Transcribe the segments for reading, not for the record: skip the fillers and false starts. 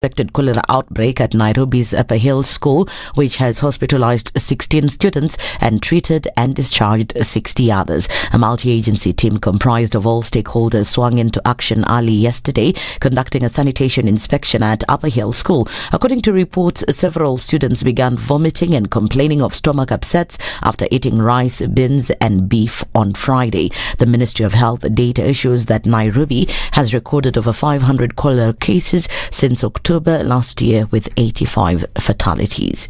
Suspected cholera outbreak at Nairobi's Upper Hill School, which has hospitalized 16 students and treated and discharged 60 others. A multi-agency team comprised of all stakeholders swung into action early yesterday, conducting a sanitation inspection at Upper Hill School. According to reports, several students began vomiting and complaining of stomach upsets after eating rice, beans and beef on Friday. The Ministry of Health data shows that Nairobi has recorded over 500 cholera cases since October last year, with 85 fatalities.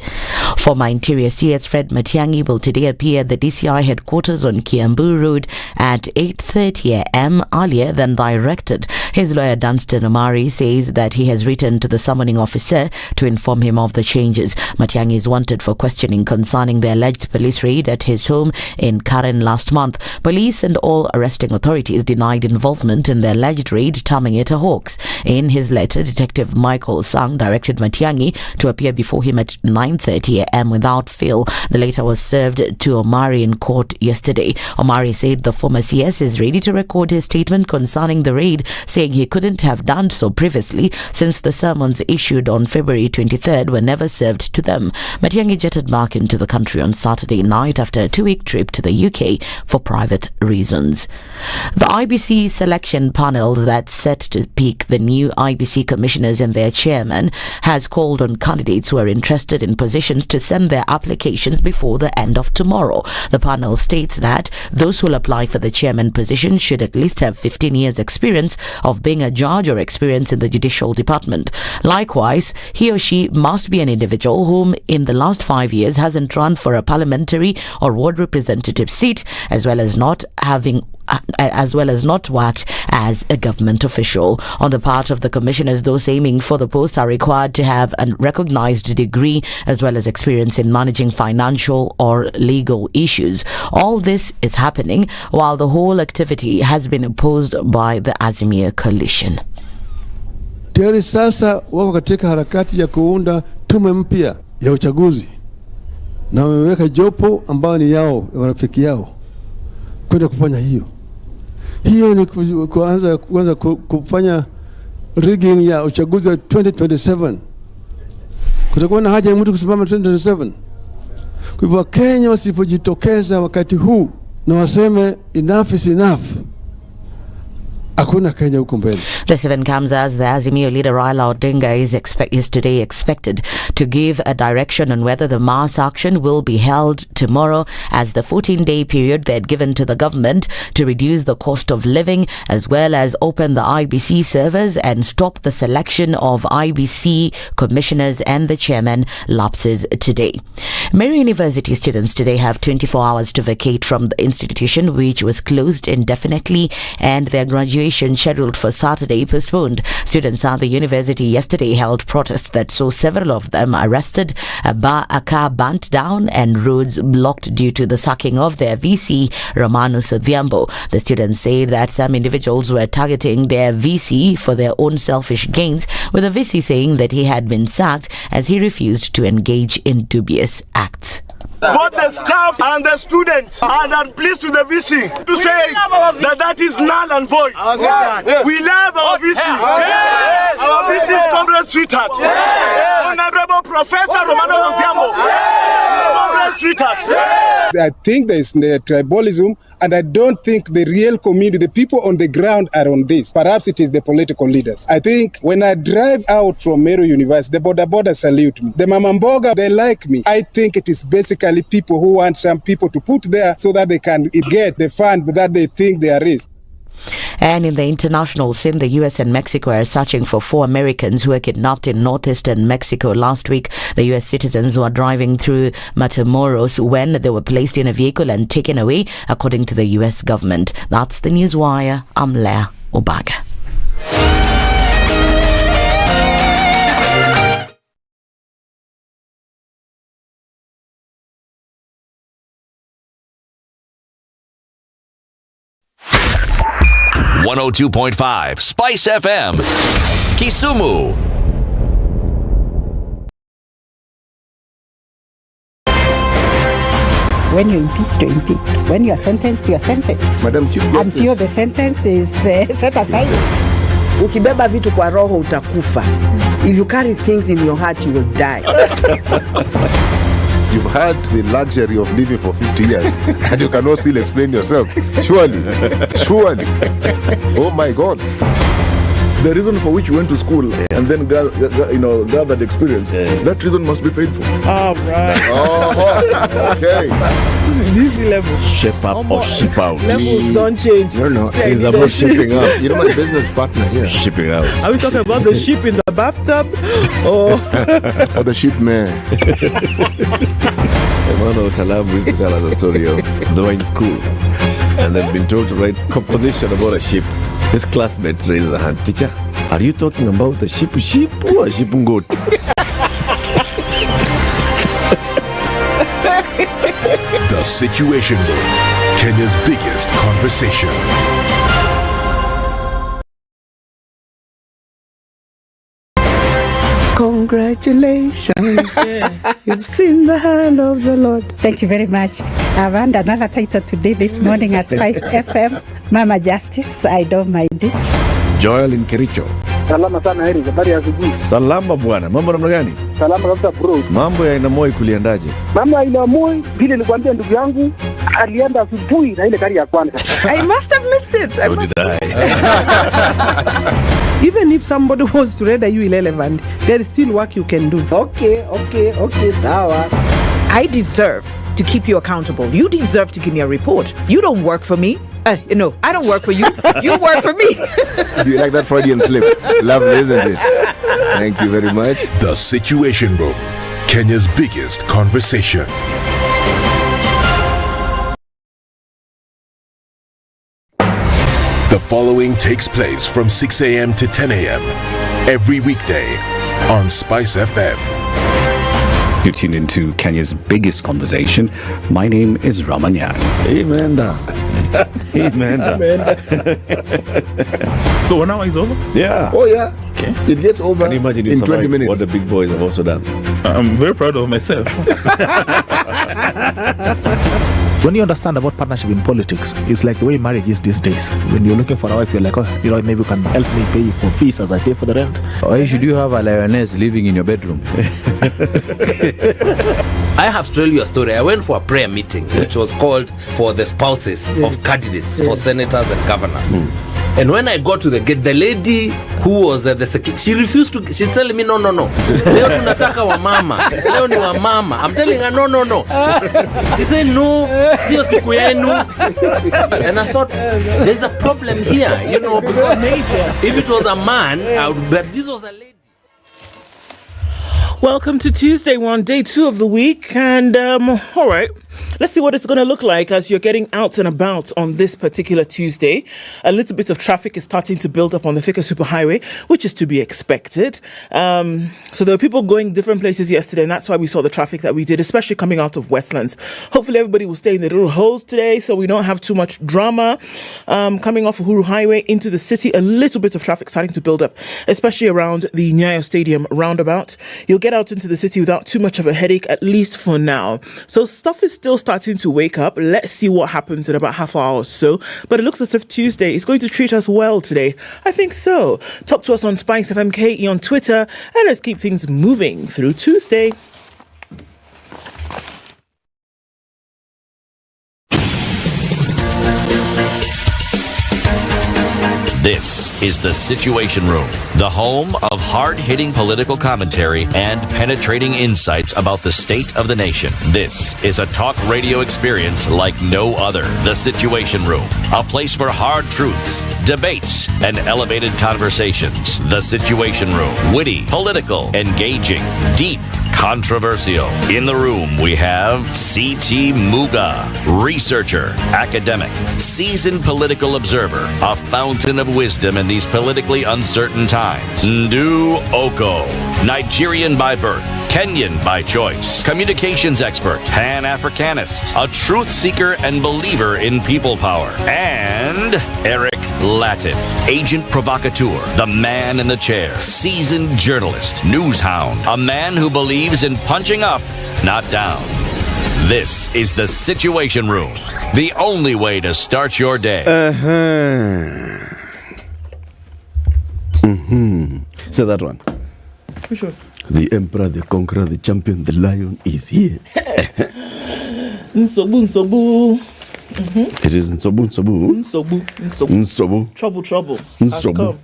Former Interior CS Fred Matiang'i will today appear at the DCI headquarters on Kiambu Road at 8:30 a.m. earlier than directed. His lawyer Dunstan Omari says that he has written to the summoning officer to inform him of the changes. Matiang'i is wanted for questioning concerning the alleged police raid at his home in Karen last month. Police and all arresting authorities denied involvement in the alleged raid, terming it a hoax. In his letter, Detective Michael Sang directed Matiang'i to appear before him at 9:30 a.m. without fail. The letter was served to Omari in court yesterday. Omari said the former CS is ready to record his statement concerning the raid, saying he couldn't have done so previously since the summons issued on February 23rd were never served to them. Matiang'i jetted back into the country on Saturday night after a 2-week trip to the UK for private reasons. The IEBC selection panel that's set to pick the new IEBC commissioners and their chairman has called on candidates who are interested in positions to send their applications before the end of tomorrow. The panel states that those who will apply for the chairman position should at least have 15 years experience of being a judge or experience in the judicial department. Likewise, he or she must be an individual whom in the last 5 years hasn't run for a parliamentary or ward representative seat, as well as not worked as a government official. On the part of the commissioners, those aiming for the post are required to have a recognized degree as well as experience in managing financial or legal issues. All this is happening while the whole activity has been opposed by the Azimio coalition. Tayari sasa wako katika harakati ya kuunda tume mpya ya uchaguzi na wameweka jopo ambao ni yao, marafiki yao, kwenda kufanya hiyo. Hiyo ni kuanza kufanya rigging ya uchaguzi wa 2027. Kutakuwa na haja ya mtu kusimama 2027. Kwa hivyo Kenya wasipojitokeza wakati huu na waseme enough is enough, This event comes as the Azimio leader Raila Odinga is today expected to give a direction on whether the mass action will be held tomorrow, as the 14-day period they had given to the government to reduce the cost of living as well as open the IEBC servers and stop the selection of IEBC commissioners and the chairman lapses today. Meru University students today have 24 hours to vacate from the institution, which was closed indefinitely, and their graduation scheduled for Saturday postponed. Students at the university yesterday held protests that saw several of them arrested, a car burnt down and roads blocked due to the sacking of their VC Romano Sodhiambo. The students say that some individuals were targeting their VC for their own selfish gains, with the VC saying that he had been sacked as he refused to engage in dubious acts. Both the staff and the students are unpleased with the VC to say that is null and void. We love our VC. Our VC is comrade sweetheart. Honorable Professor Romano Sodhiambo. Comrade sweetheart. I think there is tribalism, and I don't think the real community, the people on the ground, are on this. Perhaps it is the political leaders. I think when I drive out from Meru University, the border salute me. The Mamamboga, they like me. I think it is basically people who want some people to put there so that they can get the fund that they think there is. And in the international scene, the US and Mexico are searching for 4 Americans who were kidnapped in northeastern Mexico last week. The US citizens were driving through Matamoros when they were placed in a vehicle and taken away, according to the US government. That's the Newswire. I'm Leah Obaga. .5 SpiceFM, Kisumu. When you're impeached, you're impeached. When you're sentenced, you're sentenced. Madam Chief Justice. Until the sentence is set aside. Ukibeba vitu kwa roho utakufa. If you carry things in your heart, you will die. You've had the luxury of living for 50 years and you cannot still explain yourself. Surely. Oh my God. The reason for which you went to school and then gathered experience, that reason must be paid for. All right. Oh, okay. This level. Shape up or ship out. Levels don't change. No. Since I'm not shipping up. You know my business partner here. Shipping out. Are we talking about the ship in the bathtub? Or the ship man. Emmanuel Talabu used to tell us a story of they were in school and they'd been told to write composition about a ship. His classmate raised a hand. Teacher, are you talking about a ship or a ship goat? The Situation Room, Kenya's biggest conversation. Congratulations. You've seen the hand of the Lord. Thank you very much. I've earned another title today this morning at SpiceFM. Mama Justice, I don't mind it. Joel in Kericho. Salama sana Heri, habari ya asubuhi. Salama bwana, mambo namna gani? Salama kabisa bro. Mambo ya Aina Moi kuliendaje? Mambo ya Aina Moi, vile nilikwambia ndugu yangu, alienda asubuhi na ile gari ya kwanza. I must have missed it. So did I. even if somebody was to render you irrelevant, there is still work you can do. Okay, sawa. I deserve to keep you accountable. You deserve to give me a report. You don't work for me. I don't work for you. You work for me. Do you like that Freudian slip? Lovely, isn't it? Thank you very much. The Situation Room, Kenya's biggest conversation. The following takes place from 6 a.m. to 10 a.m. every weekday on SpiceFM. You tune into Kenya's biggest conversation. My name is Ramanyang. Amen. So 1 hour is over? Yeah. Oh yeah. Okay. It gets over. Can you imagine in 20 minutes? What the big boys have also done? I'm very proud of myself. When you understand about partnership in politics, it's like the way marriage is these days. When you're looking for a wife, you're like, maybe you can help me pay for fees as I pay for the rent. Why should you have a lioness living in your bedroom? I have to tell you a story. I went for a prayer meeting, which was called for the spouses of candidates for senators and governors. And when I got to the gate, the lady who was the secretary, she refused to. She's telling me, no. Leo tunataka wa mama. Leo ni wa mama. I'm telling her, no. She said, no, sio siku yenu. And I thought, there's a problem here, because if it was a man, but this was a lady. Welcome to Tuesday, day 2 of the week. And, all right, let's see what it's going to look like as you're getting out and about on this particular Tuesday. A little bit of traffic is starting to build up on the Thika Superhighway, which is to be expected. So there were people going different places yesterday, and that's why we saw the traffic that we did, especially coming out of Westlands. Hopefully everybody will stay in the little holes today so we don't have too much drama. Coming off Uhuru Highway into the city, a little bit of traffic starting to build up, especially around the Nyayo Stadium roundabout. You'll get out into the city without too much of a headache, at least for now. So stuff is still starting to wake up. Let's see what happens in about half an hour or so. But it looks as if Tuesday is going to treat us well today. I think so. Talk to us on SpiceFM KE on Twitter, and let's keep things moving through Tuesday. This is The Situation Room, the home of hard-hitting political commentary and penetrating insights about the state of the nation. This is a talk radio experience like no other. The Situation Room, a place for hard truths, debates, and elevated conversations. The Situation Room, witty, political, engaging, deep, controversial. In the room, we have C.T. Muga, researcher, academic, seasoned political observer, a fountain of wisdom in these politically uncertain times. Ndu Oko, Nigerian by birth, Kenyan by choice, communications expert, Pan-Africanist, a truth seeker and believer in people power, and Eric Latin, agent provocateur, the man in the chair, seasoned journalist, news hound, a man who believes in punching up, not down. This is The Situation Room, the only way to start your day. Say that one. Which one? The emperor, the conqueror, the champion, the lion is here. Nsobu. It is Nsobu. Nsobu. Trouble. Nsobu.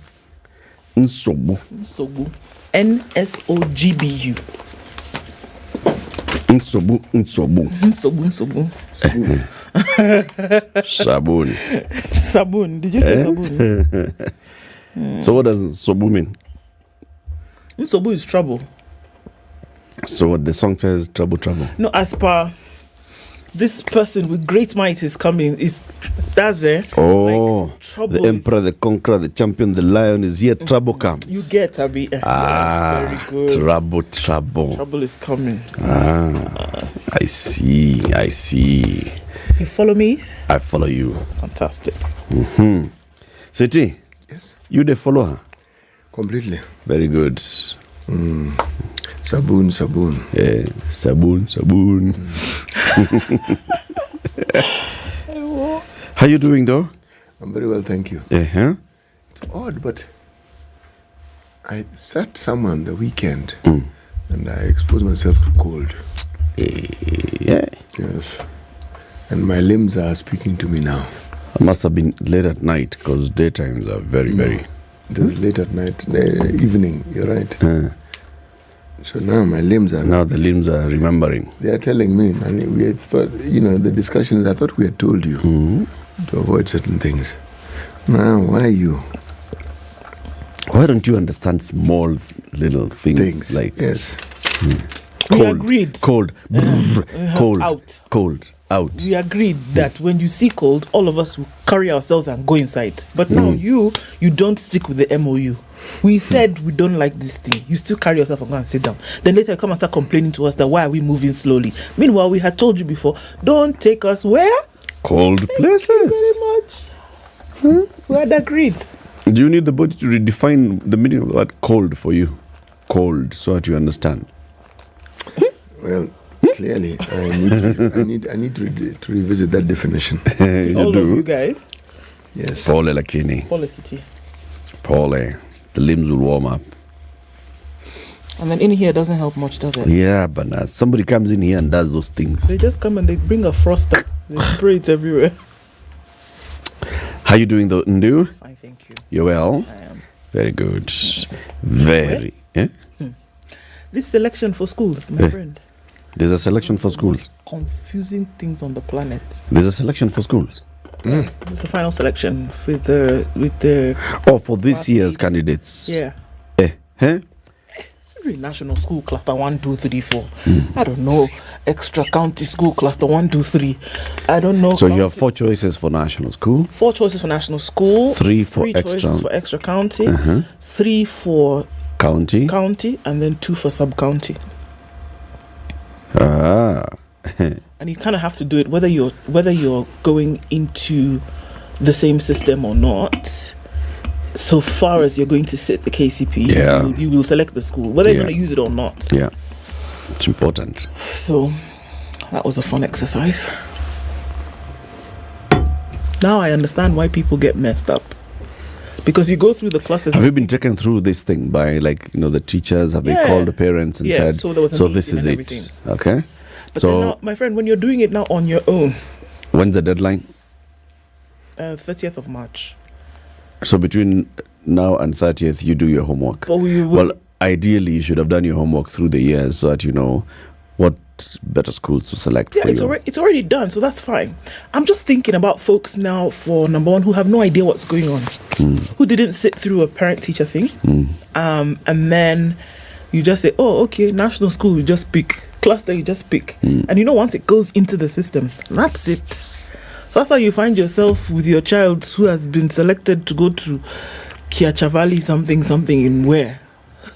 Nsobu. NSOGBU. Nsobu. Sabun. Did you say sabun? So what does Nsobu mean? Nsobu is trouble. So what the song says, trouble. No, as per this person with great might is coming. That's it. Oh, trouble the emperor, the conqueror, the champion, the lion is here. Trouble comes. You get Abi. Very good. Trouble. Trouble is coming. I see. You follow me? I follow you. Fantastic. Sweetie. Yes. You the follower? Completely. Very good. Sabun. Yeah, sabun. How you doing though? I'm very well, thank you. Uh-huh. It's odd, but I sat somewhere on the weekend and I exposed myself to cold. Yeah. Yes. And my limbs are speaking to me now. I must have been late at night because daytimes are very. It was late at night, evening, you're right. So now my limbs are... Now the limbs are remembering. They are telling me, and we had thought, the discussion is, I thought we had told you to avoid certain things. Now, why you? Why don't you understand small little things like... Yes. We agreed. Cold. Out. We agreed that when you see cold, all of us will carry ourselves and go inside. But now you don't stick with the MOU. We said we don't like this thing. You still carry yourself and go and sit down. Then later you come and start complaining to us that why are we moving slowly? Meanwhile, we had told you before, don't take us where? Cold places. Thank you very much. We had agreed. Do you need the body to redefine the meaning of that cold for you? Cold, so that you understand. Well, clearly, I need to revisit that definition. All of you guys? Yes. Pole lakini. Pole city. Pole. The limbs will warm up. And then in here doesn't help much, does it? Yeah, but somebody comes in here and does those things. They just come and they bring a frost up. They spray it everywhere. How you doing though, Ndu? Fine, thank you. You're well? I am. Very good. Very. Eh? This selection for schools, my friend. There's a selection for schools. Confusing things on the planet. There's a selection for schools. It's the final selection with the for this year's candidates. Yeah. National school cluster 1, 2, 3, 4. I don't know. Extra county school cluster 1, 2, 3. I don't know. So you have 4 choices for national school. 4 choices for national school. 3 for extra. Choices for extra county. 3 for county, and then 2 for sub county. And you kind of have to do it whether you're going into the same system or not. So far as you're going to sit the KCP, you will select the school, whether you're going to use it or not. Yeah, it's important. So that was a fun exercise. Now I understand why people get messed up. Because you go through the classes. Have you been taken through this thing by the teachers? Have they called the parents and said, so this is it? Okay. But now, my friend, when you're doing it now on your own. When's the deadline? 30th of March. So between now and 30th, you do your homework. But well, ideally, you should have done your homework through the years so that you know what better schools to select for you. It's already done, so that's fine. I'm just thinking about folks now, for number one, who have no idea what's going on, who didn't sit through a parent-teacher thing, and then you just say, oh, okay, national school, you just pick, cluster, you just pick. And once it goes into the system, that's it. That's how you find yourself with your child who has been selected to go to Kiachavali something in where?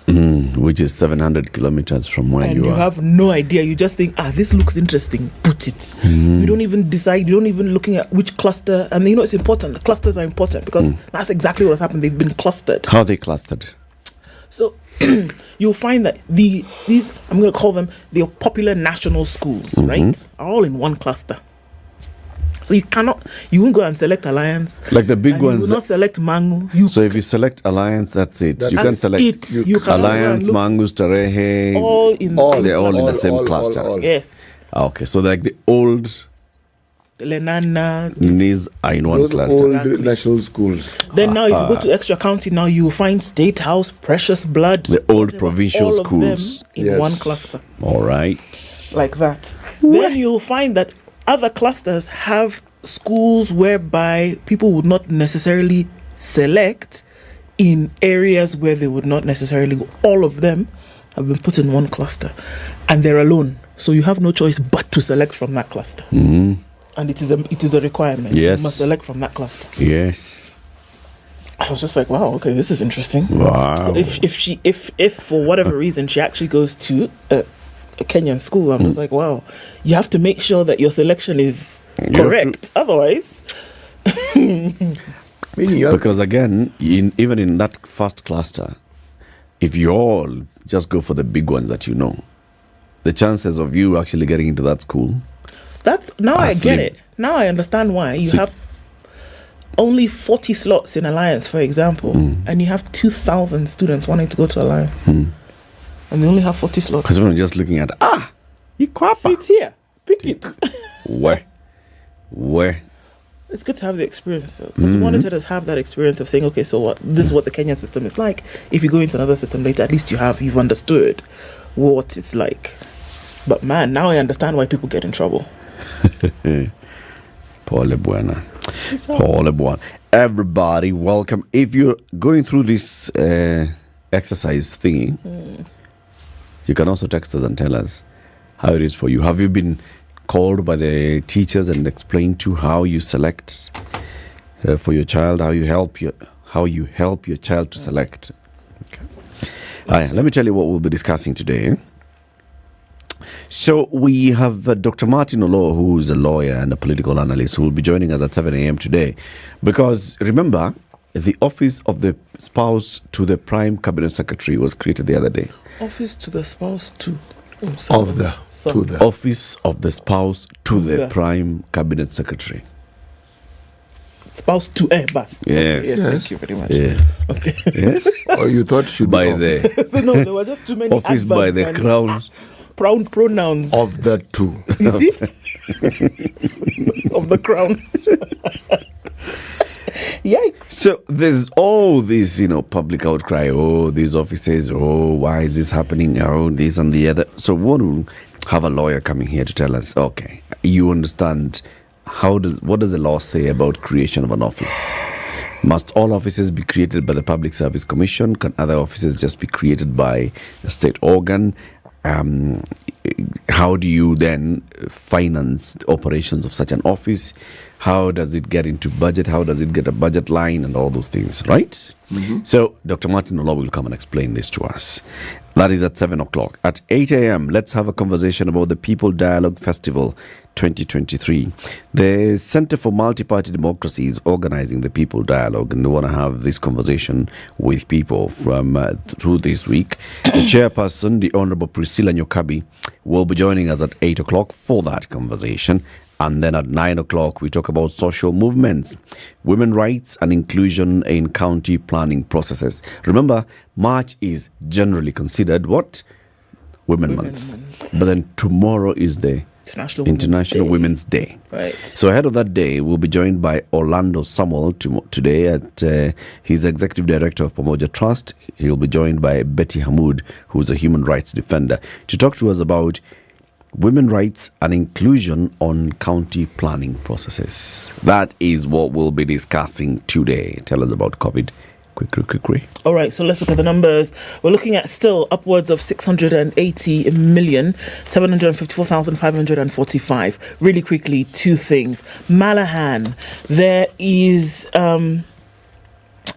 Which is 700 kilometers from where you are. And you have no idea. You just think, this looks interesting. Put it. You don't even decide. You don't even looking at which cluster. And it's important. The clusters are important because that's exactly what's happened. They've been clustered. How are they clustered? So you'll find that these, I'm going to call them the popular national schools, right, are all in one cluster. So you won't go and select Alliance. Like the big ones. You will not select Mangu. So if you select Alliance, that's it. You can select Alliance, Mangu, Starehe. They're all in the same cluster. Yes. Okay, so like the old Lenana. These are in one Those cluster. old national schools. Then now if you go to extra county, now you will find State House, Precious Blood. The old provincial all schools. Of them in one cluster. All right. Like that. Then you'll find that other clusters have schools whereby people would not necessarily select in areas where they would not necessarily go. All of them have been put in one cluster. And they're alone. So you have no choice but to select from that cluster. Mm-hmm. And it is a requirement. Yes. You must select from that cluster. Yes. I was just like, wow, okay, this is interesting. Wow. So if for whatever reason she actually goes to a Kenyan school, I'm just like, wow, you have to make sure that your selection is correct. Otherwise, because again, even in that first cluster, if you all just go for the big ones that you know, the chances of you actually getting into that school. That's now I get it. Now I understand why you have only 40 slots in Alliance, for example, and you have 2,000 students wanting to go to Alliance, and they only have 40 slots. Because everyone's just looking at seats here, pick it. Where? It's good to have the experience because we wanted to have that experience of saying, okay, so what? This is what the Kenyan system is like. If you go into another system later, at least you've understood what it's like. But man, now I understand why people get in trouble. Pole buena. Pole buena. Everybody, welcome. If you're going through this exercise thingy, you can also text us and tell us how it is for you. Have you been called by the teachers and explained to how you select for your child, how you help your child to select? Okay. Let me tell you what we'll be discussing today. So we have Dr. Martin Olo, who is a lawyer and a political analyst, who will be joining us at 7 a.m. today. Because remember, the office of the spouse to the prime cabinet secretary was created the other day. Office to the spouse to office of the spouse to the prime cabinet secretary. Spouse to bus. Yes. Yes. Thank you very much. Yes. Okay. Yes. Oh, you thought should by be the no, there were just too many office by the crown. Proud pronouns of the two. You see? Of the crown. Yikes. So there's all this, public outcry. Oh, these offices. Oh, why is this happening? Oh, this and the other. So we want to have a lawyer coming here to tell us, okay, you understand what does the law say about creation of an office? Must all offices be created by the Public Service Commission? Can other offices just be created by a state organ? How do you then finance the operations of such an office? How does it get into budget? How does it get a budget line and all those things, right? Mm-hmm. So Dr. Martin Olo will come and explain this to us. That is at 7 o'clock. At 8 a.m., let's have a conversation about the People Dialogue Festival 2023. The Center for Multi-Party Democracy is organizing the People Dialogue, and they want to have this conversation with people from through this week. The chairperson, the Honorable Priscilla Nyokabi, will be joining us at 8 o'clock for that conversation. And then at 9 o'clock, we talk about social movements, women rights and inclusion in county planning processes. Remember, March is generally considered what? Women Month. But then tomorrow is the International Women's Day. Right. So ahead of that day, we'll be joined by Orlando Samuel today at he's Executive Director of Pamoja Trust. He'll be joined by Betty Hamoud, who's a human rights defender, to talk to us about women rights and inclusion on county planning processes. That is what we'll be discussing today. Tell us about COVID. Quick. All right, so let's look at the numbers. We're looking at still upwards of 680 million, 754,545. Really quickly, two things. Malahan, there is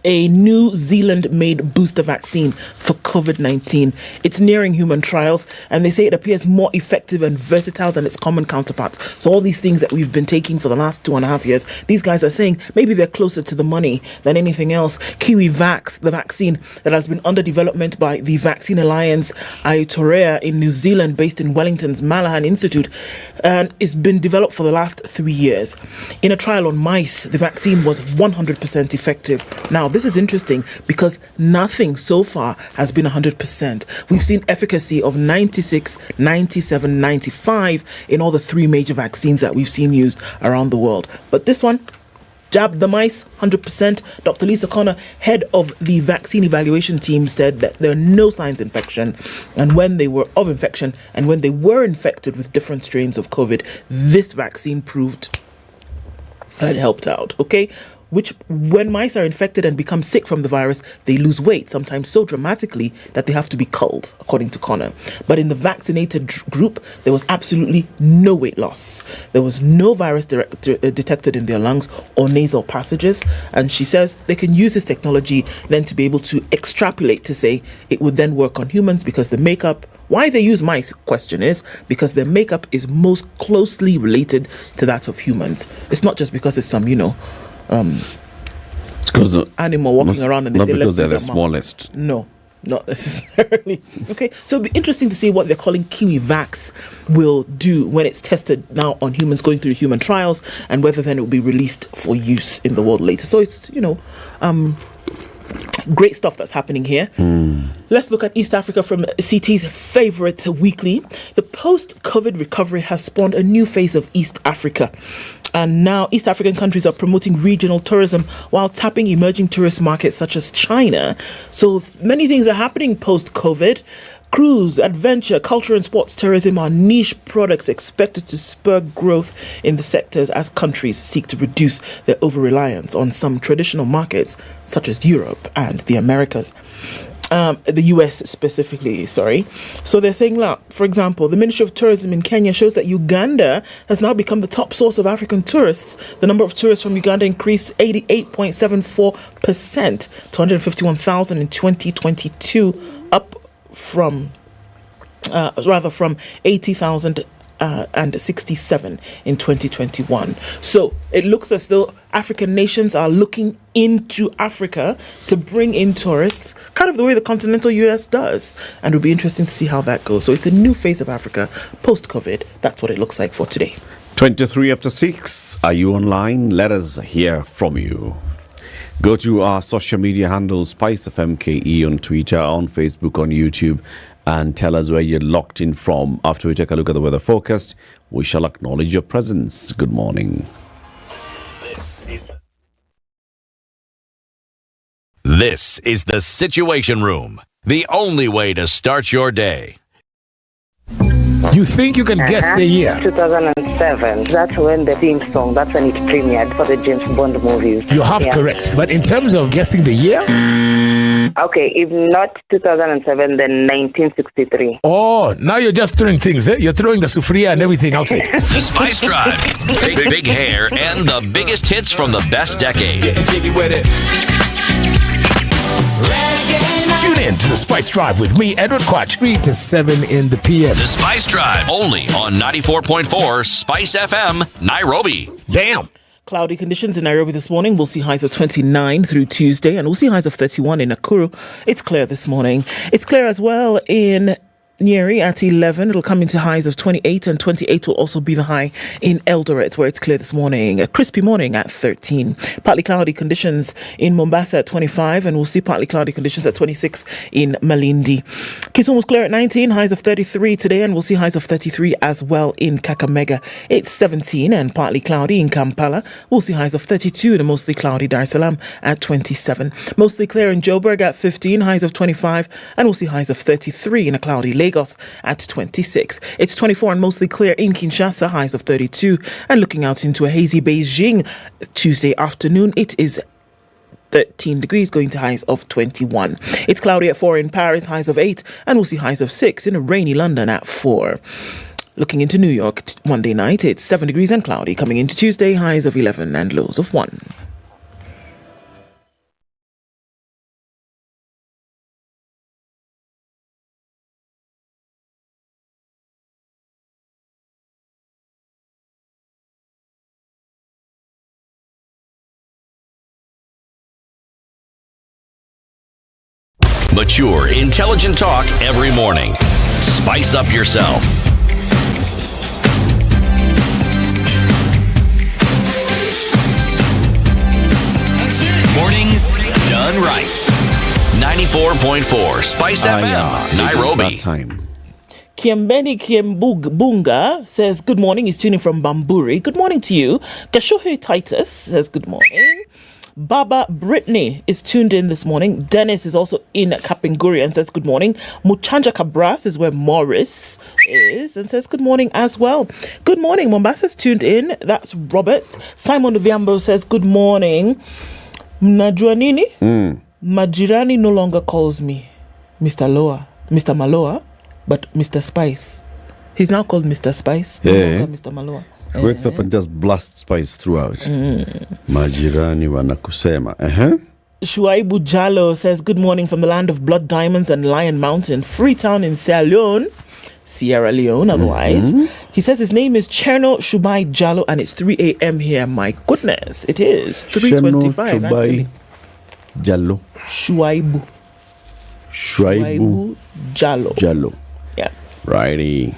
a New Zealand-made booster vaccine for COVID-19. It's nearing human trials, and they say it appears more effective and versatile than its common counterparts. So all these things that we've been taking for the last 2.5 years, these guys are saying maybe they're closer to the money than anything else. KiwiVax, the vaccine that has been under development by the Vaccine Alliance Aotearoa in New Zealand, based in Wellington's Malahan Institute, and it's been developed for the last 3 years. In a trial on mice, the vaccine was 100% effective. Now, this is interesting because nothing so far has been 100%. We've seen efficacy of 96, 97, 95 in all the 3 major vaccines that we've seen used around the world. But this one, jabbed the mice, 100%. Dr. Lisa Connor, head of the vaccine evaluation team, said that there are no signs of infection. And when they were infected with different strains of COVID, this vaccine proved it helped out. Okay? Which, when mice are infected and become sick from the virus, they lose weight, sometimes so dramatically that they have to be culled, according to Connor. But in the vaccinated group, there was absolutely no weight loss. There was no virus detected in their lungs or nasal passages. And she says they can use this technology then to be able to extrapolate to say it would then work on humans because the makeup, why they use mice, question is, because their makeup is most closely related to that of humans. It's not just because it's some, because the animal walking around and they not say, because they're the use our mouth. smallest. No, not necessarily. Okay, so it'll be interesting to see what they're calling Kiwi Vax will do when it's tested now on humans, going through human trials, and whether then it will be released for use in the world later. So it's, great stuff that's happening here. Let's look at East Africa from CT's favorite weekly. The post-COVID recovery has spawned a new phase of East Africa. And now East African countries are promoting regional tourism while tapping emerging tourist markets such as China. So many things are happening post-COVID. Cruise, adventure, culture and sports tourism are niche products expected to spur growth in the sectors as countries seek to reduce their over-reliance on some traditional markets such as Europe and the Americas. The US specifically, sorry. So they're saying that, for example, the Ministry of Tourism in Kenya shows that Uganda has now become the top source of African tourists. The number of tourists from Uganda increased 88.74% to 151,000 in 2022, up from 80,000 and 67 in 2021. So it looks as though African nations are looking into Africa to bring in tourists, kind of the way the continental US does. And it'll be interesting to see how that goes. So it's a new face of Africa post-COVID. That's what it looks like for today. 23 after 6. Are you online? Let us hear from you. Go to our social media handles, SpiceFM KE on Twitter, on Facebook, on YouTube, and tell us where you're locked in from. After we take a look at the weather forecast, we shall acknowledge your presence. Good morning. This is the Situation Room, the only way to start your day. You think you can guess the year? 2007. That's when the theme song, that's when it premiered for the James Bond movies. You have correct. But in terms of guessing the year? Okay, if not 2007, then 1963. Oh, now you're just throwing things, eh? You're throwing the sufria and everything outside. The Spice Drive. Big hair and the biggest hits from the best decade. Tune in to the Spice Drive with me, Edward Quatch, 3 to 7 in the PM. The Spice Drive, only on 94.4 Spice FM, Nairobi. Damn. Cloudy conditions in Nairobi this morning. We'll see highs of 29 through Tuesday, and we'll see highs of 31 in Nakuru. It's clear this morning. It's clear as well in Nyeri at 11. It'll come into highs of 28, and 28 will also be the high in Eldoret, where it's clear this morning. A crispy morning at 13. Partly cloudy conditions in Mombasa at 25, and we'll see partly cloudy conditions at 26 in Malindi. Kisumu was clear at 19, highs of 33 today, and we'll see highs of 33 as well in Kakamega. It's 17 and partly cloudy in Kampala. We'll see highs of 32 in a mostly cloudy Dar es Salaam at 27. Mostly clear in Joburg at 15, highs of 25, and we'll see highs of 33 in a cloudy Lagos at 26. It's 24 and mostly clear in Kinshasa, highs of 32. And looking out into a hazy Beijing Tuesday afternoon, it is 13 degrees going to highs of 21. It's cloudy at 4 in Paris, highs of 8, and we'll see highs of 6 in a rainy London at 4. Looking into New York Monday night, it's 7 degrees and cloudy. Coming into Tuesday, highs of 11 and lows of 1. Mature, intelligent talk every morning. Spice up yourself. done right. 94.4 Spice FM, Nairobi. Time. Kiembeni Kiembunga says, good morning. He's tuning from Bamburi. Good morning to you. Gashohe Titus says, good morning. Baba Brittany is tuned in this morning. Dennis is also in Kapinguri and says good morning. Muchanja Cabras is where Morris is and says good morning as well. Good morning. Mombasa's tuned in. That's Robert. Simon Uviambo says good morning. Mnajua nini? Majirani no longer calls me Mr. Maloa, but Mr. Spice. He's now called Mr. Spice, no longer Mr. Maloa. Wakes up and just blasts spice throughout. Majirani wanakusema. Shuaibu Jalo says, good morning from the land of Blood Diamonds and Lion Mountain, Freetown in Sierra Leone otherwise. He says his name is Cherno Shubai Jalo and it's 3 a.m. here. My goodness, it is 3:25 actually. Jalo. Shuaibu Jalo. Yeah. Righty.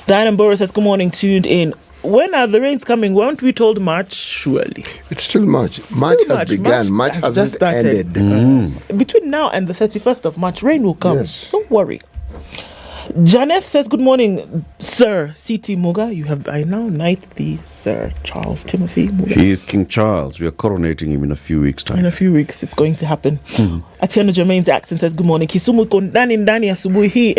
Diana Bora says, good morning, tuned in. When are the rains coming? Weren't we told March? Surely. It's still March. March has begun. March hasn't ended. Between now and the 31st of March, rain will come. Yes. Don't worry. Janeth says, good morning, Sir C.T. Muga. You have by now knight the Sir Charles Timothy Muga. He is King Charles. We are coronating him in a few weeks' time. In a few weeks, it's going to happen. Atiano Jermaine's accent says, good morning. Kisumu kondani ndani asubuhi hii.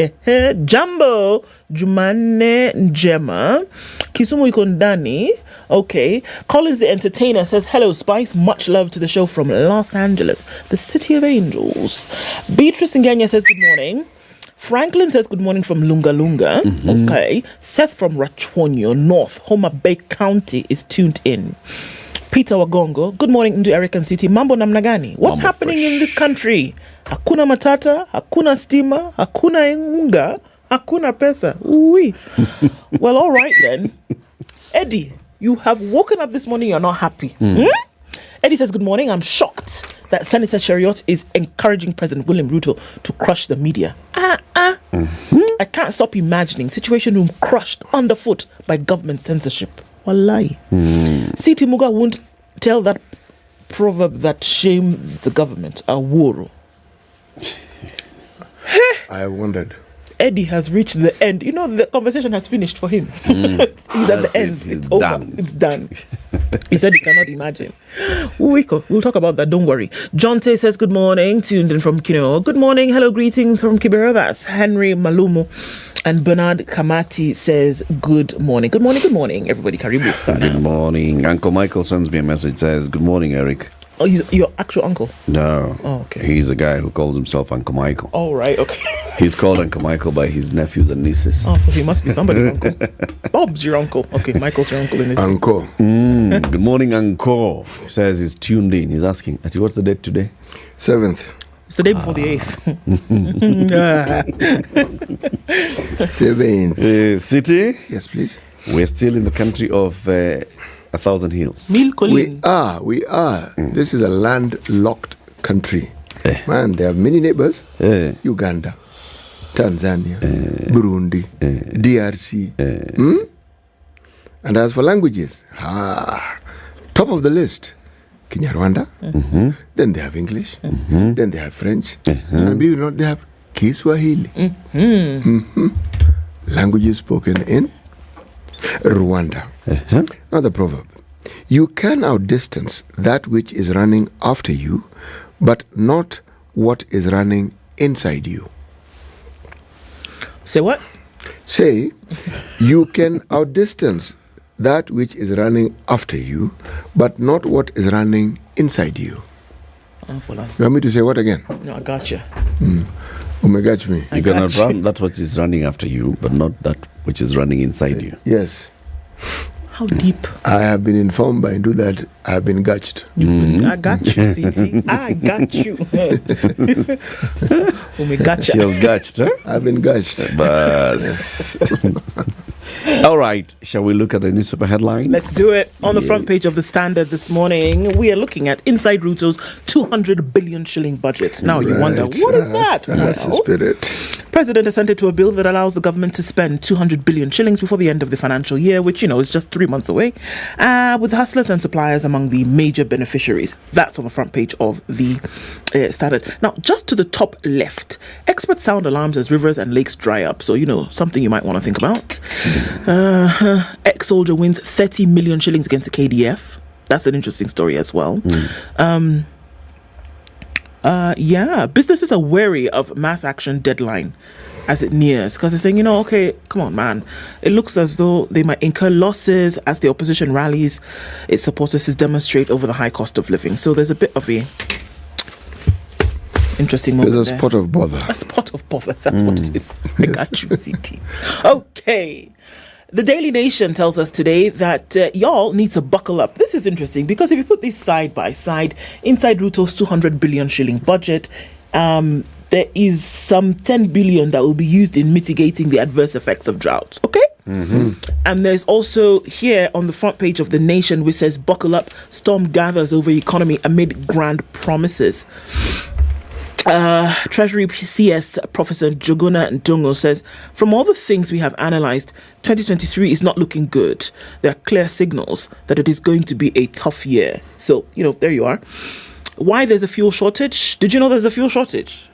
Jambo Jumane Njema. Kisumu kondani. Okay. Collins the Entertainer says, hello, Spice. Much love to the show from Los Angeles, the City of Angels. Beatrice Ngenya says, good morning. Franklin says good morning from Lunga Lunga. Okay. Seth from Rachonyo North, Homa Bay County is tuned in. Peter Wagongo, good morning into American City. Mambo namna gani? What's happening in this country? Hakuna matata, hakuna stima, hakuna unga, hakuna pesa. Ooh-wee. Well, all right then. Eddie, you have woken up this morning, you're not happy. Eddie says, good morning. I'm shocked that Senator Cheriot is encouraging President William Ruto to crush the media. I can't stop imagining situation room crushed underfoot by government censorship. Wallahi. C.T. Muga won't tell that proverb that shames the government. Awuru. I wondered. Eddie has reached the end. You know, the conversation has finished for him. He's at the end. It's over. Done. It's done. He said he cannot imagine. We'll talk about that. Don't worry. John Tay says, good morning. Tuned in from Kino. Good morning. Hello. Greetings from Kibera. That's Henry Malumo. And Bernard Kamati says, good morning. Good morning. Good morning, everybody. Karibu sana. Good morning. Uncle Michael sends me a message, says, good morning, Eric. Oh, he's your actual uncle? No. Oh, okay. He's a guy who calls himself Uncle Michael. Oh, right. Okay. He's called Uncle Michael by his nephews and nieces. Oh, so he must be somebody's uncle. Bob's your uncle. Okay, Michael's your uncle in this. Uncle. Good morning, Uncle. He says he's tuned in. He's asking, Ati, what's the date today? 7th. It's the day before the 8th. 7th. City? Yes, please. We're still in the country of 1,000 hills. We are. This is a landlocked country. Man, they have many neighbors. Uganda, Tanzania, Burundi, DRC. And as for languages, top of the list, Kinyarwanda. Then they have English. Then they have French. And believe it or not, they have Kiswahili. Languages spoken in Rwanda. Now the proverb. You can outdistance that which is running after you, but not what is running inside you. Say what? Say, you can outdistance that which is running after you, but not what is running inside you. You want me to say what again? No, I got you. Got me. You can outrun that which is running after you, but not that which is running inside you. Yes. How deep? I have been informed by Ndu that I have been gotched. I got you, CT. I got you. Gotcha. She has gotched, huh? I've been gotched. Bas. All right. Shall we look at the newspaper headlines? Let's do it. On the front page of the Standard this morning, we are looking at Inside Ruto's 200 billion shilling budget. Now you wonder, what is that? That's the spirit. President assented to a bill that allows the government to spend 200 billion shillings before the end of the financial year, which, is just 3 months away, with hustlers and suppliers among the major beneficiaries. That's on the front page of the Standard. Now, just to the top left, experts sound alarms as rivers and lakes dry up. So, something you might want to think about. Ex-soldier wins 30 million shillings against the KDF. That's an interesting story as well. Businesses are wary of mass action deadline as it nears, because they're saying, okay, come on, man. It looks as though they might incur losses as the opposition rallies its supporters to demonstrate over the high cost of living. So there's a bit of a interesting moment. There's a spot of bother. A spot of bother. That's what it is. I got you, CT. Okay. The Daily Nation tells us today that y'all need to buckle up. This is interesting because if you put these side by side, inside Ruto's 200 billion shilling budget, there is some 10 billion that will be used in mitigating the adverse effects of droughts. Okay? And there's also here on the front page of The Nation, which says, buckle up, storm gathers over economy amid grand promises. Treasury CS Professor Jogona Ndungo says, from all the things we have analysed, 2023 is not looking good. There are clear signals that it is going to be a tough year. So, there you are. Why there's a fuel shortage? Did you know there's a fuel shortage?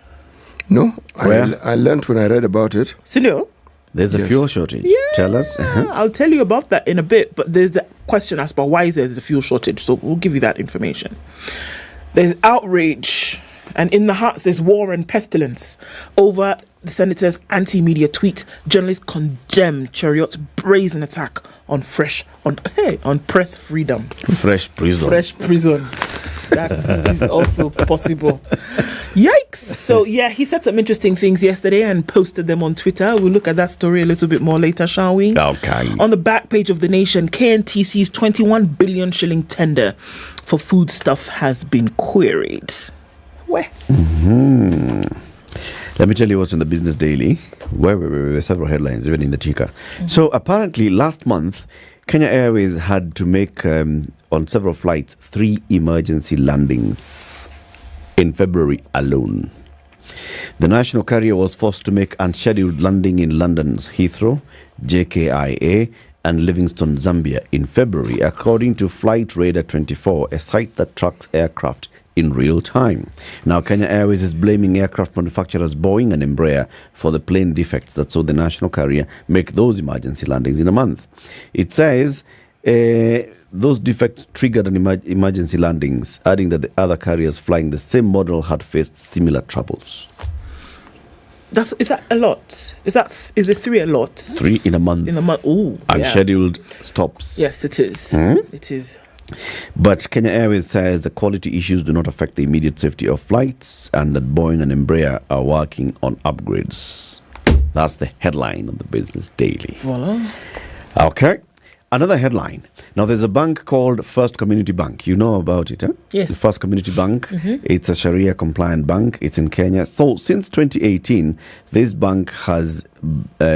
No, I learned when I read about it. Sinio? There's a fuel shortage. Yeah, tell us. I'll tell you about that in a bit, but there's a question asked about why there's a fuel shortage, so we'll give you that information. There's outrage, and in the hearts there's war and pestilence over the senator's anti-media tweet. Journalists condemn Chariot's brazen attack on press freedom. Fresh prison. That is also possible. Yikes. So, he said some interesting things yesterday and posted them on Twitter. We'll look at that story a little bit more later, shall we? Okay. On the back page of The Nation, KNTC's 21 billion shilling tender for foodstuff has been queried. Where? Let me tell you what's in the Business Daily. Where were several headlines, even in the ticker. So, apparently, last month, Kenya Airways had to make, on several flights, 3 emergency landings in February alone. The national carrier was forced to make unscheduled landing in London's Heathrow, JKIA, and Livingstone, Zambia in February, according to Flight Radar 24, a site that tracks aircraft in real time. Now, Kenya Airways is blaming aircraft manufacturers Boeing and Embraer for the plane defects that saw the national carrier make those emergency landings in a month. It says those defects triggered an emergency landings, adding that the other carriers flying the same model had faced similar troubles. Is that a lot? Is it 3 a lot? 3 in a month. Ooh, unscheduled stops. Yes, it is. It is. But Kenya Airways says the quality issues do not affect the immediate safety of flights and that Boeing and Embraer are working on upgrades. That's the headline on the Business Daily. Voila. Okay. Another headline. Now, there's a bank called First Community Bank. You know about it, huh? Yes. The First Community Bank. It's a Sharia-compliant bank. It's in Kenya. So, since 2018, this bank has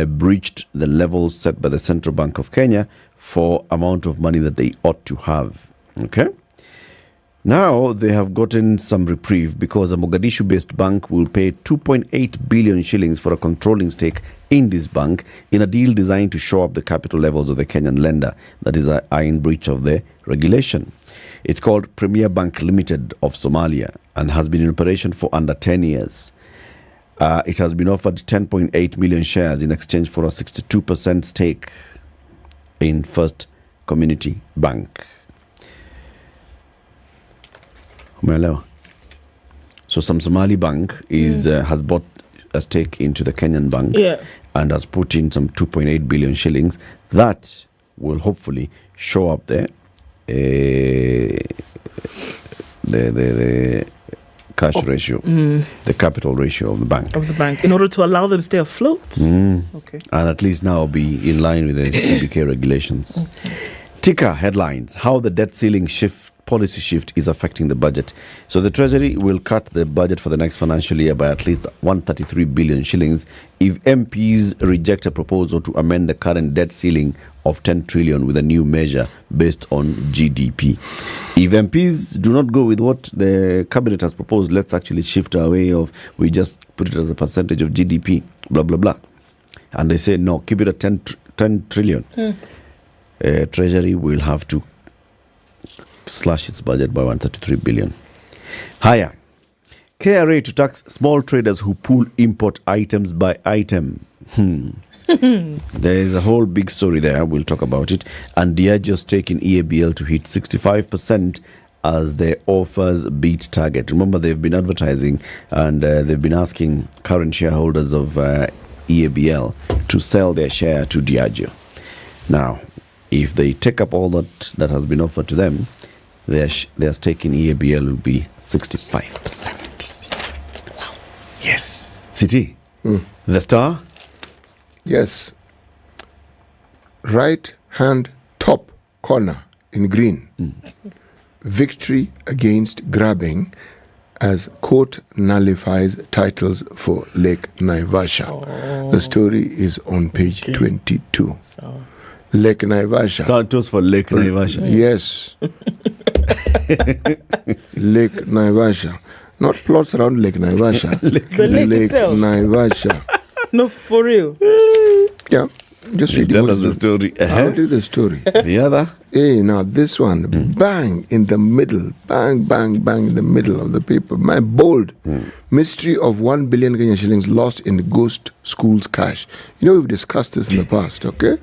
breached the levels set by the Central Bank of Kenya for amount of money that they ought to have. Okay? Now, they have gotten some reprieve because a Mogadishu-based bank will pay 2.8 billion shillings for a controlling stake in this bank in a deal designed to shore up the capital levels of the Kenyan lender that is in breach of the regulation. It's called Premier Bank Limited of Somalia and has been in operation for under 10 years. It has been offered 10.8 million shares in exchange for a 62% stake in First Community Bank. So some Somali bank has bought a stake into the Kenyan bank and has put in some 2.8 billion shillings. That will hopefully show up the cash ratio, the capital ratio of the bank. In order to allow them to stay afloat. Okay. And at least now be in line with the CBK regulations. Ticker headlines: how the debt ceiling shift policy shift is affecting the budget. So the Treasury will cut the budget for the next financial year by at least 133 billion shillings if MPs reject a proposal to amend the current debt ceiling of 10 trillion with a new measure based on GDP. If MPs do not go with what the cabinet has proposed, let's actually shift our way of, we just put it as a percentage of GDP, blah, blah, blah. And they say, no, keep it at 10 trillion. Treasury will have to slash its budget by 133 billion. Higher. KRA to tax small traders who pull import items by item. There is a whole big story there. We'll talk about it. And Diageo's stake in EABL to hit 65% as their offers beat target. Remember, they've been advertising and they've been asking current shareholders of EABL to sell their share to Diageo. Now, if they take up all that has been offered to them, their stake in EABL will be 65%. Wow. Yes. City. The Star. Yes. Right hand top corner in green. Victory against grabbing as court nullifies titles for Lake Naivasha. The story is on page 22. Lake Naivasha. Titles for Lake Naivasha. Yes. Lake Naivasha. Not plots around Lake Naivasha. The lake itself. Naivasha. No, for real. Yeah. Just read Tell us the story. I'll tell you the story. The other? Hey, now this one, bang in the middle, bang, bang, bang in the middle of the paper. My bold mystery of 1 billion Kenya shillings lost in ghost schools cash. You know, we've discussed this in the past, okay?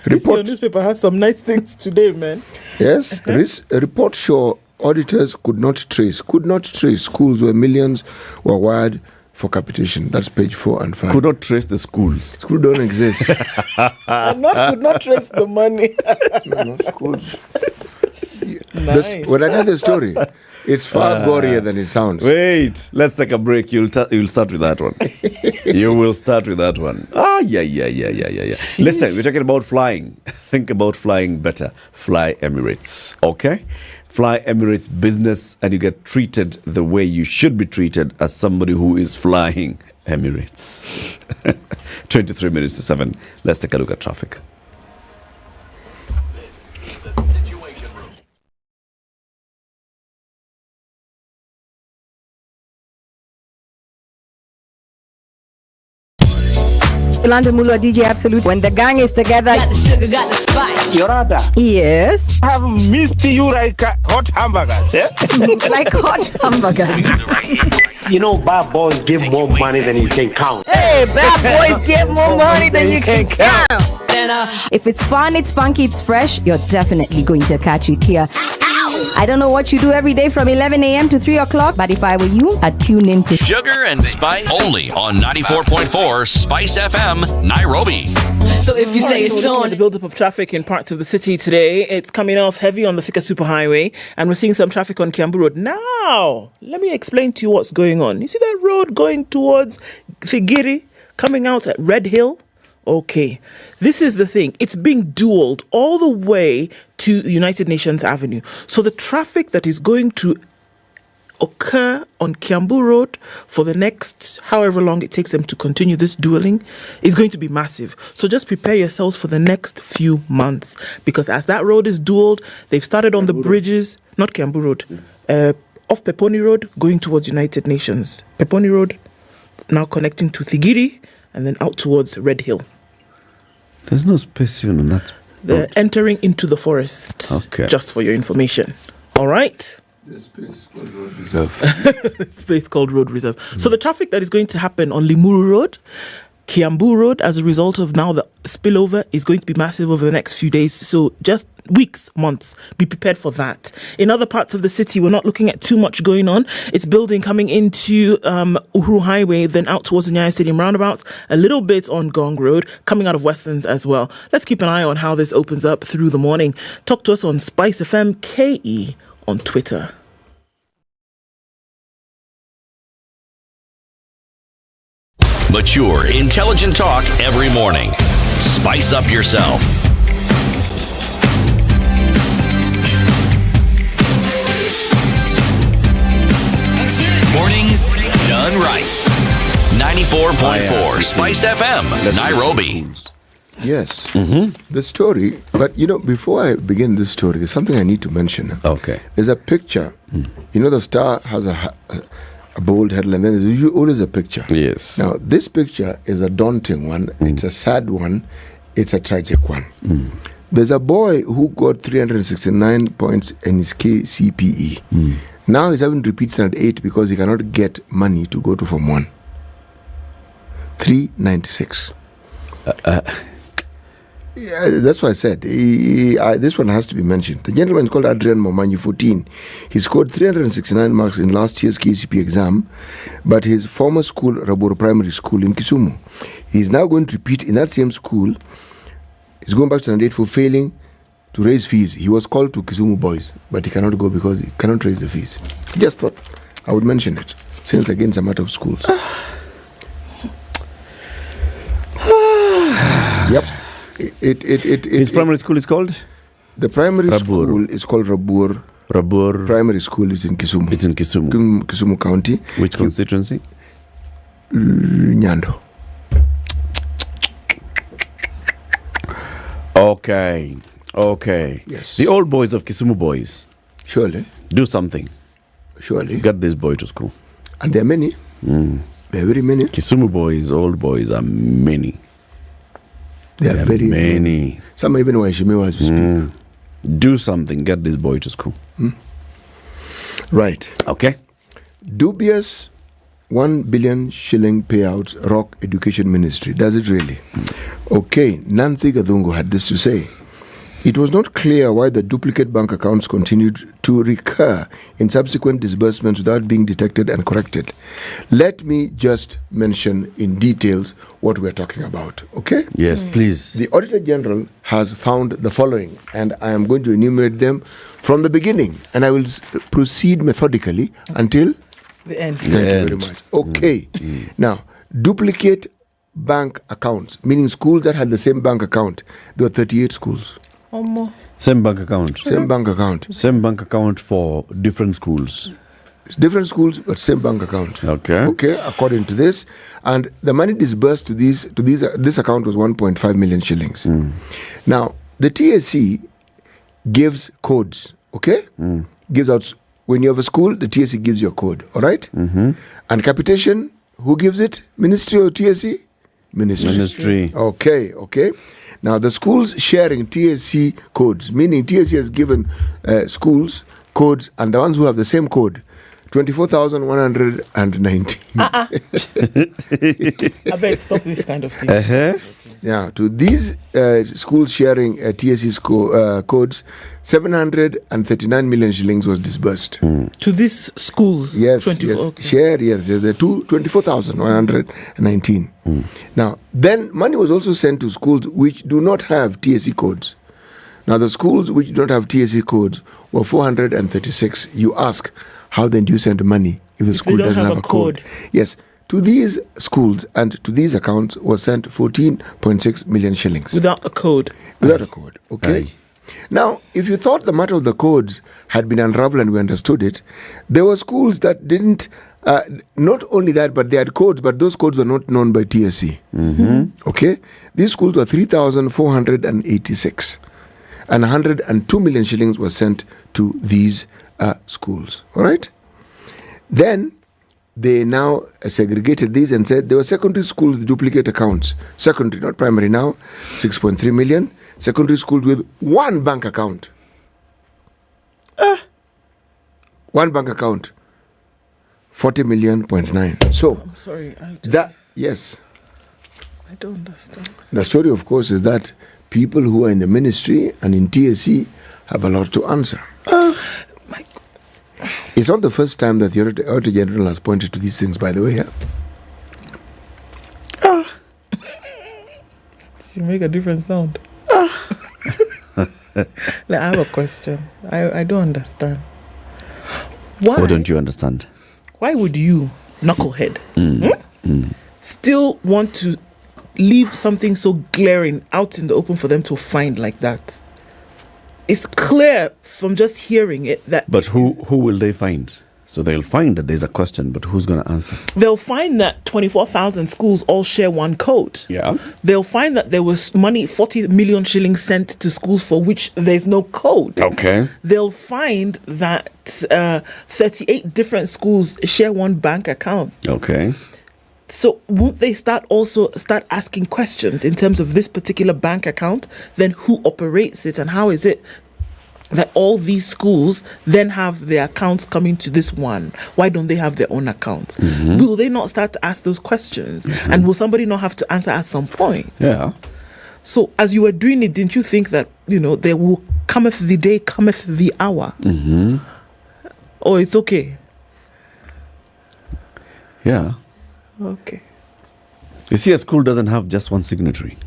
Your newspaper has some nice things today, man. Yes, reports show auditors could not trace schools where millions were wired for capitation. That's page 4 and 5. Could not trace the schools. Schools don't exist. Could not trace the money. No, schools. Nice. When I tell the story, it's far gorier than it sounds. Wait, let's take a break. You'll start with that one. You will start with that one. Yeah. Listen, we're talking about flying. Think about flying better. Fly Emirates, okay? Fly Emirates business and you get treated the way you should be treated as somebody who is flying Emirates. 23 minutes to 7. Let's take a look at traffic. This is the Situation Room. Yolanda Mulwa, DJ Absolute. When the gang is together, Got the sugar, got the spice. Yorada. Yes. I have missed you like hot hamburgers. Eh? Like hot hamburger. You know, bad boys give more money than you can count. Hey, bad boys get more money than you can count. If it's fun, it's funky, it's fresh, you're definitely going to catch it here. I don't know what you do every day from 11 a.m. to 3 o'clock, but if I were you, I'd tune in to Sugar and Spice only on 94.4 Spice FM, Nairobi. So if you say it's on the buildup of traffic in parts of the city today, it's coming off heavy on the Thika Superhighway, and we're seeing some traffic on Kiambu Road. Now, let me explain to you what's going on. You see that road going towards Thigiri, coming out at Red Hill? Okay, this is the thing. It's being dualed all the way to United Nations Avenue. So the traffic that is going to occur on Kiambu Road for the next however long it takes them to continue this dueling is going to be massive. So just prepare yourselves for the next few months, because as that road is dualed, they've started on the bridges, not Kiambu Road, off Peponi Road going towards United Nations. Peponi Road now connecting to Thigiri and then out towards Red Hill. There's no space even on that. They're entering into the forest. Okay. Just for your information. All right. This place called Road Reserve. This place called Road Reserve. So the traffic that is going to happen on Limuru Road, Kiambu Road, as a result of now the spillover, is going to be massive over the next few days. So just weeks, months, be prepared for that. In other parts of the city, we're not looking at too much going on. It's building coming into Uhuru Highway, then out towards the Nyeri Stadium roundabout, a little bit on Gong Road, coming out of Westlands as well. Let's keep an eye on how this opens up through the morning. Talk to us on SpiceFM KE on Twitter. Mature, intelligent talk every morning. Spice up yourself. Mornings done right. 94.4 Spice FM, Nairobi. Yes. The story, but before I begin this story, there's something I need to mention. Okay. There's a picture. The Star has a bold headline, then there's always a picture. Yes. Now, this picture is a daunting one, it's a sad one, it's a tragic one. There's a boy who got 369 points in his KCPE. Now he's having to repeat standard 8 because he cannot get money to go to Form 1. 396. Yeah, that's why I said this one has to be mentioned. The gentleman is called Adrian Momanyi, 14. He scored 369 marks in last year's KCP exam, but his former school, Raburu Primary School in Kisumu, he's now going to repeat in that same school. He's going back to standard 8 for failing to raise fees. He was called to Kisumu boys, but he cannot go because he cannot raise the fees. Just thought I would mention it, since again it's a matter of schools. Yep. His primary school is called? The primary school is called Rabur. Rabur. Primary school is in Kisumu. It's in Kisumu. Kisumu County. Which constituency? Nyando. Okay. Yes. The old boys of Kisumu boys. Surely. Do something. Surely. Get this boy to school. And there are many. There are very many. Kisumu boys, old boys are many. There are very many. Some even Waishimiwa as we speak. Do something. Get this boy to school. Right. Okay. Dubious 1 billion shilling payouts rock education ministry. Does it really? Okay. Nancy Gadungu had this to say. It was not clear why the duplicate bank accounts continued to recur in subsequent disbursements without being detected and corrected. Let me just mention in details what we're talking about, okay? Yes, please. The Auditor General has found the following, and I am going to enumerate them from the beginning, and I will proceed methodically until the end. Thank you very much. Okay. Now, duplicate bank accounts, meaning schools that had the same bank account. There were 38 schools. Same bank account. Same bank account. Same bank account for different schools. It's different schools, but same bank account. Okay. According to this, and the money disbursed to this account was 1.5 million shillings. Now the TSC gives codes. Okay, gives out when you have a school. The TSC gives you a code. All right. And capitation, who gives it? Ministry or TSC? Ministry. Okay. Now, the schools sharing TSC codes, meaning TSC has given schools codes, and the ones who have the same code, 24,119. I beg, stop this kind of thing. Yeah, to these schools sharing TSC's codes, 739 million shillings was disbursed. To these schools? Yes. Share, yes. There's the 24,119. Now, then money was also sent to schools which do not have TSC codes. Now, the schools which do not have TSC codes were 436. You ask, how then do you send money if the school doesn't have a code? Yes. To these schools and to these accounts was sent 14.6 million shillings. Without a code? Without a code, okay? Now, if you thought the matter of the codes had been unraveled and we understood it, there were schools that didn't, not only that, but they had codes, but those codes were not known by TSC. Okay? These schools were 3,486. And 102 million shillings was sent to these schools. All right? Then they now segregated these and said there were secondary schools with duplicate accounts. Secondary, not primary now, 6.3 million. Secondary schools with one bank account. One bank account, 40 million.9. So, I'm sorry. Yes. I don't understand. The story, of course, is that people who are in the ministry and in TSC have a lot to answer. It's not the first time that the Auditor General has pointed to these things, by the way. So you make a different sound. Now, I have a question. I don't understand. Why? What don't you understand? Why would you, knucklehead, still want to leave something so glaring out in the open for them to find like that? It's clear from just hearing it that. But who will they find? So they'll find that there's a question, but who's going to answer? They'll find that 24,000 schools all share one code. Yeah. They'll find that there was money, 40 million shillings sent to schools for which there's no code. Okay. They'll find that 38 different schools share one bank account. Okay. So won't they start asking questions in terms of this particular bank account? Then who operates it, and how is it that all these schools then have their accounts coming to this one? Why don't they have their own accounts? Will they not start to ask those questions? And will somebody not have to answer at some point? Yeah. So as you were doing it, didn't you think that, there will cometh the day, cometh the hour? Oh, it's okay. Yeah. Okay. You see, a school doesn't have just one signatory.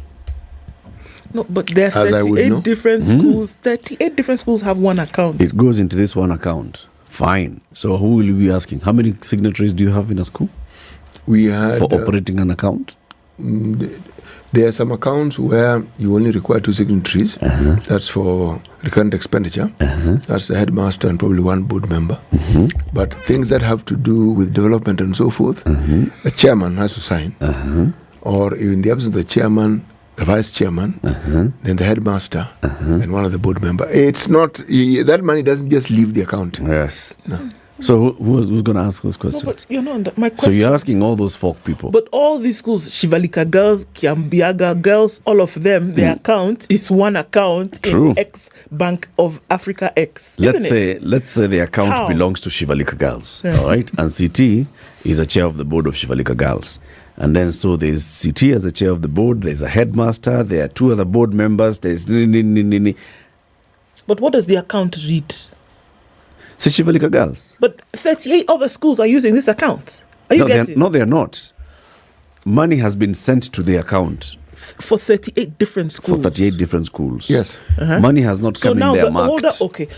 No, but there are 38 different schools. 38 different schools have one account. It goes into this one account. Fine. So who will you be asking? How many signatories do you have in a school? We had for operating an account. There are some accounts where you only require 2 signatories. That's for recurrent expenditure. That's the headmaster and probably one board member. But things that have to do with development and so forth, the chairman has to sign. Or in the absence of the chairman, the vice chairman, then the headmaster, and one of the board member. It's not, that money doesn't just leave the account. Yes. No. So who's going to ask those questions? No, but my question. So you're asking all those folk people. But all these schools, Shivalika girls, Kiambiaga girls, all of them, their account is one account in X Bank of Africa X. Let's say the account belongs to Shivalika Girls, all right? And CT is a chair of the board of Shivalika Girls. And then so there's CT as a chair of the board, there's a headmaster, there are 2 other board members, there's... But what does the account read? Shivalika Girls. But 38 other schools are using this account. Are you getting? No, they're not. Money has been sent to the account. For 38 different schools? For 38 different schools. Yes. Money has not come in there marked.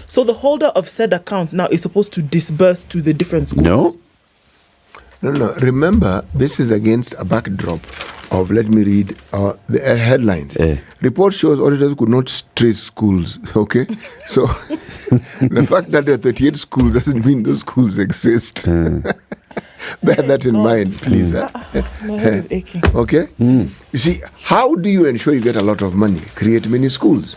So the holder of said account now is supposed to disburse to the different schools? No. Remember, this is against a backdrop of, let me read the headlines. Report shows auditors could not trace schools, okay? So the fact that there are 38 schools doesn't mean those schools exist. Bear that in mind, please. My head is aching. Okay? You see, how do you ensure you get a lot of money? Create many schools.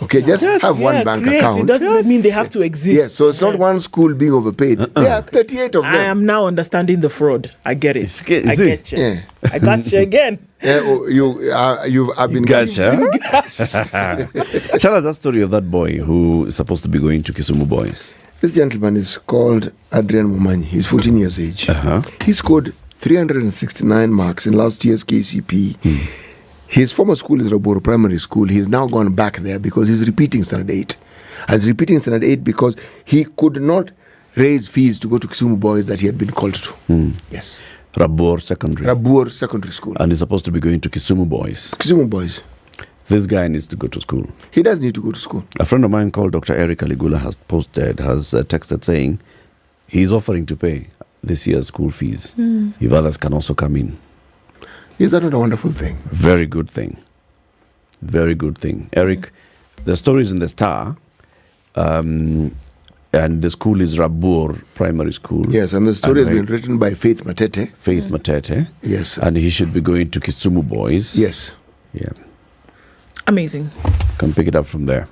Okay, just have one bank account. It doesn't mean they have to exist. Yes, so it's not one school being overpaid. There are 38 of them. I am now understanding the fraud. I get it. I get you. Yeah. I got you again. I've been gotcha. Tell us that story of that boy who is supposed to be going to Kisumu Boys. This gentleman is called Adrian Mumanyi. He's 14 years age. He scored 369 marks in last year's KCP. His former school is Raboro Primary School. He's now gone back there because he's repeating Standard 8. And he's repeating Standard 8 because he could not raise fees to go to Kisumu Boys that he had been called to. Yes. Rabor Secondary School. And he's supposed to be going to Kisumu Boys. Kisumu Boys. This guy needs to go to school. He does need to go to school. A friend of mine called Dr. Eric Aligula has texted saying he's offering to pay this year's school fees if others can also come in. Is that not a wonderful thing? Very good thing. Very good thing. Eric, the story is in the Star, and the school is Rabur Primary School. Yes, and the story has been written by Faith Matete. Yes. And he should be going to Kisumu Boys. Yes. Yeah. Amazing. Can pick it up from there.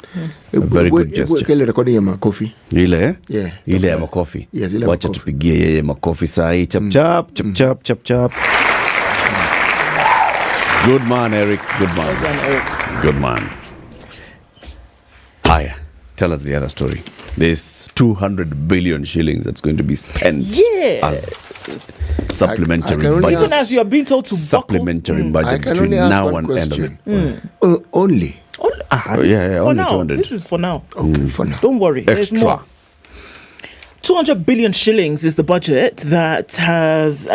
A very good gesture. Ile recording ya makofi. Ile? Yeah. Ile ya makofi. Yes, ile wacha tupigie yeye makofi sahi. Chap. Good man, Eric. Good man. Well done, Eric. Good man. Haya, tell us the other story. There's 200 billion shillings that's going to be spent as supplementary budget. Even as you are being told to supplementary budget between now and end of it. Only? Yeah, for only now. 200. This is for now. Okay, for now. Don't worry. There's Extra. more. 200 billion shillings is the budget that has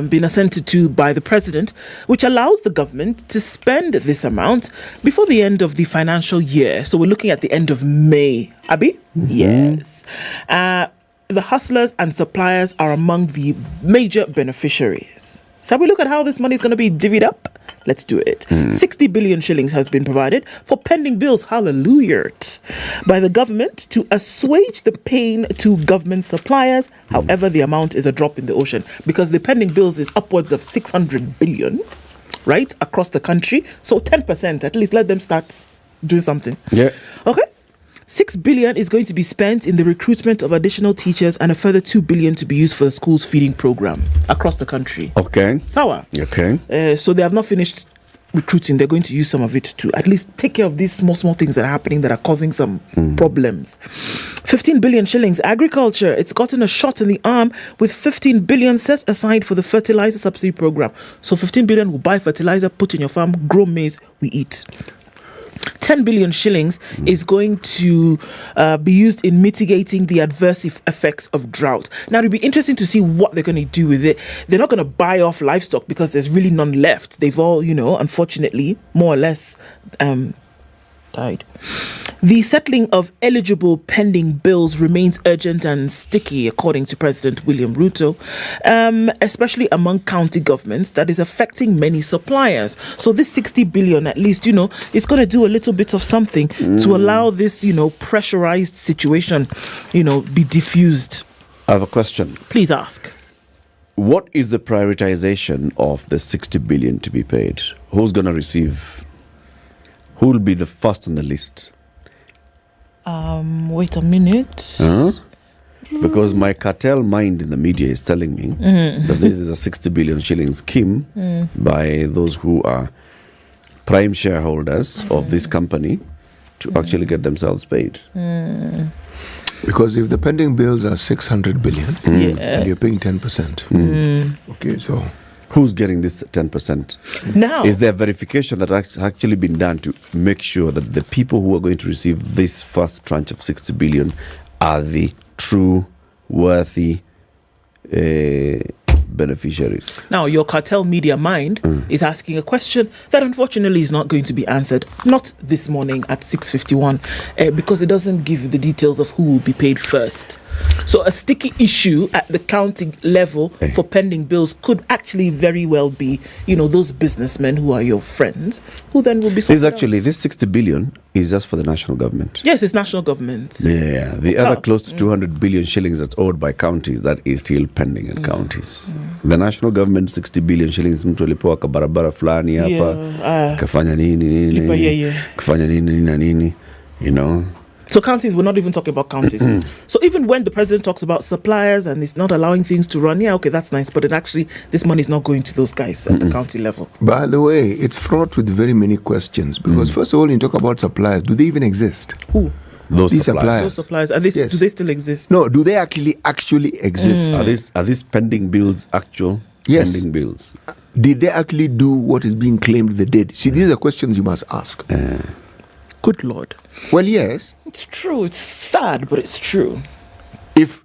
been assented to by the president, which allows the government to spend this amount before the end of the financial year. So we're looking at the end of May. Abi? Yes. The hustlers and suppliers are among the major beneficiaries. Shall we look at how this money is going to be divvied up? Let's do it. 60 billion shillings has been provided for pending bills, hallelujah, by the government to assuage the pain to government suppliers. However, the amount is a drop in the ocean because the pending bills is upwards of 600 billion, right, across the country. So 10%, at least let them start doing something. Yeah. Okay. 6 billion is going to be spent in the recruitment of additional teachers and a further 2 billion to be used for the school's feeding program across the country. Okay. Sawa. Okay. So they have not finished recruiting. They're going to use some of it to at least take care of these small things that are happening that are causing some problems. 15 billion shillings. Agriculture. It's gotten a shot in the arm with 15 billion set aside for the fertilizer subsidy program. So 15 billion will buy fertilizer, put in your farm, grow maize, we eat. 10 billion shillings is going to be used in mitigating the adverse effects of drought. Now, it'll be interesting to see what they're going to do with it. They're not going to buy off livestock because there's really none left. They've all, unfortunately, more or less died. The settling of eligible pending bills remains urgent and sticky, according to President William Ruto, especially among county governments, that is affecting many suppliers. So this 60 billion, at least, is going to do a little bit of something to allow this, pressurized situation, be diffused. I have a question. Please ask. What is the prioritization of the 60 billion to be paid? Who's going to receive? Who will be the first on the list? Wait a minute. Because my cartel mind in the media is telling me that this is a 60 billion shilling scheme by those who are prime shareholders of this company to actually get themselves paid. Because if the pending bills are 600 billion and you're paying 10%, okay, so who's getting this 10%? Now, is there verification that has actually been done to make sure that the people who are going to receive this first tranche of 60 billion are the true, worthy beneficiaries? Now, your cartel media mind is asking a question that unfortunately is not going to be answered, not this morning at 6:51, because it doesn't give the details of who will be paid first. So a sticky issue at the county level for pending bills could actually very well be, those businessmen who are your friends, who then will be... This 60 billion is just for the national government. Yes, it's national government. Yeah, the other close to 200 billion shillings that's owed by counties, that is still pending in counties. The national government 60 billion shillings, mtu alipewa kabarabara fulani hapa, kafanya nini, So counties, we're not even talking about counties. So even when the president talks about suppliers and he's not allowing things to run, okay, that's nice. But this money is not going to those guys at the county level. By the way, it's fraught with very many questions. Because first of all, you talk about suppliers. Do they even exist? Who? These suppliers. Those suppliers. Do they still exist? No, do they actually exist? Are these pending bills actual pending bills? Did they actually do what is being claimed they did? See, these are questions you must ask. Good Lord. Well, yes. It's true. It's sad, but it's true. If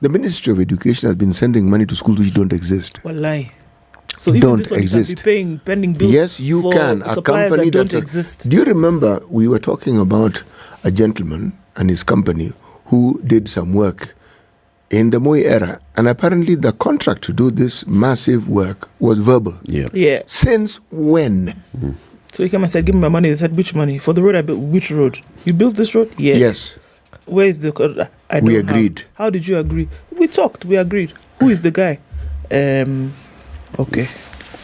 the Ministry of Education has been sending money to schools which don't exist. Wallahi. So don't exist. Can be paying pending bills. Yes, you can. A company that don't exist. Do you remember we were talking about a gentleman and his company who did some work in the Moi era, and apparently the contract to do this massive work was verbal. Yeah. Since when? So he came and said, give me my money. They said, which money? For the road I built. Which road? You built this road? Yes. Where is the... We agreed. How did you agree? We talked. We agreed. Who is the guy? Okay.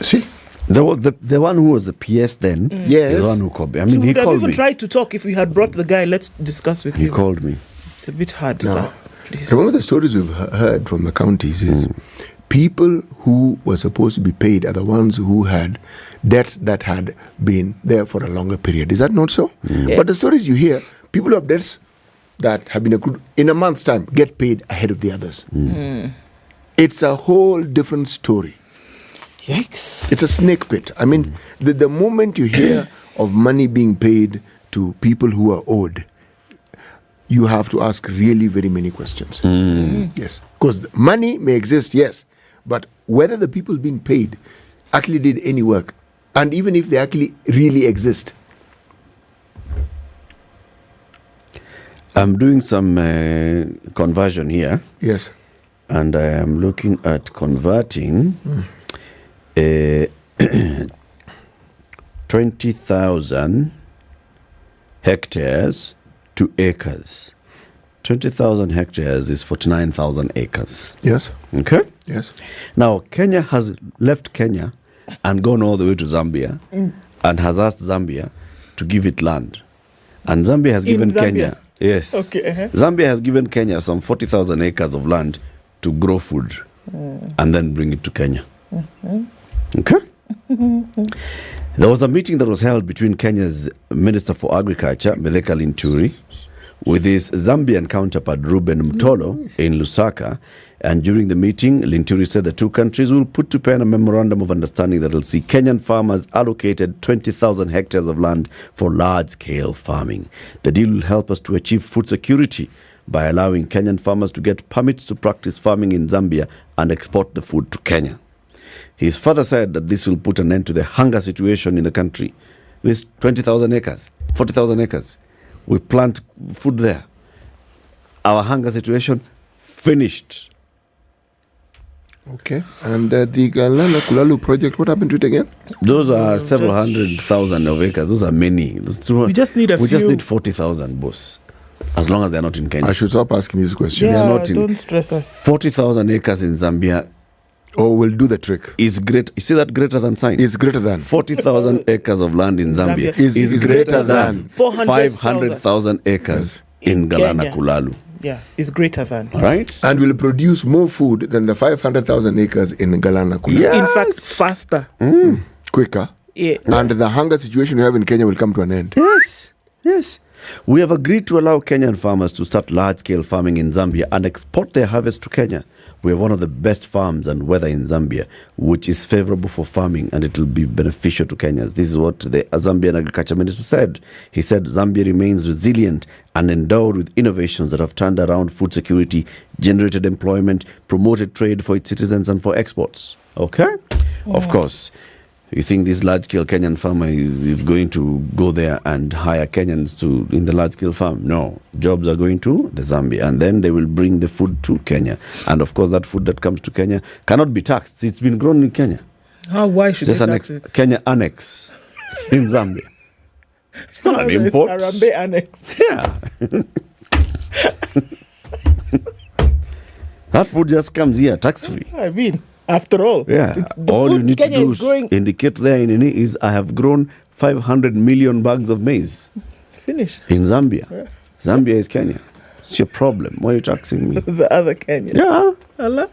See? The one who was the PS then. Yes. The one who called me. So he called me. Even tried to talk. If we had brought the guy, let's discuss with him. He called me. It's a bit hard, now, sir. Please. So one of the stories we've heard from the counties is people who were supposed to be paid are the ones who had debts that had been there for a longer period. Is that not so? Yeah. But the stories you hear, people who have debts that have been accrued in a month's time get paid ahead of the others. It's a whole different story. Yikes. It's a snake pit. I mean, the moment you hear of money being paid to people who are owed, you have to ask really very many questions. Yes. Because money may exist, yes, but whether the people being paid actually did any work, and even if they actually really exist. I'm doing some conversion here. Yes. And I am looking at converting 20,000 hectares to acres. 20,000 hectares is 49,000 acres. Yes. Okay? Yes. Now, Kenya has left Kenya and gone all the way to Zambia and has asked Zambia to give it land. And Zambia has given Kenya... Yes. Okay. Zambia has given Kenya some 40,000 acres of land to grow food and then bring it to Kenya. Okay? There was a meeting that was held between Kenya's Minister for Agriculture, Mithika Linturi, with his Zambian counterpart, Ruben Mtolo, in Lusaka. And during the meeting, Linturi said the two countries will put to pen a memorandum of understanding that will see Kenyan farmers allocated 20,000 hectares of land for large-scale farming. The deal will help us to achieve food security by allowing Kenyan farmers to get permits to practice farming in Zambia and export the food to Kenya. He further said that this will put an end to the hunger situation in the country. This 20,000 acres, 40,000 acres, we plant food there. Our hunger situation finished. Okay. And the Galana Kulalu project, what happened to it again? Those are several 100,000 of acres. Those are many. We just need We just need 40,000, boss. As long as they're not in Kenya. I should stop asking these questions. Yeah, They're not in, don't stress us. 40,000 acres in Zambia. Oh, we'll do the trick. Is great. You see that greater than sign? Is greater than. 40,000 acres of land in Zambia is greater than 500,000 acres in Galana Kenya. Kulalu. Yeah, it's greater than. Right? And will produce more food than the 500,000 acres in Galana Kulalu. Yes. In fact, faster. Quicker. Yeah. And the hunger situation we have in Kenya will come to an end. Yes. Yes. We have agreed to allow Kenyan farmers to start large-scale farming in Zambia and export their harvest to Kenya. We have one of the best farms and weather in Zambia, which is favorable for farming, and it will be beneficial to Kenyans. This is what the Zambian agriculture minister said. He said Zambia remains resilient and endowed with innovations that have turned around food security, generated employment, promoted trade for its citizens and for exports. Okay? Of course. You think this large-scale Kenyan farmer is going to go there and hire Kenyans in the large-scale farm? No. Jobs are going to the Zambia, and then they will bring the food to Kenya. And of course, that food that comes to Kenya cannot be taxed. It's been grown in Kenya. Why should Just they an tax it? Kenya annex in Zambia. It's not an import. Arambe annex. Yeah. That food just comes here tax-free. I mean, after all. Yeah. The All food you need Kenya to do is growing. indicate there in it is I have grown 500 million bags of maize Finish. in Zambia. Yeah. Zambia is Kenya. It's your problem. Why are you taxing me? The other Kenya. Yeah. Allah.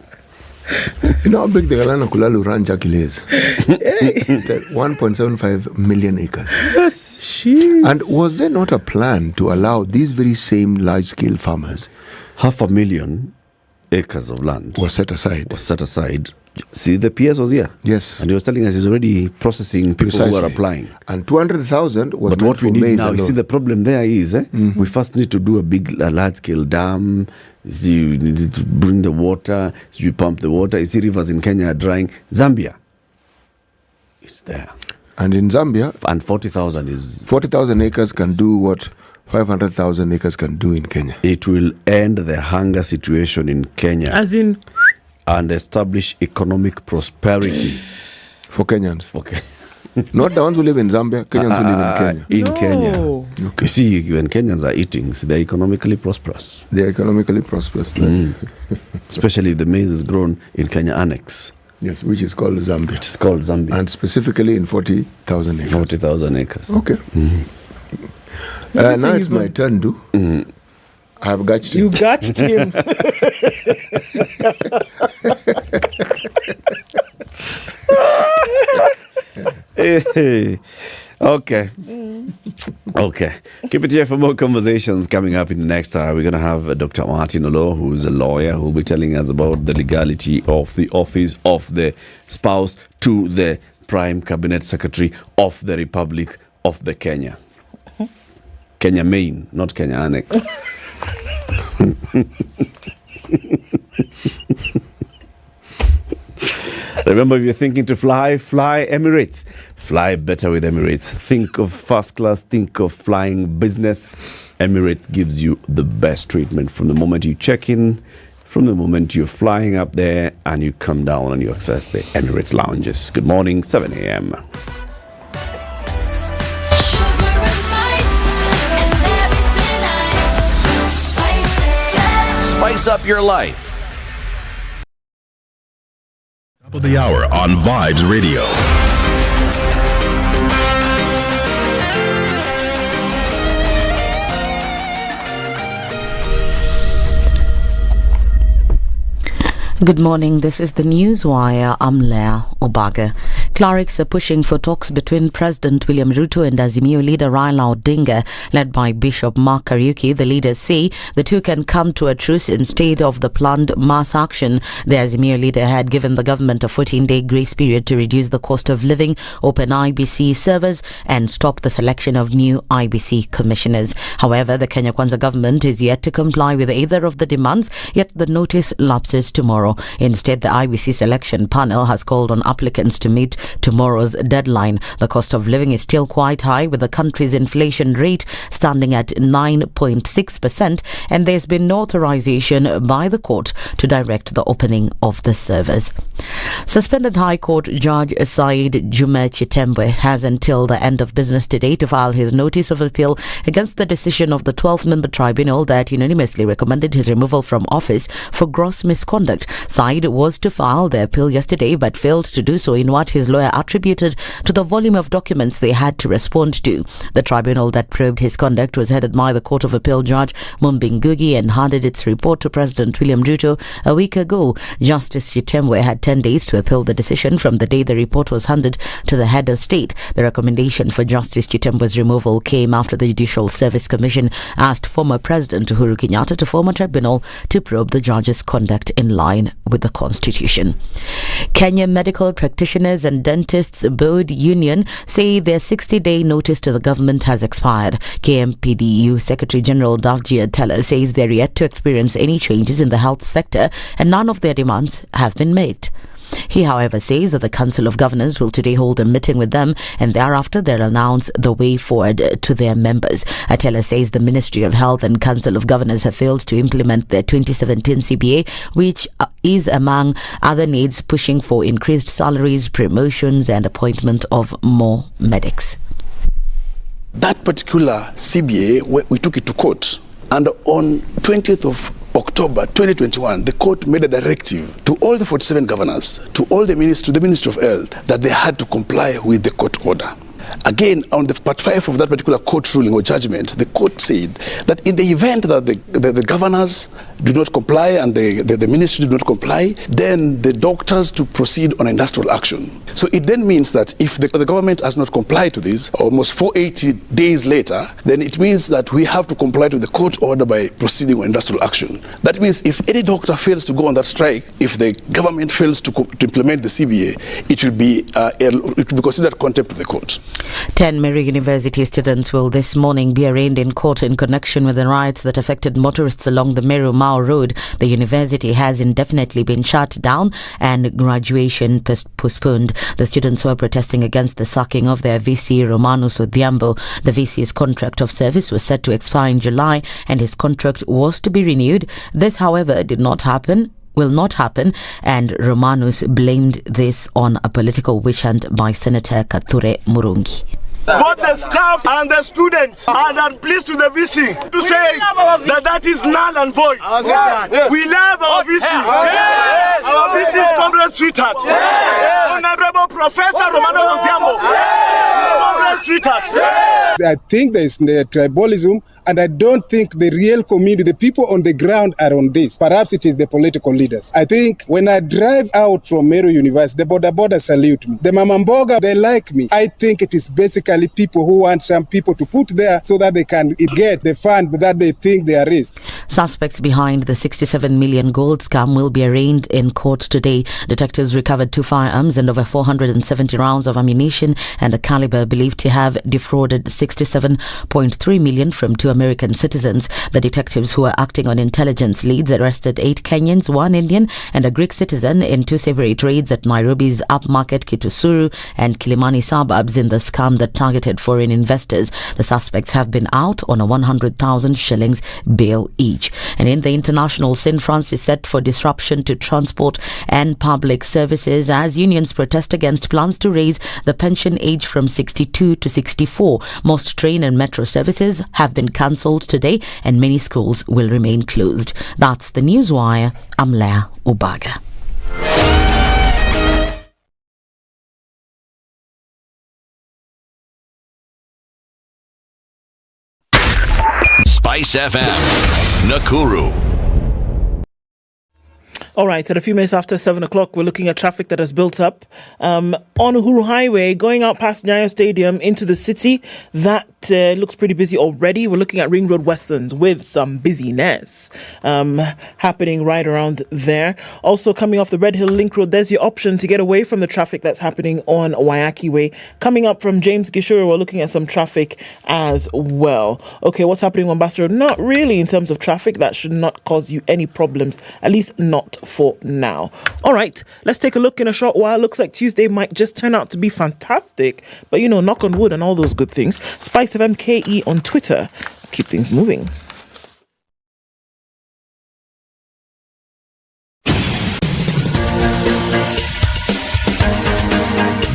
You know how big the Galana Kulalu ranch actually is? It's 1.75 million acres. Yes. And was there not a plan to allow these very same large-scale farmers? 500,000 acres of land was set aside. See, the PS was here. Yes. And he was telling us he's already processing people who are applying. And 200,000 was But what we need now, alone. you see, the problem there is we first need to do a large-scale dam. See, you need to bring the water. So you pump the water. You see, rivers in Kenya are drying. Zambia, it's there. And in Zambia, and 40,000 is 40,000 acres can do what 500,000 acres can do in Kenya. It will end the hunger situation in Kenya. As in, and establish economic prosperity for Kenyans. Not the ones who live in Zambia, Kenyans who live in Kenya. In Kenya. Okay. You see, when Kenyans are eating, they're economically prosperous. They're economically prosperous. Especially if the maize is grown in Kenya Annex. Yes, which is called Zambia. Which is called Zambia. And specifically in 40,000 acres. 40,000 acres. Okay. Now it's my turn, do. I have gatched him. You gatched him. Okay. Okay. Keep it here for more conversations coming up in the next hour. We're going to have Dr. Martin Olo, who's a lawyer, who will be telling us about the legality of the office of the spouse to the Prime Cabinet Secretary of the Republic of the Kenya. Kenya Main, not Kenya Annex. Remember, if you're thinking to fly Emirates. Fly better with Emirates. Think of first class, think of flying business. Emirates gives you the best treatment from the moment you check in, from the moment you're flying up there and you come down and you access the Emirates lounges. Good morning, 7 a.m. Spice up your life. Top of the hour on Vibes Radio. Good morning, this is the Newswire. I'm Leah Obaga. Clerics are pushing for talks between President William Ruto and Azimio leader Raila Odinga, led by Bishop Mark Kariuki. The leaders say the two can come to a truce instead of the planned mass action. The Azimio leader had given the government a 14-day grace period to reduce the cost of living, open IEBC servers and stop the selection of new IEBC commissioners. However, the Kenya Kwanza government is yet to comply with either of the demands, yet the notice lapses tomorrow. Instead, the IEBC selection panel has called on applicants to meet tomorrow's deadline. The cost of living is still quite high, with the country's inflation rate standing at 9.6%, and there's been no authorization by the court to direct the opening of the servers. Suspended High Court Judge Said Juma Chitembwe has until the end of business today to file his notice of appeal against the decision of the 12-member tribunal that unanimously recommended his removal from office for gross misconduct. Said was to file the appeal yesterday but failed to do so in what his lawyer attributed to the volume of documents they had to respond to. The tribunal that probed his conduct was headed by the Court of Appeal Judge Mumbi Ngugi and handed its report to President William Ruto a week ago. Justice Chitembwe had 10 days to appeal the decision from the day the report was handed to the head of state. The recommendation for Justice Chitembwe's removal came after the Judicial Service Commission asked former President Uhuru Kenyatta to form a tribunal to probe the judge's conduct in line with the Constitution. Kenya Medical Practitioners and Dentists Board Union say their 60-day notice to the government has expired. KMPDU Secretary General Davji Atela says they're yet to experience any changes in the health sector and none of their demands have been met. He, however, says that the Council of Governors will today hold a meeting with them and thereafter they'll announce the way forward to their members. Atela says the Ministry of Health and Council of Governors have failed to implement their 2017 CBA, which is, among other needs, pushing for increased salaries, promotions and appointment of more medics. That particular CBA, we took it to court, and on 20th of October 2021, the court made a directive to all the 47 governors, to all the ministers, to the Ministry of Health, that they had to comply with the court order. Again, on the part 5 of that particular court ruling or judgment, the court said that in the event that the governors do not comply and the ministry do not comply, then the doctors to proceed on industrial action. So it then means that if the government has not complied to this, almost 480 days later, then it means that we have to comply to the court order by proceeding on industrial action. That means if any doctor fails to go on that strike, if the government fails to implement the CBA, it will be considered contempt of the court. 10 Meru University students will this morning be arraigned in court in connection with the riots that affected motorists along the Meru-Mau Road. The university has indefinitely been shut down and graduation postponed. The students were protesting against the sacking of their VC Romanus Odhiambo. The VC's contract of service was set to expire in July and his contract was to be renewed. This, however, will not happen, and Romanus blamed this on a political witch hunt by Senator Kathure Murungi. Both the staff and the students are unpleased to the VC to say that is null and void. We love our VC. Our VC is comrade sweetheart. Honorable Professor Romano Odhiambo. Comrade sweetheart. I think there is tribalism, and I don't think the real community, the people on the ground are on this. Perhaps it is the political leaders. I think when I drive out from Meru University, the border salute me. The Mamamboga, they like me. I think it is basically people who want some people to put there so that they can get the fund that they think there is. Suspects behind the 67 million gold scam will be arraigned in court today. Detectives recovered 2 firearms and over 470 rounds of ammunition and a caliber believed to have defrauded 67.3 million from 2 American citizens. The detectives who were acting on intelligence leads arrested 8 Kenyans, 1 Indian and a Greek citizen in 2 separate raids at Nairobi's upmarket Kitusuru and Kilimani suburbs in the scam that targeted foreign investors. The suspects have been out on a 100,000 shillings bail each. And in the international scene, France is set for disruption to transport and public services as unions protest against plans to raise the pension age from 62 to 64. Most train and metro services have been cancelled today and many schools will remain closed. That's the Newswire. I'm Leah Ubaga. Spice FM, Nakuru. All right, at a few minutes after 7 o'clock, we're looking at traffic that has built up on Uhuru Highway, going out past Nyayo Stadium into the city. That looks pretty busy already. We're looking at Ring Road Westlands with some busyness happening right around there. Also, coming off the Red Hill Link Road, there's your option to get away from the traffic that's happening on Wayaki Way. Coming up from James Gishuru, we're looking at some traffic as well. Okay, what's happening on Mombasa Road? Not really in terms of traffic. That should not cause you any problems, at least not for now. All right, let's take a look in a short while. Looks like Tuesday might just turn out to be fantastic, but knock on wood and all those good things. SpiceFM KE on Twitter. Let's keep things moving.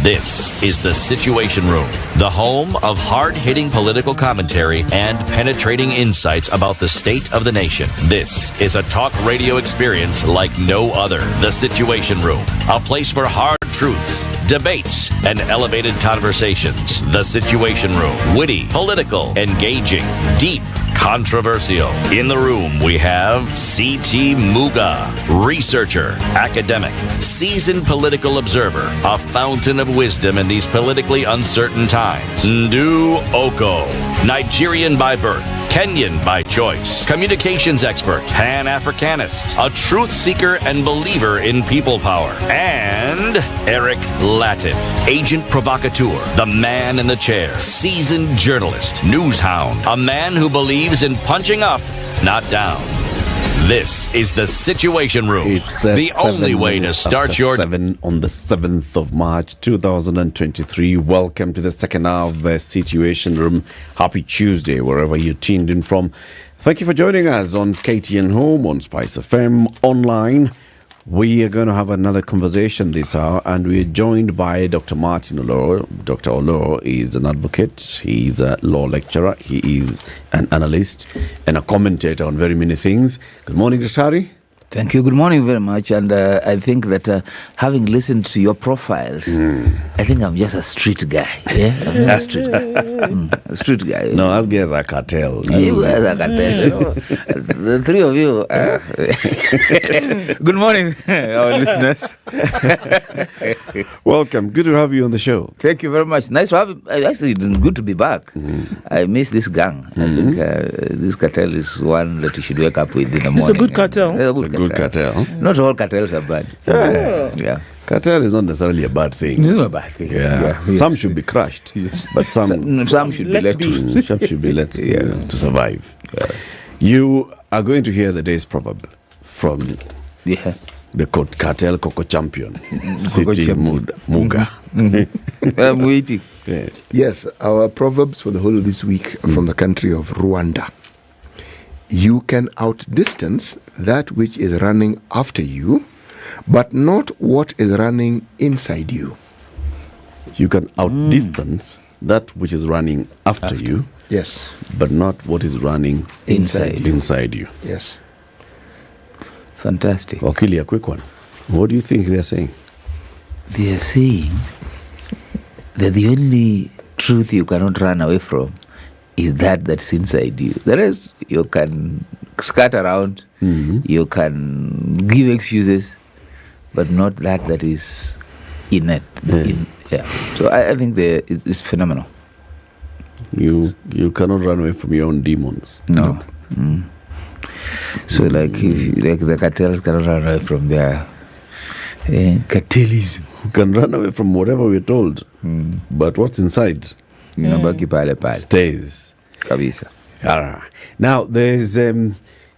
This is the Situation Room, the home of hard-hitting political commentary and penetrating insights about the state of the nation. This is a talk radio experience like no other. The Situation Room, a place for hard truths, debates, and elevated conversations. The Situation Room, witty, political, engaging, deep, controversial. In the room, we have C.T. Muga, researcher, academic, seasoned political observer, a fountain of wisdom in these politically uncertain times. Ndu Oko, Nigerian by birth, Kenyan by choice, communications expert, Pan-Africanist, a truth seeker and believer in people power, and Eric Latif, agent provocateur, the man in the chair, seasoned journalist, news hound, a man who believes in punching up, not down. This is the Situation Room, It's the only way to start your 7 on the 7th of March 2023. Welcome to the second hour of the Situation Room. Happy Tuesday, wherever you tuned in from. Thank you for joining us on KTN Home, on Spice FM, online. We are going to have another conversation this hour, and we're joined by Dr. Martin Olo. Dr. Olo is an advocate, he's a law lecturer, he is an analyst and a commentator on very many things. Good morning, Dr. Thank you. Good morning very much. And I think that having listened to your profiles, I think I'm just a street guy. Yeah, I'm a street guy. A street guy. No, us guys are cartel. You guys are cartel. The three of you. Good morning, our listeners. Welcome. Good to have you on the show. Thank you very much. Nice to have you. Actually, it's good to be back. I miss this gang. I think this cartel is one that you should wake up with in the morning. It's a good cartel. Good cartel. Not all cartels are bad. Yeah. Cartel is not necessarily a bad thing. It's not a bad thing. Yeah. Yes. Some should be crushed. Yes. But some should be let to. Some should be let to survive. You are going to hear the day's proverb from the cartel Coco champion, City Muga. I'm waiting. Yes, our proverbs for the whole of this week are from the country of Rwanda. You can outdistance that which is running after you, but not what is running inside you. You can outdistance that which is running after you. Yes. But not what is running inside you. Yes. Fantastic. Okili, a quick one. What do you think they're saying? They are saying that the only truth you cannot run away from is that's inside you. The rest, you can skirt around, you can give excuses, but not that is innate. So I think it's phenomenal. You cannot run away from your own demons. No. So like the cartels cannot run away from their cartelism. You can run away from whatever we're told, but what's inside inabaki pale pale. Stays. Kabisa. Now, there's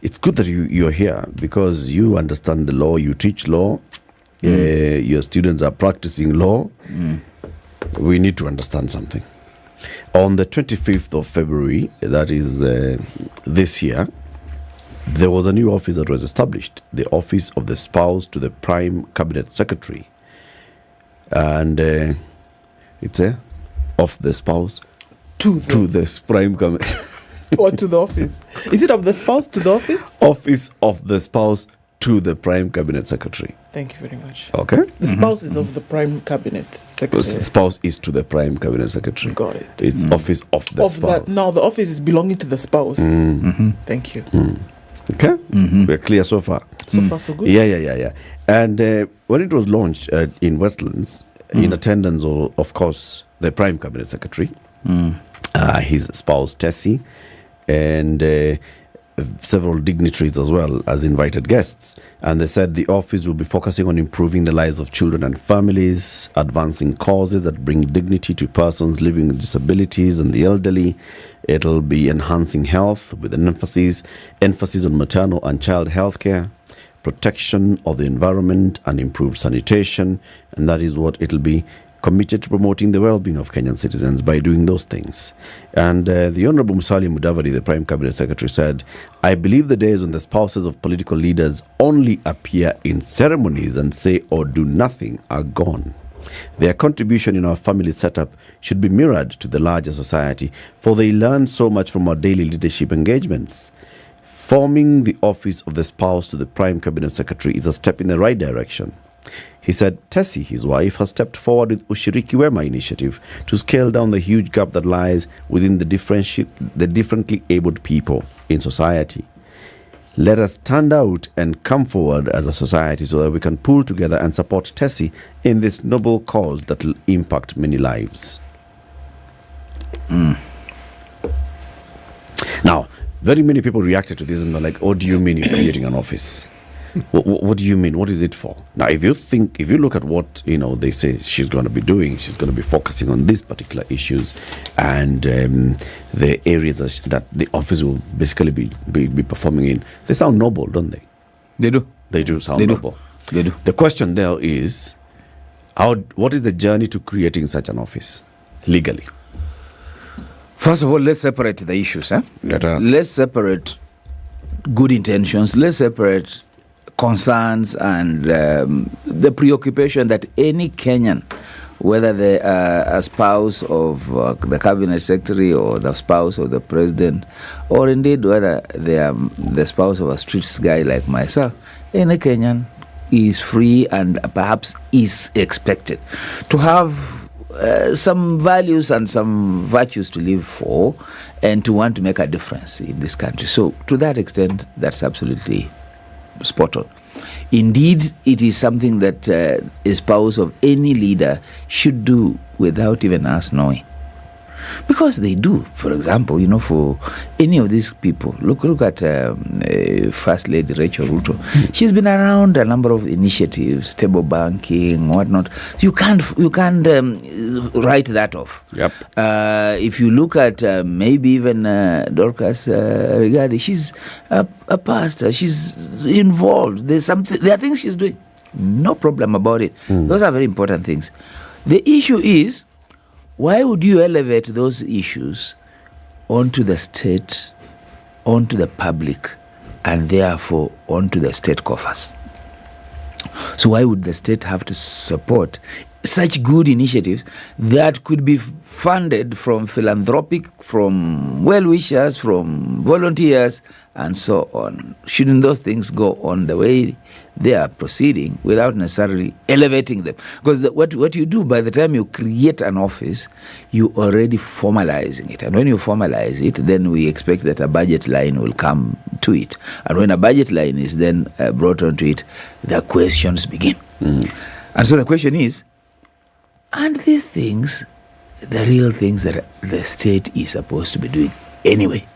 it's good that you're here because you understand the law, you teach law, your students are practicing law. We need to understand something. On the 25th of February, that is this year, there was a new office that was established, the Office of the Spouse to the Prime Cabinet Secretary. And it's of the spouse to the Prime Cabinet. Or to the office? Is it of the spouse to the office? Office of the Spouse to the Prime Cabinet Secretary. Thank you very much. Okay. The spouse is of the Prime Cabinet Secretary. The spouse is to the Prime Cabinet Secretary. Got it. It's Office of the Spouse. Now the office is belonging to the spouse. Thank you. Okay. We're clear so far. So far, so good. Yeah. And when it was launched in Westlands, in attendance of course, the Prime Cabinet Secretary, his spouse Tessie, and several dignitaries as well as invited guests. And they said the office will be focusing on improving the lives of children and families, advancing causes that bring dignity to persons living with disabilities and the elderly. It'll be enhancing health with an emphasis on maternal and child health care, protection of the environment and improved sanitation. And that is what it'll be committed to promoting the well-being of Kenyan citizens by doing those things. And the Honorable Musalia Mudavadi, the Prime Cabinet Secretary, said, I believe the days when the spouses of political leaders only appear in ceremonies and say or do nothing are gone. Their contribution in our family setup should be mirrored to the larger society, for they learn so much from our daily leadership engagements. Forming the office of the spouse to the Prime Cabinet Secretary is a step in the right direction. He said Tessie, his wife, has stepped forward with Ushiriki Wema initiative to scale down the huge gap that lies within the differently abled people in society. Let us stand out and come forward as a society so that we can pull together and support Tessie in this noble cause that will impact many lives. Now, very many people reacted to this and they're like, what do you mean you're creating an office? What do you mean? What is it for? Now, if you look at what they say she's going to be doing, she's going to be focusing on these particular issues and the areas that the office will basically be performing in. They sound noble, don't they? They do. They do sound noble. They do. The question there is, what is the journey to creating such an office legally? First of all, let's separate the issues. Let us. Let's separate good intentions. Let's separate concerns and the preoccupation that any Kenyan, whether they are a spouse of the cabinet secretary or the spouse of the president, or indeed whether they are the spouse of a street guy like myself, any Kenyan is free and perhaps is expected to have some values and some virtues to live for and to want to make a difference in this country. So to that extent, that's absolutely spot on. Indeed, it is something that a spouse of any leader should do without even us knowing. Because they do. For example, for any of these people, look at First Lady Rachel Ruto. She's been around a number of initiatives, stable banking, whatnot. You can't write that off. Yep. If you look at maybe even Dorcas Rigathi, she's a pastor. She's involved. There are things she's doing. No problem about it. Those are very important things. The issue is, why would you elevate those issues onto the state, onto the public, and therefore onto the state coffers? So why would the state have to support such good initiatives that could be funded from philanthropic, from well-wishers, from volunteers, and so on? Shouldn't those things go on the way they are proceeding without necessarily elevating them? Because what you do by the time you create an office, you already formalizing it. And when you formalize it, then we expect that a budget line will come to it. And when a budget line is then brought onto it, the questions begin. And so the question is, and these things, the real things that the state is supposed to be doing anyway?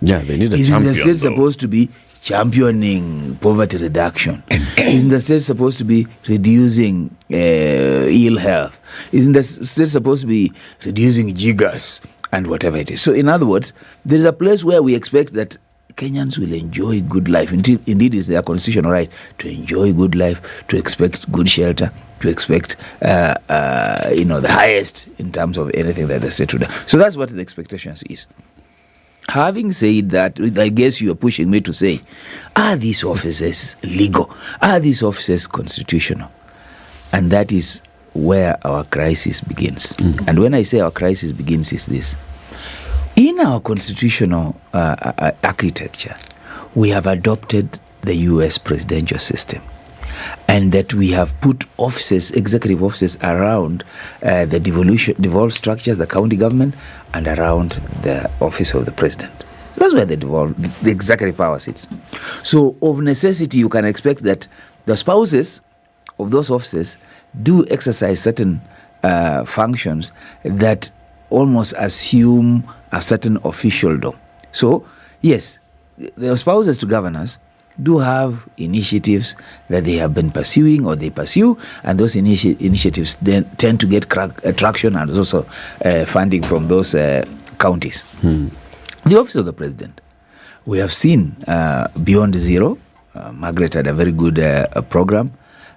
Yeah, they need a Isn't champion. the state supposed to be championing poverty reduction? Isn't the state supposed to be reducing ill health? Isn't the state supposed to be reducing jiggers and whatever it is. So in other words, there is a place where we expect that Kenyans will enjoy good life. Indeed, it's their constitutional right to enjoy good life, to expect good shelter, to expect the highest in terms of anything that the state would do. So that's what the expectations is. Having said that, I guess you are pushing me to say, are these offices legal? Are these offices constitutional? And that is where our crisis begins. And when I say our crisis begins is this. In our constitutional architecture, we have adopted the US presidential system, and that we have put offices, executive offices, around the devolved structures, the county government, and around the office of the president. So that's where the executive power sits. So of necessity, you can expect that the spouses of those offices do exercise certain functions that almost assume a certain officialdom. So, yes, the spouses to governors do have initiatives that they have been pursuing or they pursue, and those initiatives then tend to get traction and also funding from those counties. The office of the president, we have seen Beyond Zero. Margaret had a very good program.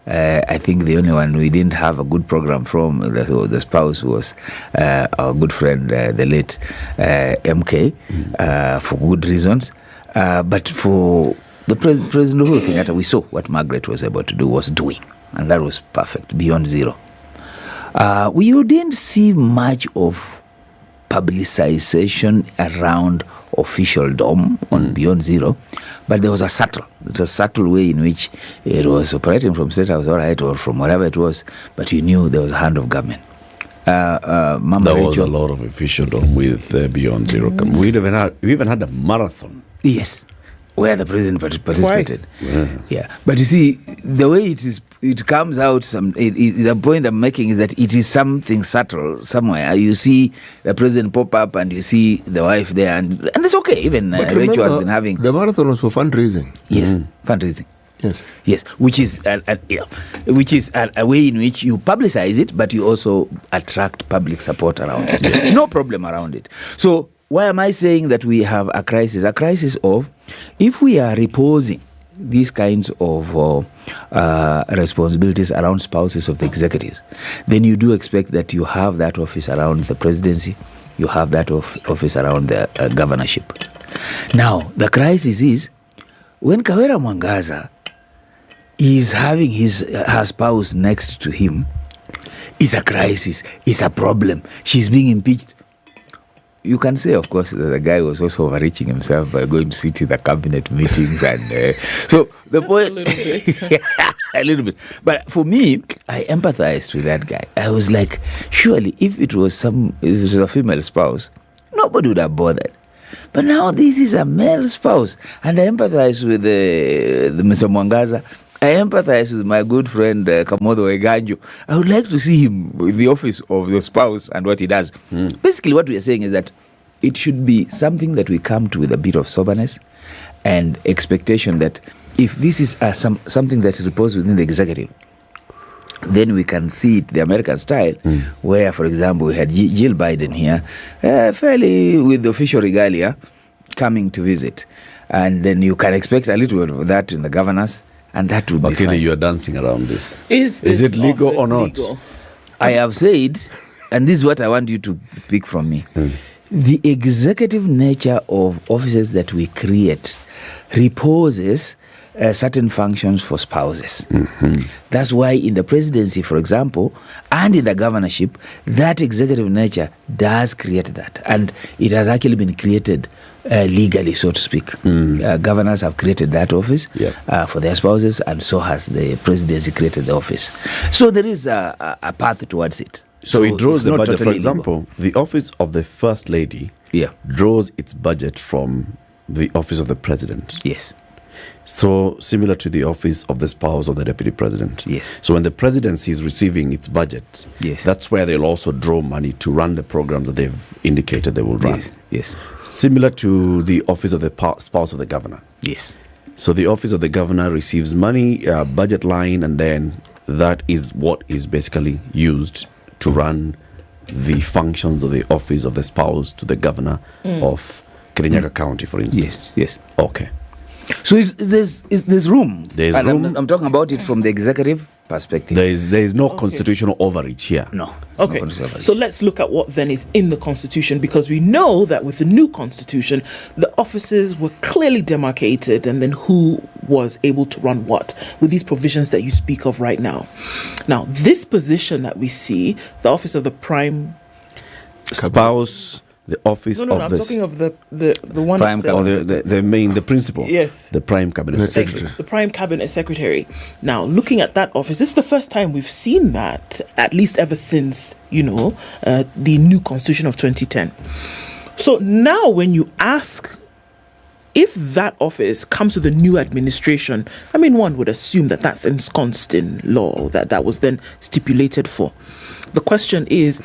I think the only one we didn't have a good program from the spouse was our good friend, the late MK, for good reasons. But for the President Uhuru Kenyatta, we saw what Margaret was able to do, was doing, and that was perfect, Beyond Zero. We didn't see much of publicization around officialdom on Beyond Zero, but there was a subtle way in which it was operating from State House, all right, or from wherever it was, but you knew there was a hand of government. There was a lot of officialdom with Beyond Zero. We even had a marathon. Yes, where the president participated. Yeah, but you see, the way it comes out. The point I'm making is that it is something subtle somewhere. You see the president pop up, and you see the wife there, and it's okay. Even Rachel has been having the marathon was for fundraising. Yes, fundraising. Yes, which is a way in which you publicize it, but you also attract public support around it. Yes. No problem around it. So why am I saying that we have a crisis? A crisis of, if we are reposing these kinds of responsibilities around spouses of the executives, then you do expect that you have that office around the presidency, you have that office around the governorship. Now, the crisis is when Kawera Mwangaza is having her spouse next to him, it's a crisis, it's a problem. She's being impeached. You can say, of course, that the guy was also overreaching himself by going to sit in the cabinet meetings, and so the just point, a little bit. But for me, I empathized with that guy. I was like, surely, if it was a female spouse, nobody would have bothered. But now this is a male spouse, and I empathize with the Mr. Mwangaza. I empathize with my good friend Kamodo Eganjo. I would like to see him in the office of the spouse and what he does. Basically, what we are saying is that it should be something that we come to with a bit of soberness and expectation that if this is something that is reposed within the executive, then we can see it the American style, where, for example, we had Jill Biden here, fairly with the official regalia, coming to visit. And then you can expect a little bit of that in the governors, and that will be fine. You are dancing around this. Is it legal or not? Legal? I have said, and this is what I want you to pick from me, the executive nature of offices that we create reposes certain functions for spouses. That's why in the presidency, for example, and in the governorship, that executive nature does create that. And it has actually been created legally, so to speak. Governors have created that office for their spouses, and so has the presidency created the office. So there is a path towards it. So it draws the budget. Totally for example, legal. the office of the First Lady draws its budget from the office of the President. Yes. So similar to the office of the spouse of the Deputy President. Yes. So when the presidency is receiving its budget, that's where they'll also draw money to run the programs that they've indicated they will run. Yes. Similar to the office of the spouse of the governor. Yes. So the office of the governor receives money, budget line, and then that is what is basically used to run the functions of the office of the spouse to the governor of Kirinyaga County, for instance? Yes. Okay. So there's room. There's and room. I'm talking about it from the executive perspective. There is no constitutional overreach here. No. Okay, so let's look at what then is in the Constitution, because we know that with the new Constitution, the offices were clearly demarcated and then who was able to run what with these provisions that you speak of right now. Now, this position that we see, the office of the prime spouse, the office No, of I'm the talking of the one prime that's the principal. Yes. The prime cabinet secretary. The prime cabinet secretary. Now, looking at that office, this is the first time we've seen that, at least ever since, the new constitution of 2010. So now when you ask if that office comes to the new administration, I mean, one would assume that that's ensconced in law, that was then stipulated for. The question is,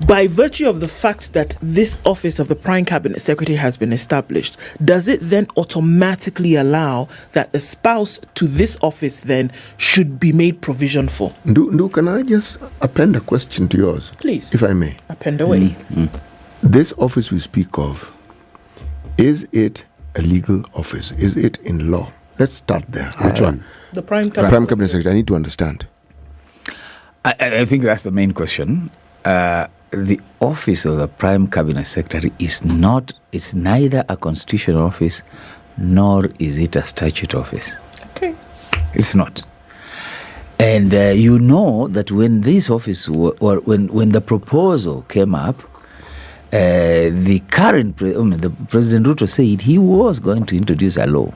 by virtue of the fact that this office of the Prime Cabinet Secretary has been established, does it then automatically allow that the spouse to this office then should be made provision for? Can I just append a question to yours? Please. If I may. Append away. This office we speak of, is it a legal office? Is it in law? Let's start there. Which one? The Prime Cabinet. Prime Cabinet Secretary. I need to understand. I think that's the main question. The office of the Prime Cabinet Secretary is neither a constitutional office nor is it a statute office. Okay. It's not. And you know that when this office, when the proposal came up, the current the President Ruto said he was going to introduce a law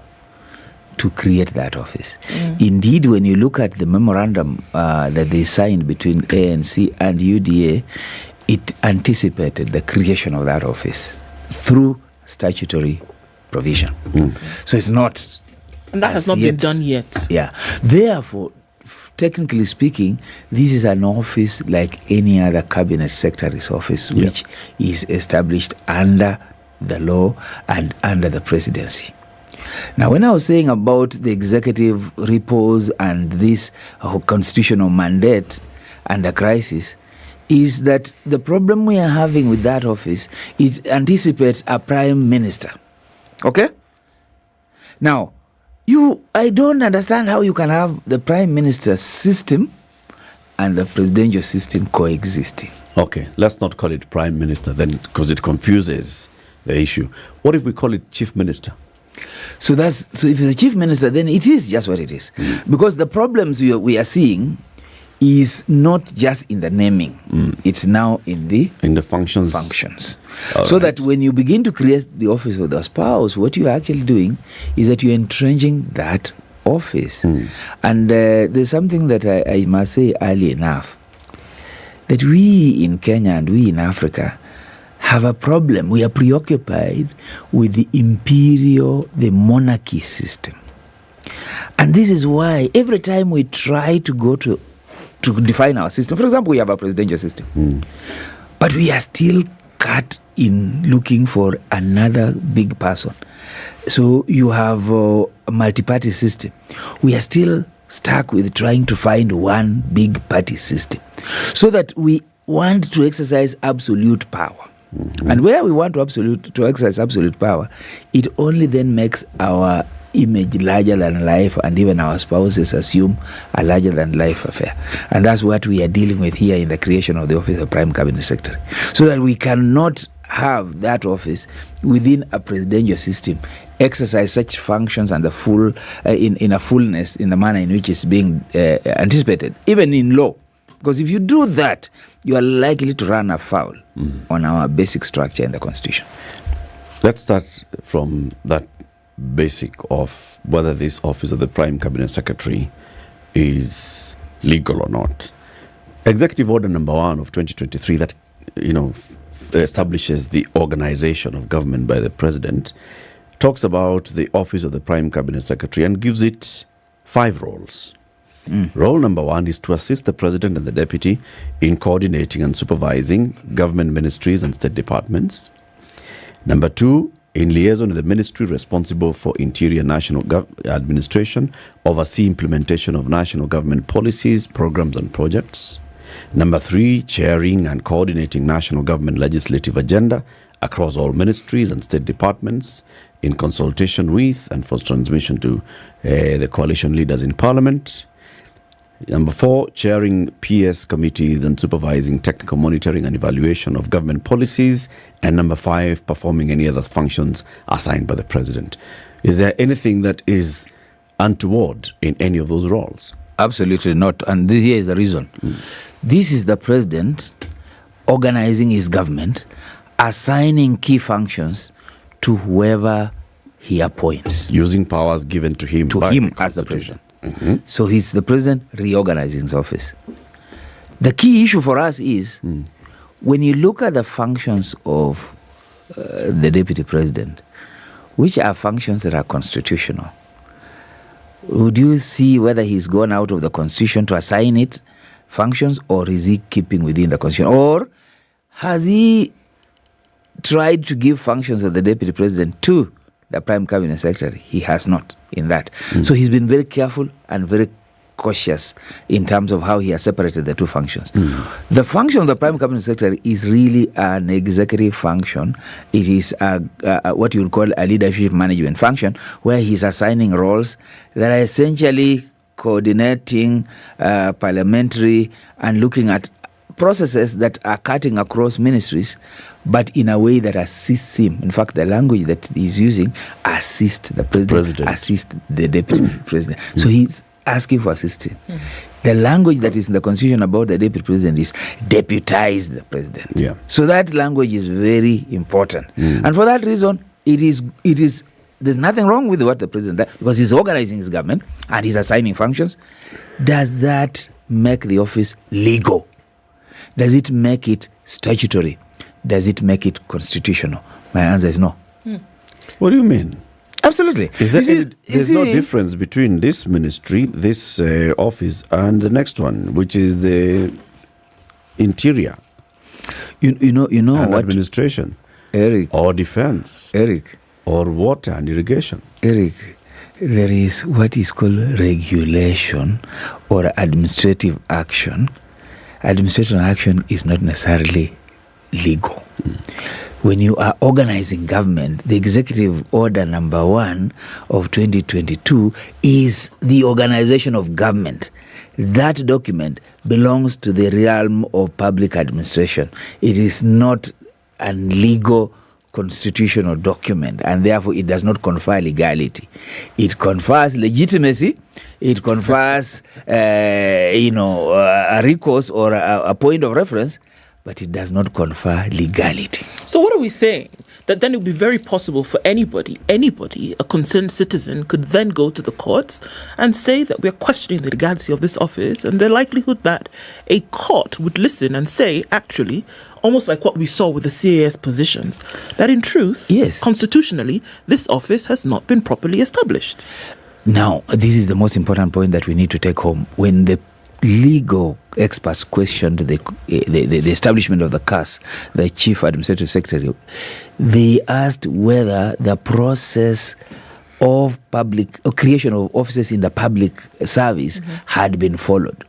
to create that office. Indeed, when you look at the memorandum that they signed between ANC and UDA, it anticipated the creation of that office through statutory provision. So it's not. And that has not been done yet. Yeah. Therefore, technically speaking, this is an office like any other cabinet secretary's office, which is established under the law and under the presidency. Now, when I was saying about the executive repose and this constitutional mandate under crisis, is that the problem we are having with that office is anticipates a prime minister. Okay? Now, I don't understand how you can have the prime minister's system and the presidential system coexisting. Okay, let's not call it prime minister then, because it confuses the issue. What if we call it chief minister? So if it's a chief minister, then it is just what it is. Because the problems we are seeing is not just in the naming. It's now in the functions. So that when you begin to create the office of the spouse, what you're actually doing is that you're entrenching that office. And there's something that I must say early enough, that we in Kenya and we in Africa have a problem. We are preoccupied with the monarchy system. And this is why every time we try to go to define our system, for example, we have a presidential system, but we are still cut in looking for another big person. So you have a multi-party system. We are still stuck with trying to find one big party system, so that we want to exercise absolute power. And where we want to exercise absolute power, it only then makes our image larger than life, and even our spouses assume a larger than life affair. And that's what we are dealing with here in the creation of the office of Prime Cabinet Secretary, so that we cannot have that office within a presidential system exercise such functions and the full in a fullness in the manner in which it's being anticipated, even in law. Because if you do that, you are likely to run afoul on our basic structure in the Constitution. Let's start from that basic of whether this office of the Prime Cabinet Secretary is legal or not. Executive Order number 1 of 2023 that establishes the organization of government by the President talks about the office of the Prime Cabinet Secretary and gives it 5 roles. Role number 1 is to assist the President and the Deputy in coordinating and supervising government ministries and state departments. Number 2, in liaison with the ministry responsible for interior national administration, oversee implementation of national government policies, programs and projects. Number 3, chairing and coordinating national government legislative agenda across all ministries and state departments in consultation with and for transmission to the coalition leaders in parliament. Number 4, chairing PS committees and supervising technical monitoring and evaluation of government policies. And number 5, performing any other functions assigned by the president. Is there anything that is untoward in any of those roles? Absolutely not. And here is the reason. This is the president organizing his government, assigning key functions to whoever he appoints. Using powers given to him as the president. So he's the president reorganizing his office. The key issue for us is when you look at the functions of the deputy president, which are functions that are constitutional, would you see whether he's gone out of the constitution to assign it functions, or is he keeping within the constitution? Or has he tried to give functions of the deputy president to the prime cabinet secretary? He has not in that. So he's been very careful and very cautious in terms of how he has separated the two functions. The function of the prime cabinet secretary is really an executive function. It is what you would call a leadership management function, where he's assigning roles that are essentially coordinating parliamentary and looking at processes that are cutting across ministries, but in a way that assists him. In fact, the language that he's using assists the president. Assist the deputy president. So he's asking for assistance. The language that is in the constitution about the deputy president is deputize the president. Yeah. So that language is very important. And for that reason, it is there's nothing wrong with what the president does, because he's organizing his government and he's assigning functions. Does that make the office legal? Does it make it statutory? Does it make it constitutional? My answer is no. What do you mean? Absolutely. There's no difference between this ministry, this office, and the next one, which is the interior. You know and what? Administration. Eric. Or defense. Eric. Or water and irrigation. Eric, there is what is called regulation or administrative action. Administrative action is not necessarily legal. When you are organizing government, the Executive Order number 1 of 2022 is the organization of government. That document belongs to the realm of public administration. It is not a legal constitutional document, and therefore it does not confer legality. It confers legitimacy. It confers, a recourse or a point of reference, but it does not confer legality. So what are we saying? That then it would be very possible for anybody, a concerned citizen could then go to the courts and say that we're questioning the legality of this office, and the likelihood that a court would listen and say, actually, almost like what we saw with the CAS positions, that in truth, constitutionally, this office has not been properly established. Now, this is the most important point that we need to take home. When the legal experts questioned the establishment of the CAS, the Chief Administrative Secretary, they asked whether the process of creation of offices in the public service had been followed.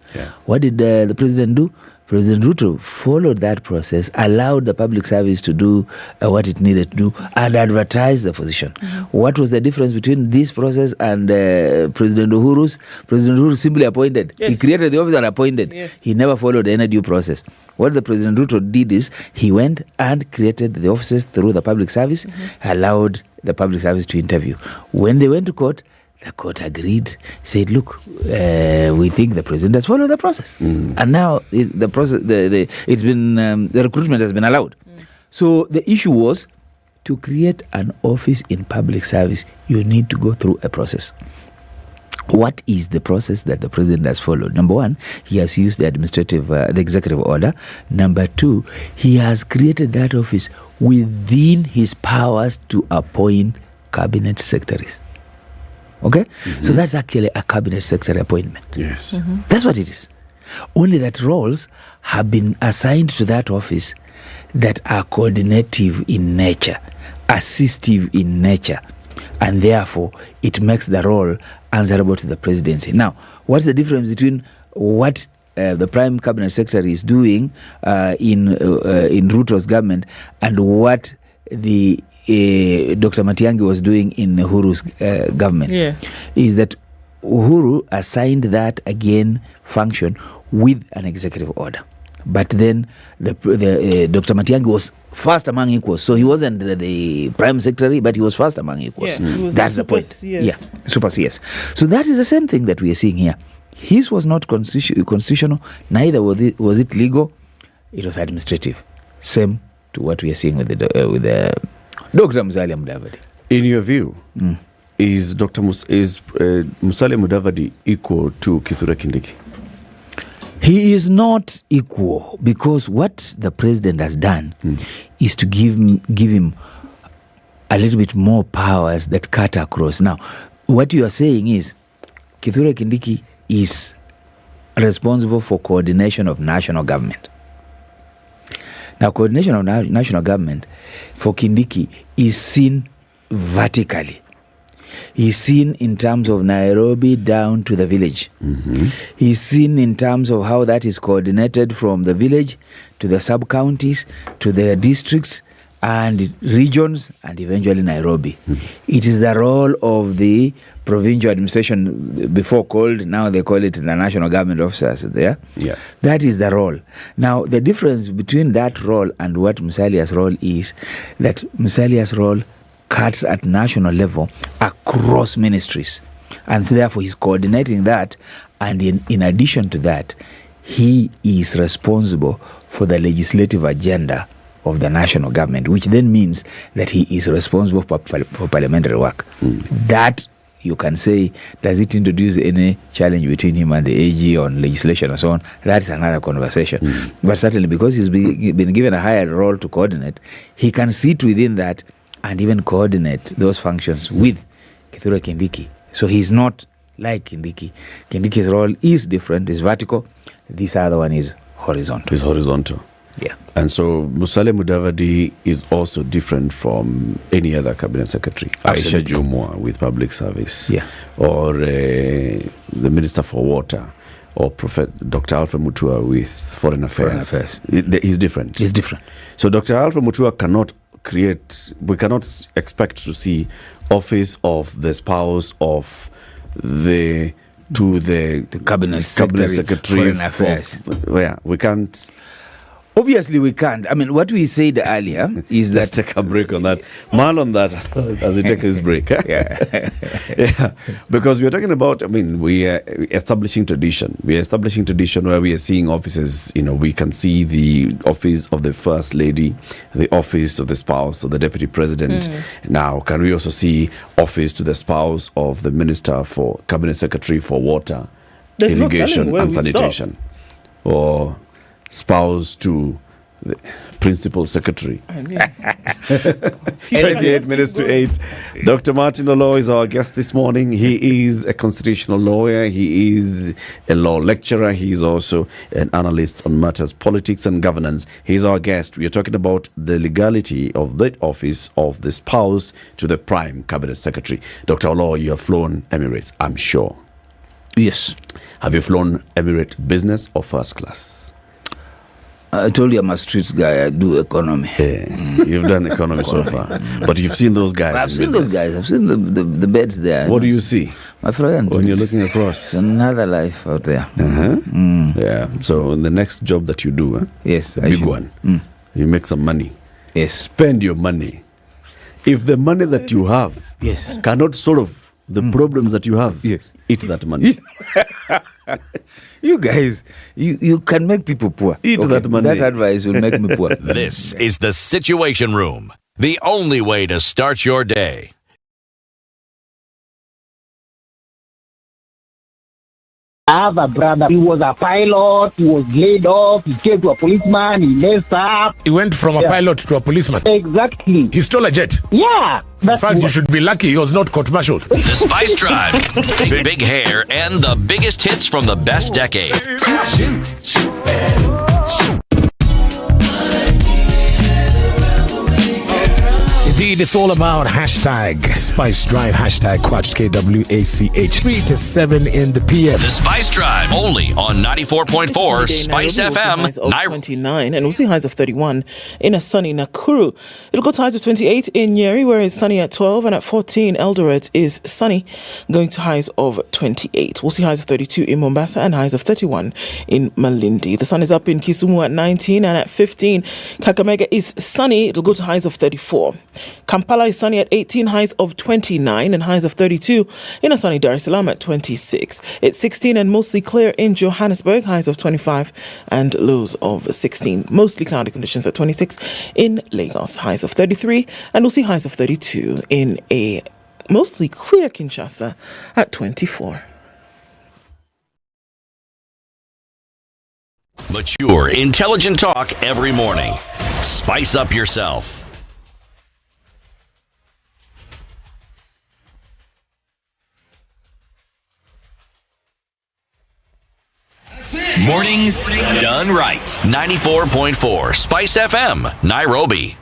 What did the president do? President Ruto followed that process, allowed the public service to do what it needed to do, and advertise the position. What was the difference between this process and President Uhuru's? President Uhuru simply appointed. He created the office and appointed. He never followed any due process. What the President Ruto did is he went and created the offices through the public service, allowed the public service to interview. When they went to court, the court agreed, said, look, we think the president has followed the process. And now the process, it's been, the recruitment has been allowed. So the issue was to create an office in public service, you need to go through a process. What is the process that the president has followed? Number 1, he has used the executive order. Number 2, he has created that office within his powers to appoint cabinet secretaries. Okay? So that's actually a cabinet secretary appointment. Yes. That's what it is. Only that roles have been assigned to that office that are coordinative in nature, assistive in nature, and therefore it makes the role answerable to the presidency. Now, what's the difference between what the Prime Cabinet Secretary is doing in Ruto's government and what the Dr. Matiang'i was doing in Uhuru's government is that Uhuru assigned that again function with an executive order. But then the Dr. Matiang'i was first among equals. So he wasn't the Prime Secretary, but he was first among equals. That's the point. Super CS. So that is the same thing that we are seeing here. His was not constitutional, neither was it legal. It was administrative. Same to what we are seeing with the Dr. Musalia Mudavadi. In your view, is Musalia Mudavadi equal to Kithure Kindiki? He is not equal because what the president has done is to give him a little bit more powers that cut across. Now, what you are saying is Kithure Kindiki is responsible for coordination of national government. Now, coordination of national government for Kindiki is seen vertically. He's seen in terms of Nairobi down to the village. He's seen in terms of how that is coordinated from the village to the sub-counties, to the districts and regions, and eventually Nairobi. It is the role of the provincial administration, before called, now they call it the national government officers there. That is the role. Now, the difference between that role and what Musalia's role is that Musalia's role cuts at national level across ministries, and so therefore he's coordinating that, and in addition to that, he is responsible for the legislative agenda of the national government, which then means that he is responsible for parliamentary work. That, you can say, does it introduce any challenge between him and the AG on legislation and so on? That's another conversation. But certainly because he's been given a higher role to coordinate, he can sit within that and even coordinate those functions with Kithure Kindiki. So he's not like Kindiki. Kindiki's role is different, is vertical. This other one is horizontal. It's horizontal. Yeah. And so Musalia Mudavadi is also different from any other cabinet secretary. Absolutely. Aisha Jumwa with public service. Yeah. Or the Minister for Water. Or Dr. Alfred Mutua with Foreign Affairs. He's different. He's different. So Dr. Alfred Mutua cannot we cannot expect to see office of the spouse of the cabinet secretary Foreign Affairs. We can't. Obviously, we can't. I mean, what we said earlier is that... Let's take a break on that. Man on that as we take his break. Yeah. Because we're talking about, we are establishing tradition. We are establishing tradition where we are seeing offices, we can see the office of the First Lady, the office of the spouse of the Deputy President. Now, can we also see office to the spouse of the Minister for Cabinet Secretary for Water, Irrigation and Sanitation? Or spouse to the Principal Secretary. 28 minutes to 8. Dr. Martin Olo is our guest this morning. He is a constitutional lawyer. He is a law lecturer. He is also an analyst on matters politics and governance. He's our guest. We are talking about the legality of the office of the spouse to the Prime Cabinet Secretary. Dr. Olo, you have flown Emirates, I'm sure. Yes. Have you flown Emirates business or first class? I told you I'm a streets guy. I do economy. You've done economy so far. But you've seen those guys. I've seen those guys. I've seen the beds there. What do you see? My friend. When you're looking across? Another life out there. Yeah. So in the next job that you do, yes, a big one, you make some money. Yes. Spend your money. If the money that you have cannot solve the problems that you have, eat that money. You guys, you can make people poor. Eat that money. That advice will make me poor. This is the Situation Room, the only way to start your day. I have a brother. He was a pilot. He was laid off. He came to a policeman. He messed up. He went from a pilot to a policeman. Exactly. He stole a jet. Yeah. In fact, you should be lucky he was not court-martialed. The Spice Drive. Big hair and the biggest hits from the best decade. It Street, it's all about hashtag Spice Drive, hashtag Quach, KWACH, 3 to 7 in the PM. The Spice Drive, only on 94.4 Spice FM. 29, and we'll see highs of 31 in a sunny Nakuru. It'll go to highs of 28 in Nyeri, where it's sunny at 12, and at 14, Eldoret is sunny, going to highs of 28. We'll see highs of 32 in Mombasa and highs of 31 in Malindi. The sun is up in Kisumu at 19, and at 15, Kakamega is sunny. It'll go to highs of 34. Kampala is sunny at 18, highs of 29, and highs of 32 in a sunny Dar es Salaam at 26. It's 16 and mostly clear in Johannesburg, highs of 25 and lows of 16. Mostly cloudy conditions at 26 in Lagos, highs of 33, and we'll see highs of 32 in a mostly clear Kinshasa at 24. Mature, intelligent talk every morning. Spice up yourself. Mornings done right. 94.4 Spice FM, Nairobi.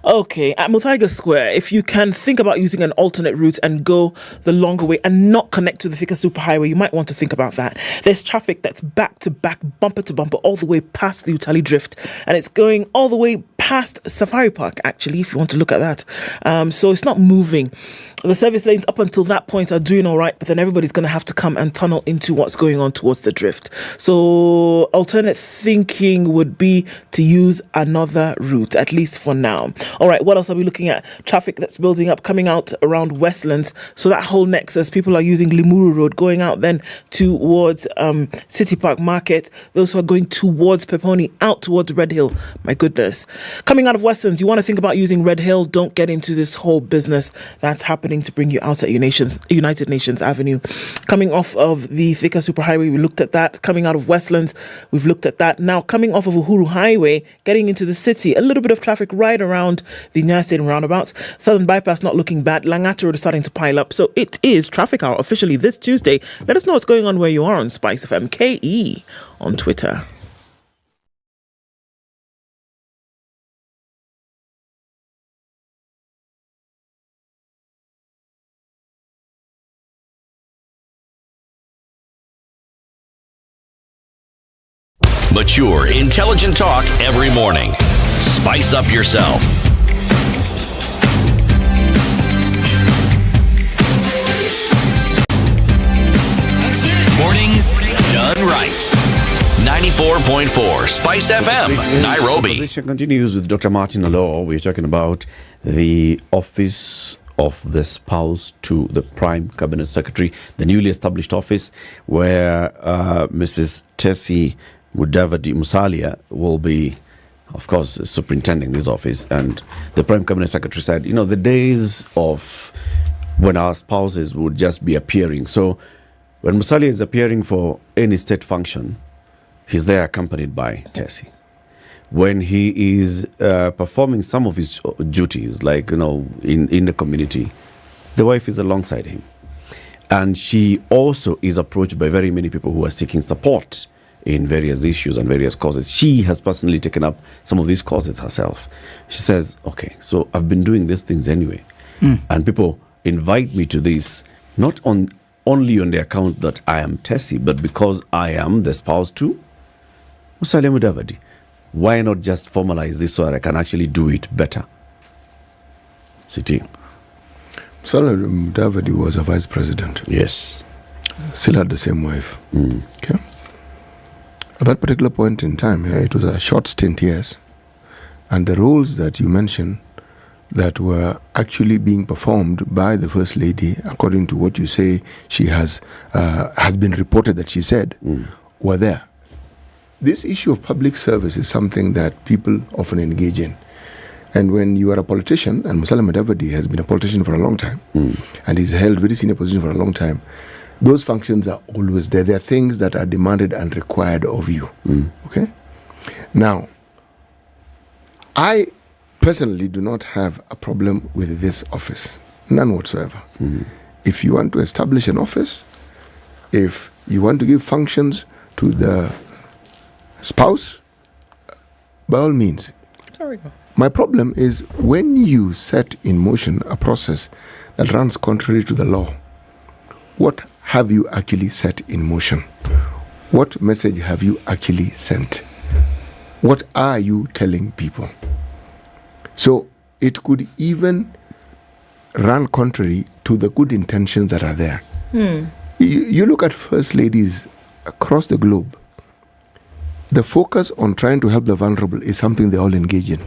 Okay, at Muthaiga Square, if you can think about using an alternate route and go the longer way and not connect to the Thika Superhighway, you might want to think about that. There's traffic that's back to back, bumper to bumper, all the way past the Utali Drift, and it's going all the way past Safari Park, actually, if you want to look at that. So it's not moving. The service lanes up until that point are doing all right, but then everybody's going to have to come and tunnel into what's going on towards the drift. So alternate thinking would be to use another route, at least for now. All right, what else are we looking at? Traffic that's building up, coming out around Westlands. So that whole nexus, people are using Limuru Road, going out then towards City Park Market. Those who are going towards Peponi, out towards Red Hill. My goodness. Coming out of Westlands, you want to think about using Red Hill. Don't get into this whole business that's happening to bring you out at United Nations Avenue. Coming off of the Thika Superhighway, we looked at that. Coming out of Westlands, we've looked at that. Now, coming off of Uhuru Highway, getting into the city, a little bit of traffic right around the Nyeri Stadium roundabouts. Southern Bypass not looking bad. Langata Road is starting to pile up. So it is traffic hour officially this Tuesday. Let us know what's going on where you are on SpiceFM KE on Twitter. Mature, intelligent talk every morning. Spice up yourself. Mornings done right. 94.4 Spice FM, Nairobi. The conversation continues with Dr. Martin Alo. We're talking about the office of the spouse to the Prime Cabinet Secretary, the newly established office where Mrs. Tessie Mudavadi Musalia will be, of course, superintending this office. And the Prime Cabinet Secretary said, you know, the days of when our spouses would just be appearing. So when Musalia is appearing for any state function, he's there accompanied by Tessie. When he is performing some of his duties, like, you know, in the community, the wife is alongside him. And she also is approached by very many people who are seeking support in various issues and various causes. She has personally taken up some of these causes herself. She says, okay, so I've been doing these things anyway. And people invite me to this, not only on the account that I am Tessie, but because I am the spouse to Musalia Mudavadi. Why not just formalize this so that I can actually do it better? Sitting. Musalia Mudavadi was a vice president. Yes. Still had the same wife. Okay. At that particular point in time, it was a short stint, yes. And the roles that you mentioned that were actually being performed by the First Lady, according to what you say she has been reported that she said, were there. This issue of public service is something that people often engage in. And when you are a politician, and Musalia Mudavadi has been a politician for a long time, and he's held very senior position for a long time, those functions are always there. There are things that are demanded and required of you. Okay? Now, I personally do not have a problem with this office. None whatsoever. If you want to establish an office, if you want to give functions to the spouse, by all means. Carry on. My problem is when you set in motion a process that runs contrary to the law, what have you actually set in motion? What message have you actually sent? What are you telling people? So it could even run contrary to the good intentions that are there. You look at first ladies across the globe. The focus on trying to help the vulnerable is something they all engage in.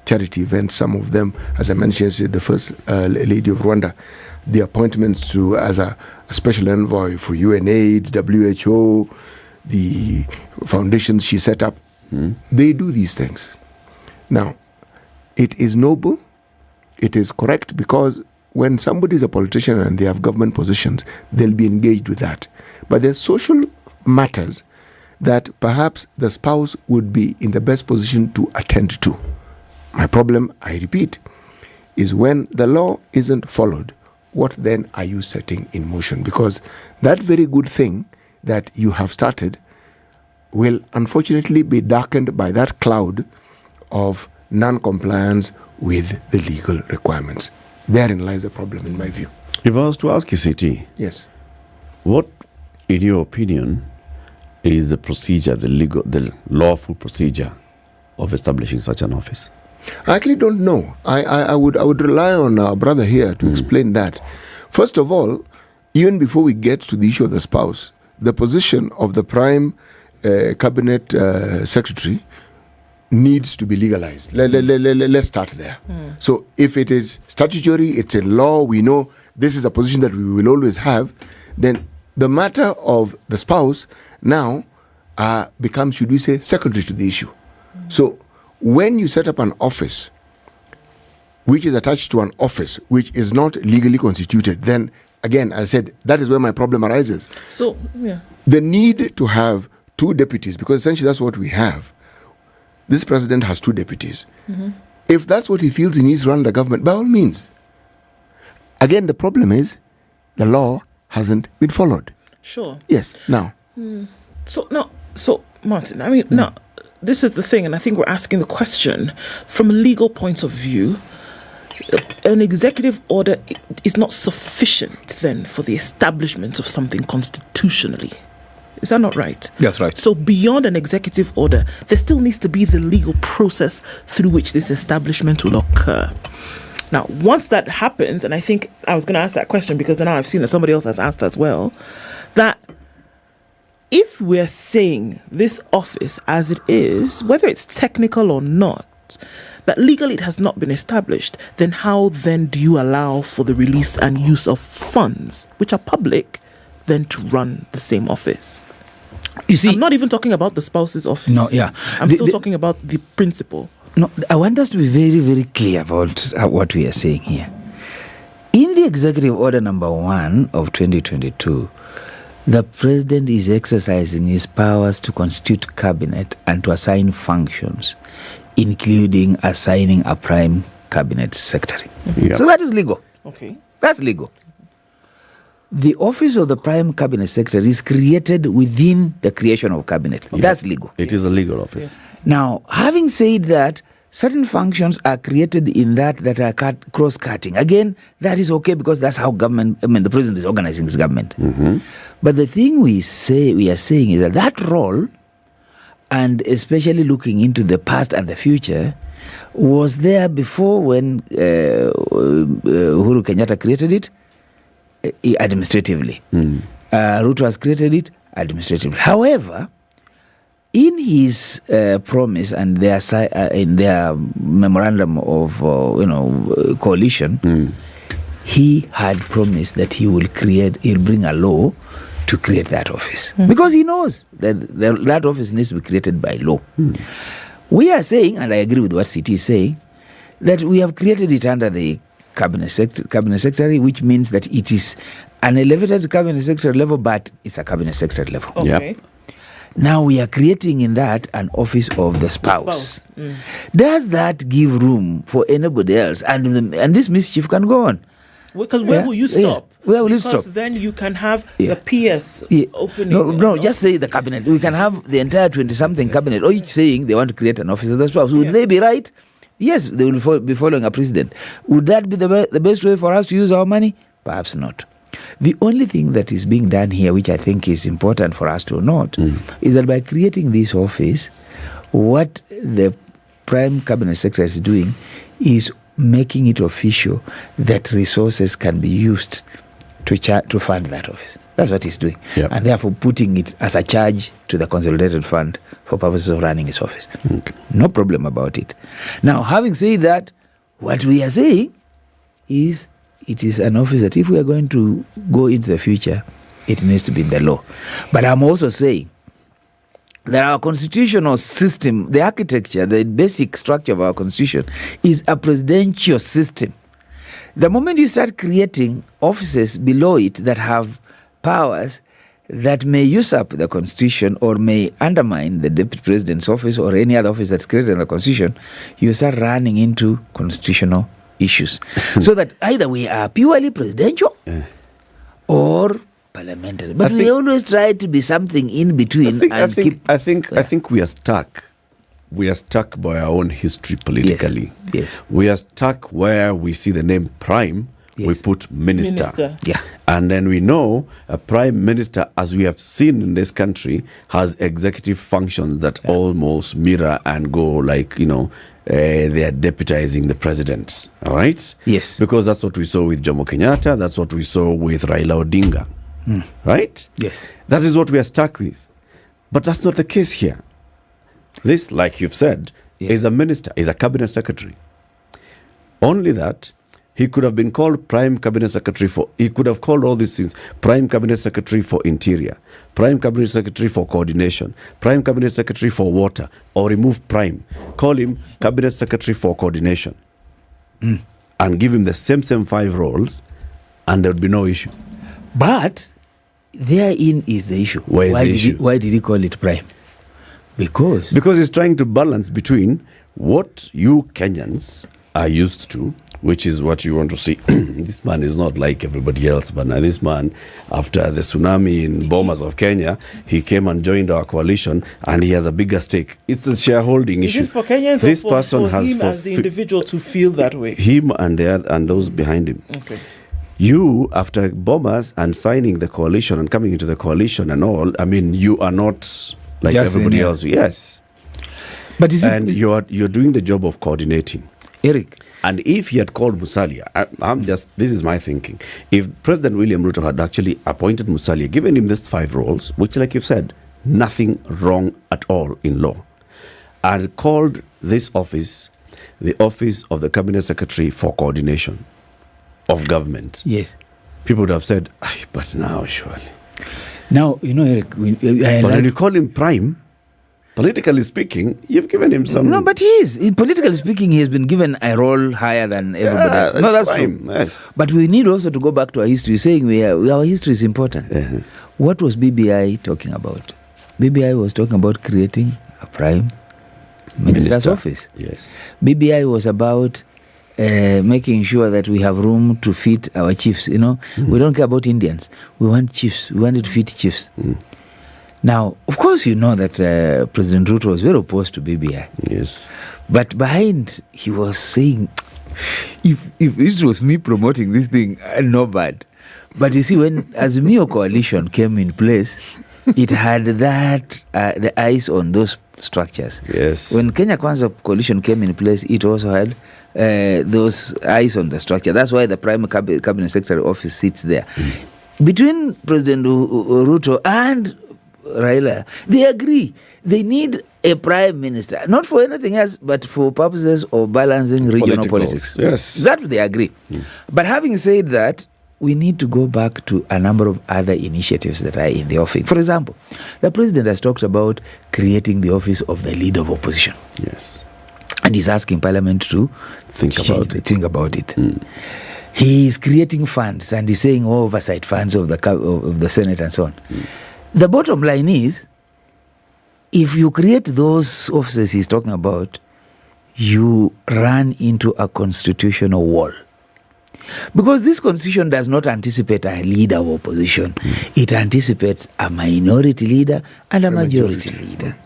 Charity events, some of them, as I mentioned, the first lady of Rwanda, the appointment to as a special envoy for UNAIDS, WHO, the foundations she set up, they do these things. Now, it is noble, it is correct, because when somebody is a politician and they have government positions, they'll be engaged with that. But there's social matters that perhaps the spouse would be in the best position to attend to. My problem, I repeat, is when the law isn't followed, what then are you setting in motion? Because that very good thing that you have started will unfortunately be darkened by that cloud of non-compliance with the legal requirements. Therein lies the problem, in my view. If I was to ask you, CT, yes, what, in your opinion, is the procedure, the lawful procedure of establishing such an office? I actually don't know. I would rely on our brother here to explain that. First of all, even before we get to the issue of the spouse, the position of the prime cabinet secretary needs to be legalized. Let's start there. So if it is statutory, it's a law, we know this is a position that we will always have, then the matter of the spouse now becomes, should we say, secondary to the issue. So when you set up an office which is attached to an office which is not legally constituted, then again, as I said, that is where my problem arises. So, yeah. The need to have two deputies, because essentially that's what we have. This president has two deputies. If that's what he feels he needs to run the government, by all means. Again, the problem is the law hasn't been followed. Sure. Yes. Now. So Martin, I mean, now, this is the thing, and I think we're asking the question from a legal point of view. An executive order is not sufficient then for the establishment of something constitutionally. Is that not right? That's right. So beyond an executive order, there still needs to be the legal process through which this establishment will occur. Now, once that happens, and I think I was going to ask that question because then I've seen that somebody else has asked as well, that if we're saying this office as it is, whether it's technical or not, that legally it has not been established, then how then do you allow for the release and use of funds, which are public, then to run the same office? You see, I'm not even talking about the spouse's office. No, yeah. I'm still talking about the principle. No, I want us to be very, very clear about what we are saying here. In the Executive Order number 1 of 2022, the President is exercising his powers to constitute cabinet and to assign functions, including assigning a prime cabinet secretary. Yep. So that is legal. Okay. That's legal. The office of the prime cabinet secretary is created within the creation of cabinet. Yep. That's legal. It is a legal office. Yes. Now, having said that, certain functions are created in that are cross-cutting. Again, that is okay because that's how the president is organizing his government. But the thing we are saying is that role, and especially looking into the past and the future, was there before when Uhuru Kenyatta created it administratively. Ruto has created it administratively. However, in his promise and in their memorandum of coalition, he had promised that he'll bring a law to create that office because he knows that that office needs to be created by law. We are saying, and I agree with what CT is saying, that we have created it under the cabinet secretary, which means that it is an elevated cabinet secretary level, but it's a cabinet secretary level. Okay. Yep. Now we are creating in that an office of the spouse. Does that give room for anybody else? And this mischief can go on. Because where will you stop? Where will it because stop? then you can have the PS opening. No, just say the cabinet. We can have the entire 20-something cabinet, or each saying they want to create an office of the spouse. Would they be right? Yes, they will be following a president. Would that be the best way for us to use our money? Perhaps not. The only thing that is being done here, which I think is important for us to note, is that by creating this office, what the Prime Cabinet Secretary is doing is making it official that resources can be used to fund that office. That's what he's doing. Yep. And therefore putting it as a charge to the Consolidated Fund for purposes of running his office. Okay. No problem about it. Now, having said that, what we are saying is it is an office that if we are going to go into the future, it needs to be in the law. But I'm also saying that our constitutional system, the architecture, the basic structure of our constitution is a presidential system. The moment you start creating offices below it that have powers that may usurp the constitution or may undermine the deputy president's office or any other office that's created in the constitution, you start running into constitutional issues. So that either we are purely presidential or parliamentary. But we always try to be something in between. I think we are stuck. We are stuck by our own history politically. Yes. We are stuck where we see the name prime, we put minister. Yeah. And then we know a prime minister, as we have seen in this country, has executive functions that almost mirror and go like, they are deputizing the president. All right? Yes. Because that's what we saw with Jomo Kenyatta. That's what we saw with Raila Odinga. Right? Yes. That is what we are stuck with. But that's not the case here. This, like you've said, is a minister, is a cabinet secretary. Only that he could have been called prime cabinet secretary he could have called all these things prime cabinet secretary for interior, prime cabinet secretary for coordination, prime cabinet secretary for water, or remove prime, call him cabinet secretary for coordination, and give him the same 5 roles, and there would be no issue. But therein is the issue. Why did he call it prime? Because he's trying to balance between what you Kenyans are used to, which is what you want to see. This man is not like everybody else, but now this man, after the tsunami in Bomas of Kenya, he came and joined our coalition, and he has a bigger stake. It's a shareholding issue. Is it for Kenyans this or person for has him as the individual to feel that way? Him and those behind him. Okay. You, after Bomas and signing the coalition and coming into the coalition and all, I mean, you are not like just everybody else. Yes. But you're doing the job of coordinating. Eric. And if he had called Musalia, this is my thinking. If President William Ruto had actually appointed Musalia, given him these 5 roles, which, like you've said, nothing wrong at all in law, and called this office the office of the Cabinet Secretary for Coordination of Government. Yes. People would have said, but now, surely. Now, Eric, but when you call him prime, politically speaking, you've given him some... No, but he is. Politically speaking, he has been given a role higher than everybody else. No, that's prime. true. Yes. But we need also to go back to our history, saying our history is important. What was BBI talking about? BBI was talking about creating a prime minister's office. Yes. BBI was about making sure that we have room to fit our chiefs. We don't care about Indians. We want chiefs. We want to fit chiefs. Now, of course, you know that President Ruto was very opposed to BBI. Yes. But behind, he was saying, if it was me promoting this thing, no bad. But you see, when Azimio coalition came in place, it had the eyes on those structures. Yes. When Kenya Kwanza coalition came in place, it also had those eyes on the structure. That's why the Prime Cabinet Secretary office sits there. Between President Ruto and Raila, they agree. They need a prime minister, not for anything else, but for purposes of balancing regional politics. Yes. That they agree. But having said that, we need to go back to a number of other initiatives that are in the offing. For example, the president has talked about creating the office of the leader of opposition. Yes. And he's asking Parliament to think about it. He is creating funds, and he's saying oversight funds of the Senate and so on. The bottom line is, if you create those offices he's talking about, you run into a constitutional wall. Because this constitution does not anticipate a leader of opposition. It anticipates a minority leader and a majority leader.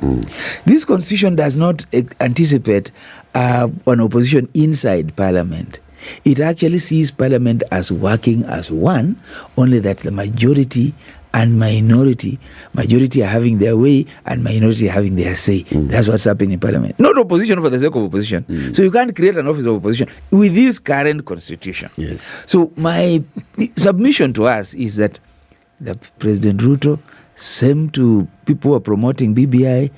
This constitution does not anticipate an opposition inside parliament. It actually sees parliament as working as one, only that the majority and majority are having their way and minority are having their say. That's what's happening in parliament. Not opposition for the sake of opposition. So you can't create an office of opposition with this current constitution. Yes. So my submission to us is that the President Ruto, same to people who are promoting BBI,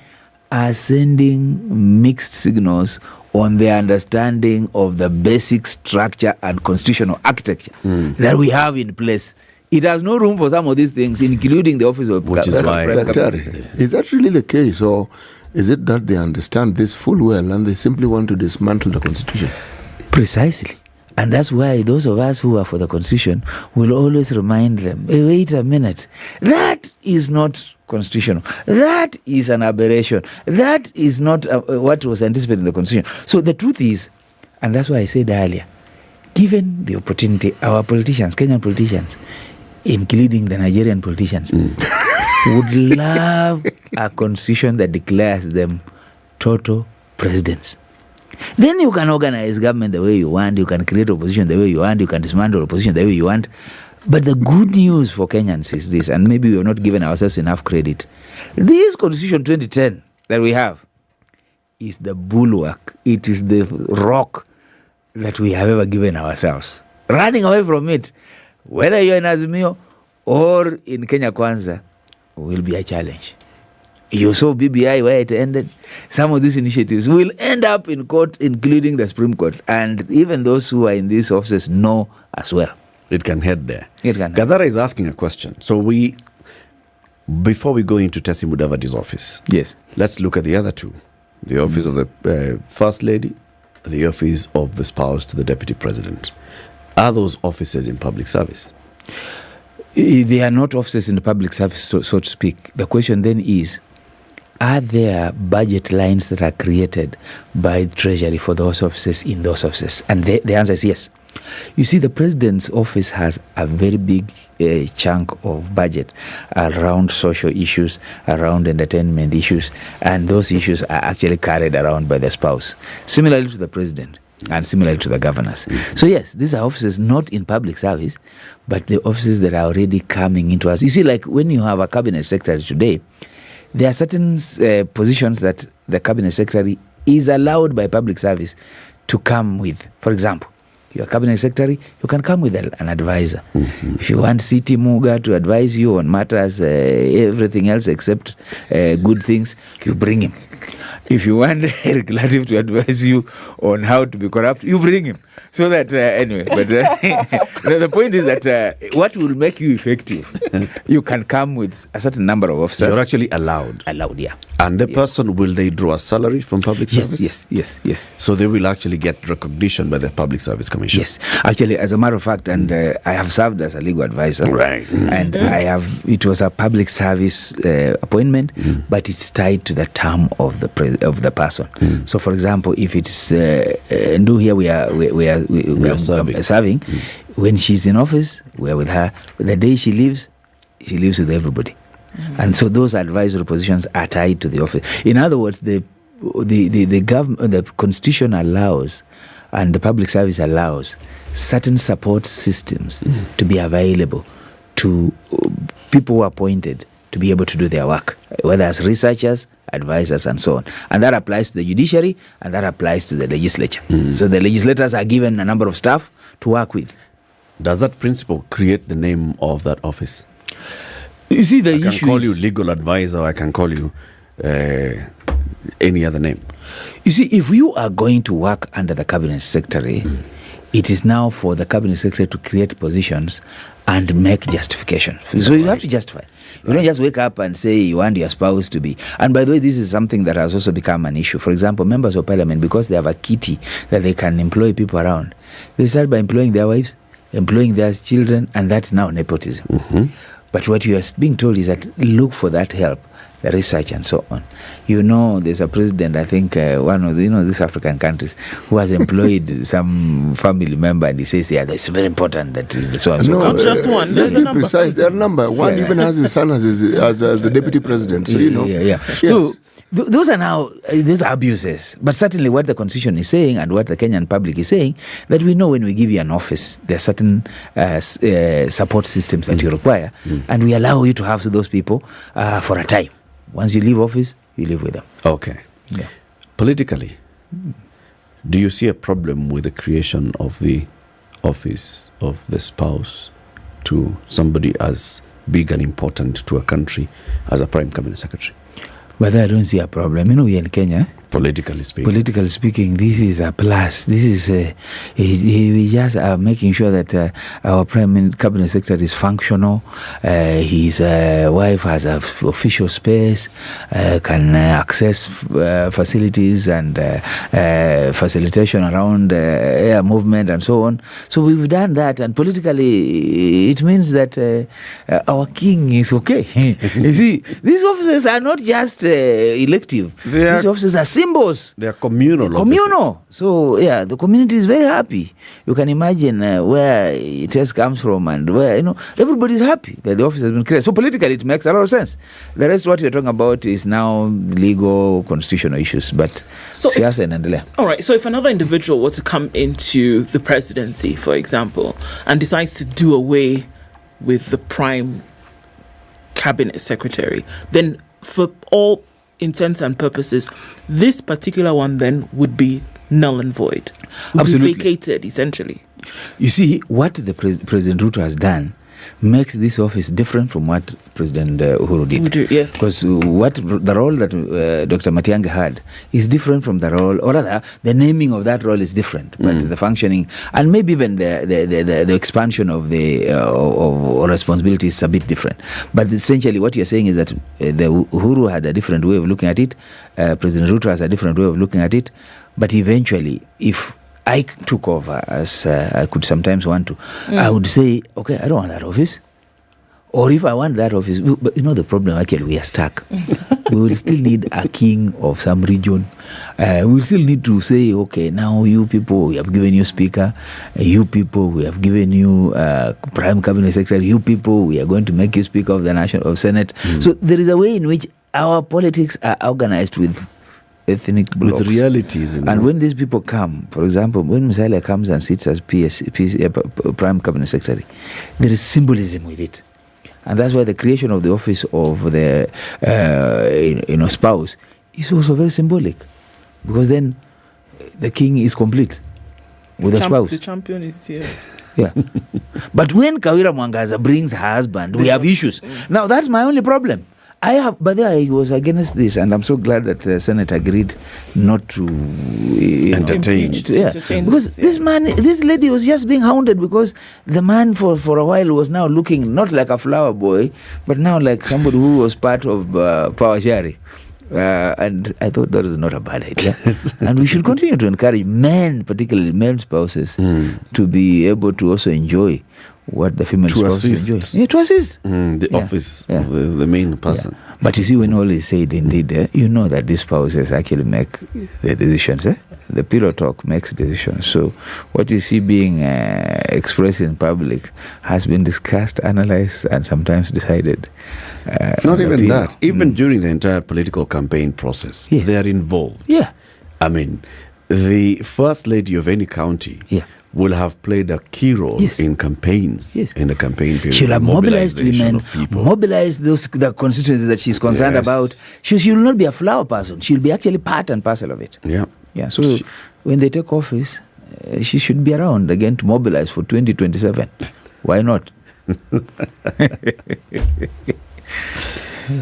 are sending mixed signals on their understanding of the basic structure and constitutional architecture that we have in place. It has no room for some of these things, including the office of... Which is why... Is that really the case, or is it that they understand this full well and they simply want to dismantle the constitution? Precisely. And that's why those of us who are for the constitution will always remind them, hey, wait a minute, that is not constitutional. That is an aberration. That is not what was anticipated in the constitution. So the truth is, and that's why I said earlier, given the opportunity, our politicians, Kenyan politicians, including the Nigerian politicians, would love a constitution that declares them total presidents. Then you can organize government the way you want, you can create opposition the way you want, you can dismantle opposition the way you want. But the good news for Kenyans is this, and maybe we have not given ourselves enough credit. This Constitution 2010 that we have is the bulwark, it is the rock that we have ever given ourselves. Running away from it, whether you're in Azimio or in Kenya Kwanza, will be a challenge. You saw BBI where it ended. Some of these initiatives will end up in court, including the Supreme Court. And even those who are in these offices know as well. It can head there. It can. Gadara is asking a question. So before we go into Tessie Mudavadi's office, yes, let's look at the other two. The office of the First Lady, the office of the spouse to the Deputy President. Are those offices in public service? They are not offices in the public service, so to speak. The question then is, are there budget lines that are created by Treasury for those offices in those offices? And the answer is yes. You see, the President's office has a very big chunk of budget around social issues, around entertainment issues, and those issues are actually carried around by the spouse, similarly to the President and similarly to the governors. So yes, these are offices not in public service, but the offices that are already coming into us. You see, like when you have a cabinet secretary today, there are certain positions that the cabinet secretary is allowed by public service to come with. For example, you're a cabinet secretary, you can come with an advisor. If you want C.T. Muga to advise you on matters, everything else except good things, you bring him. If you want Eric Latif to advise you on how to be corrupt, you bring him. So that, anyway, but the point is that what will make you effective, you can come with a certain number of officers. You're actually allowed. Allowed, yeah. And the person, will they draw a salary from public service? Yes. So they will actually get recognition by the Public Service Commission? Yes. Actually, as a matter of fact, and I have served as a legal advisor. Right. And it was a public service appointment, but it's tied to the term of the person. So, for example, if it's here we are serving. When she's in office, we're with her. The day she leaves with everybody. And so those advisory positions are tied to the office. In other words, the government, the constitution allows, and the public service allows certain support systems to be available to people who are appointed to be able to do their work, whether as researchers, advisors, and so on. And that applies to the judiciary, and that applies to the legislature. So the legislators are given a number of staff to work with. Does that principle create the name of that office? You see, I can call you legal advisor, I can call you any other name. You see, if you are going to work under the cabinet secretary, it is now for the cabinet secretary to create positions and make justification. So you have to justify. You don't just wake up and say you want your spouse to be. And by the way, this is something that has also become an issue. For example, members of parliament, because they have a kitty that they can employ people around, they start by employing their wives, employing their children, and that's now nepotism. But what you are being told is that look for that help the research and so on. You know, there's a president, I think, one of the, these African countries, who has employed some family member, and he says, yeah, that's very important that so and so. No, just one. Let's be precise. Their number. One even has his son as the deputy president. So, Yes. So those are now, these are abuses. But certainly what the Constitution is saying and what the Kenyan public is saying, that we know when we give you an office, there are certain support systems that you require, and we allow you to have those people for a time. Once you leave office, you live with them. Okay. Yeah. Politically, do you see a problem with the creation of the office of the spouse to somebody as big and important to a country as a prime cabinet secretary? But I don't see a problem. We're in Kenya. Politically speaking, this is a plus. This is we just are making sure that our prime cabinet secretary is functional. His wife has a official space, can access facilities and facilitation around air movement and so on. So we've done that, and politically, it means that our king is okay. You see, these offices are not just elective. These offices are symbols. They are communal. So the community is very happy. You can imagine where it comes from, and where everybody's happy that the office has been created. So politically, it makes a lot of sense. The rest, what we're talking about, is now legal, constitutional issues. But all right. So if another individual were to come into the presidency, for example, and decides to do away with the prime cabinet secretary, then for all intents and purposes, this particular one then would be null and void. Would be vacated, essentially. You see, what the President Ruto has done makes this office different from what President Uhuru did. Yes. Because the role that Dr. Matiang'i had is different from the role, or rather, the naming of that role is different, but the functioning, and maybe even the expansion of the responsibilities is a bit different. But essentially, what you're saying is that the Uhuru had a different way of looking at it, President Ruto has a different way of looking at it, but eventually, if I took over, as I could sometimes want to, I would say, okay, I don't want that office. Or if I want that office, but the problem, actually, we are stuck. We will still need a king of some region. We will still need to say, okay, now you people, we have given you speaker. You people, we have given you prime cabinet secretary. You people, we are going to make you speaker of the national Senate. So there is a way in which our politics are organized with ethnic blocks. With realities. And when these people come, for example, when Musalia comes and sits as Prime Cabinet Secretary, there is symbolism with it. And that's why the creation of the office of the spouse is also very symbolic. Because then the king is complete with the spouse. The champion is here. Yeah. But when Kawira Mwangaza brings her husband, we have issues. Now, that's my only problem. I was against this, and I'm so glad that the Senate agreed not to entertain. Because this lady was just being hounded because the man for a while was now looking not like a flower boy, but now like somebody who was part of power sharing. And I thought that was not a bad idea. And we should continue to encourage men, particularly male spouses, to be able to also enjoy what the female spouses enjoy. To assist. The office of the main person. Yeah. But you see, when all is said, indeed, you know that these spouses actually make the decisions. The pillow talk makes decisions. So what you see being expressed in public has been discussed, analyzed, and sometimes decided. Not even that. Even during the entire political campaign process, they are involved. Yeah. I mean, the first lady of any county will have played a key role in campaigns in the campaign period. She'll have mobilized women, mobilized the constituencies that she's concerned about. She will not be a flower person. She'll be actually part and parcel of it. Yeah. So when they take office, she should be around again to mobilize for 2027. Why not?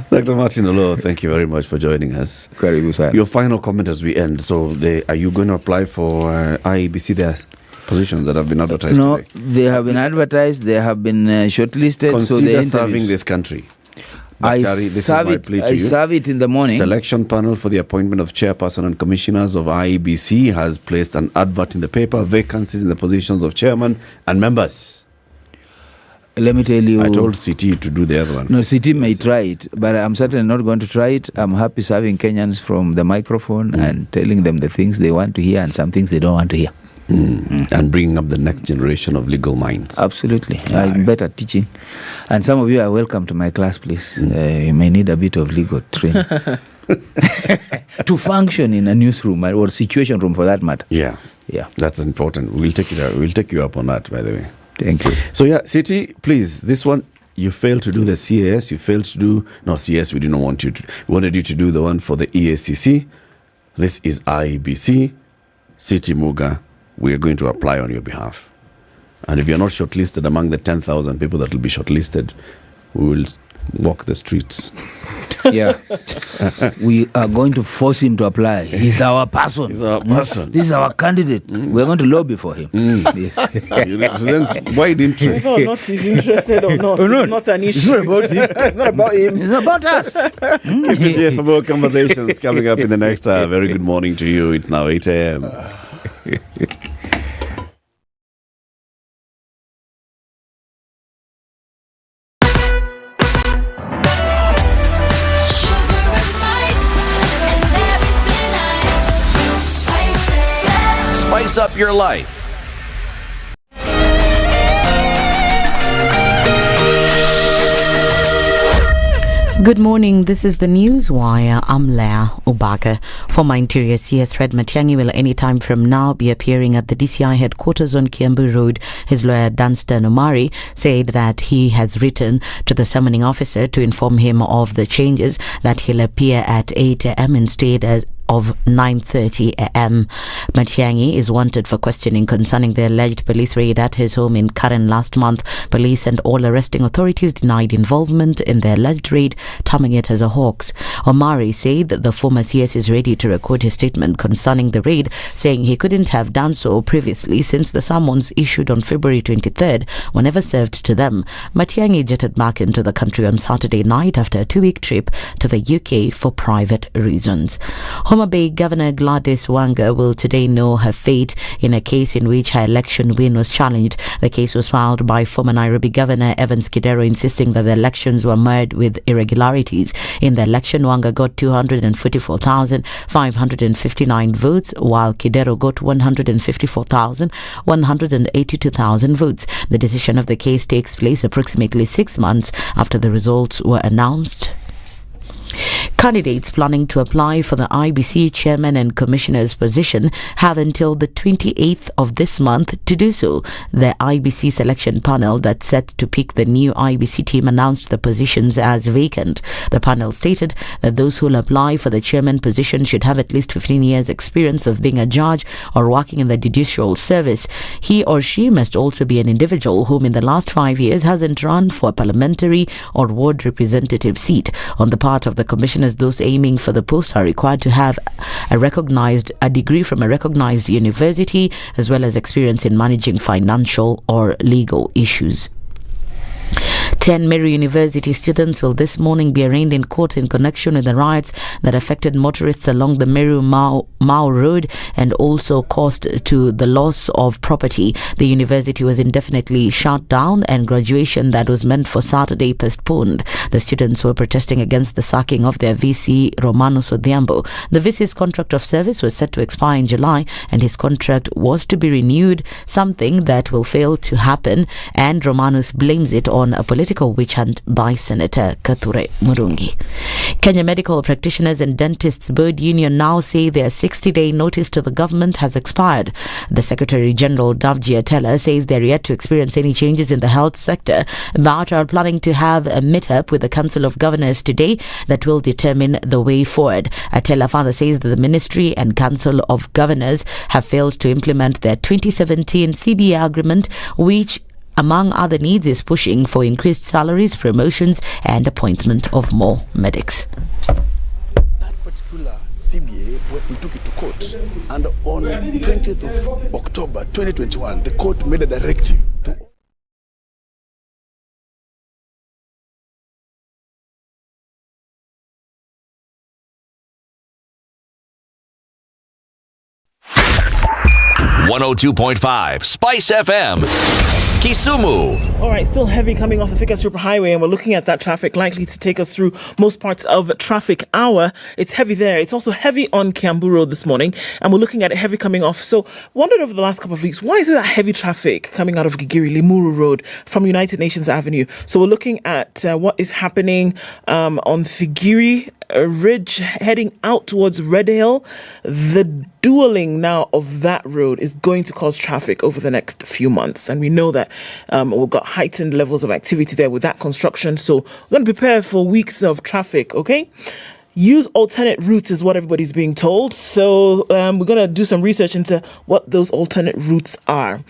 Dr. Martin Olo, thank you very much for joining us. Your final comment as we end. So, are you going to apply for IEBC there? Positions that have been advertised No, today? They have been advertised, they have been shortlisted. Consider serving this country. I serve it in the morning. Selection panel for the appointment of chairperson and commissioners of IEBC has placed an advert in the paper, vacancies in the positions of chairman and members. Let me tell you. I told CT to do the other one. No, CT may try it, but I'm certainly not going to try it. I'm happy serving Kenyans from the microphone and telling them the things they want to hear and some things they don't want to hear. And bringing up the next generation of legal minds. Absolutely. I'm better at teaching. And some of you are welcome to my class, please. You may need a bit of legal training to function in a newsroom or situation room for that matter. Yeah. That's important. We'll take you up on that, by the way. Thank you. So City, please, this one, you failed to do the CAS. You failed to do, not CS, we didn't want you to, we wanted you to do the one for the EACC. This is IEBC. City Muga, we are going to apply on your behalf. And if you're not shortlisted among the 10,000 people that will be shortlisted, we will walk the streets. Yeah. We are going to force him to apply. He's our person. He's our person. This is our candidate. We're going to lobby for him. Yes. He represents wide interest. Whether or not he's interested or not, it's not an issue. It's not about him. It's not about him. It's about us. Keep it here for more conversations coming up in the next hour. Very good morning to you. It's now 8 a.m. Spice up your life. Good morning, this is the News Wire. I'm Leah Ubaga. Former Interior CS Fred Matiang'i will anytime from now be appearing at the DCI headquarters on Kiambu Road. His lawyer Dunstan Omari said that he has written to the summoning officer to inform him of the changes, that he'll appear at 8 a.m. instead of 9:30 a.m. Matiang'i is wanted for questioning concerning the alleged police raid at his home in Karen last month. Police and all arresting authorities denied involvement in the alleged raid, terming it as a hoax. Omari said that the former CS is ready to record his statement concerning the raid, saying he couldn't have done so previously since the summons issued on February 23rd were never served to them. Matiang'i jetted back into the country on Saturday night after a 2-week trip to the UK for private reasons. Homa Bay Governor Gladys Wanga will today know her fate in a case in which her election win was challenged. The case was filed by former Nairobi Governor Evans Kidero, insisting that the elections were marred with irregularities. In the election, Wanga got 244,559 votes, while Kidero got 154,182 votes. The decision of the case takes place approximately 6 months after the results were announced. Candidates planning to apply for the IEBC chairman and commissioner's position have until the 28th of this month to do so. The IEBC selection panel that's set to pick the new IEBC team announced the positions as vacant. The panel stated that those who will apply for the chairman position should have at least 15 years experience of being a judge or working in the judicial service. He or she must also be an individual whom in the last 5 years hasn't run for a parliamentary or ward representative seat. On the part of the commissioners, those aiming for the post are required to have a degree from a recognized university, as well as experience in managing financial or legal issues. 10 Meru University students will this morning be arraigned in court in connection with the riots that affected motorists along the Meru Mau Road and also caused to the loss of property. The university was indefinitely shut down and graduation that was meant for Saturday postponed. The students were protesting against the sacking of their VC Romanus Odhiambo. The VC's contract of service was set to expire in July and his contract was to be renewed, something that will fail to happen, and Romanus blames it on a political witch hunt by Senator Kature Murungi. Kenya Medical Practitioners and Dentists Board Union now say their 60-day notice to the government has expired. The Secretary General Davji Atela says they're yet to experience any changes in the health sector, but are planning to have a meet-up with the Council of Governors today that will determine the way forward. Atela further says that the Ministry and Council of Governors have failed to implement their 2017 CBA agreement, which among other needs is pushing for increased salaries, promotions and appointment of more medics. That particular CBA, we took it to court, and on 20th of October 2021, the court made a directive to .5 Spice FM. Kisumu. All right, still heavy coming off the Thika Superhighway, and we're looking at that traffic likely to take us through most parts of traffic hour. It's heavy there. It's also heavy on Kiambu Road this morning, and we're looking at it heavy coming off. So, wondered over the last couple of weeks, why is it that heavy traffic coming out of Gigiri, Limuru Road from United Nations Avenue? So, we're looking at what is happening on Thigiri Ridge heading out towards Red Hill. The dueling now of that road is going to cause traffic over the next few months, and we know that we've got heightened levels of activity there with that construction, so we're going to prepare for weeks of traffic. Okay, use alternate routes is what everybody's being told, so we're going to do some research into what those alternate routes are.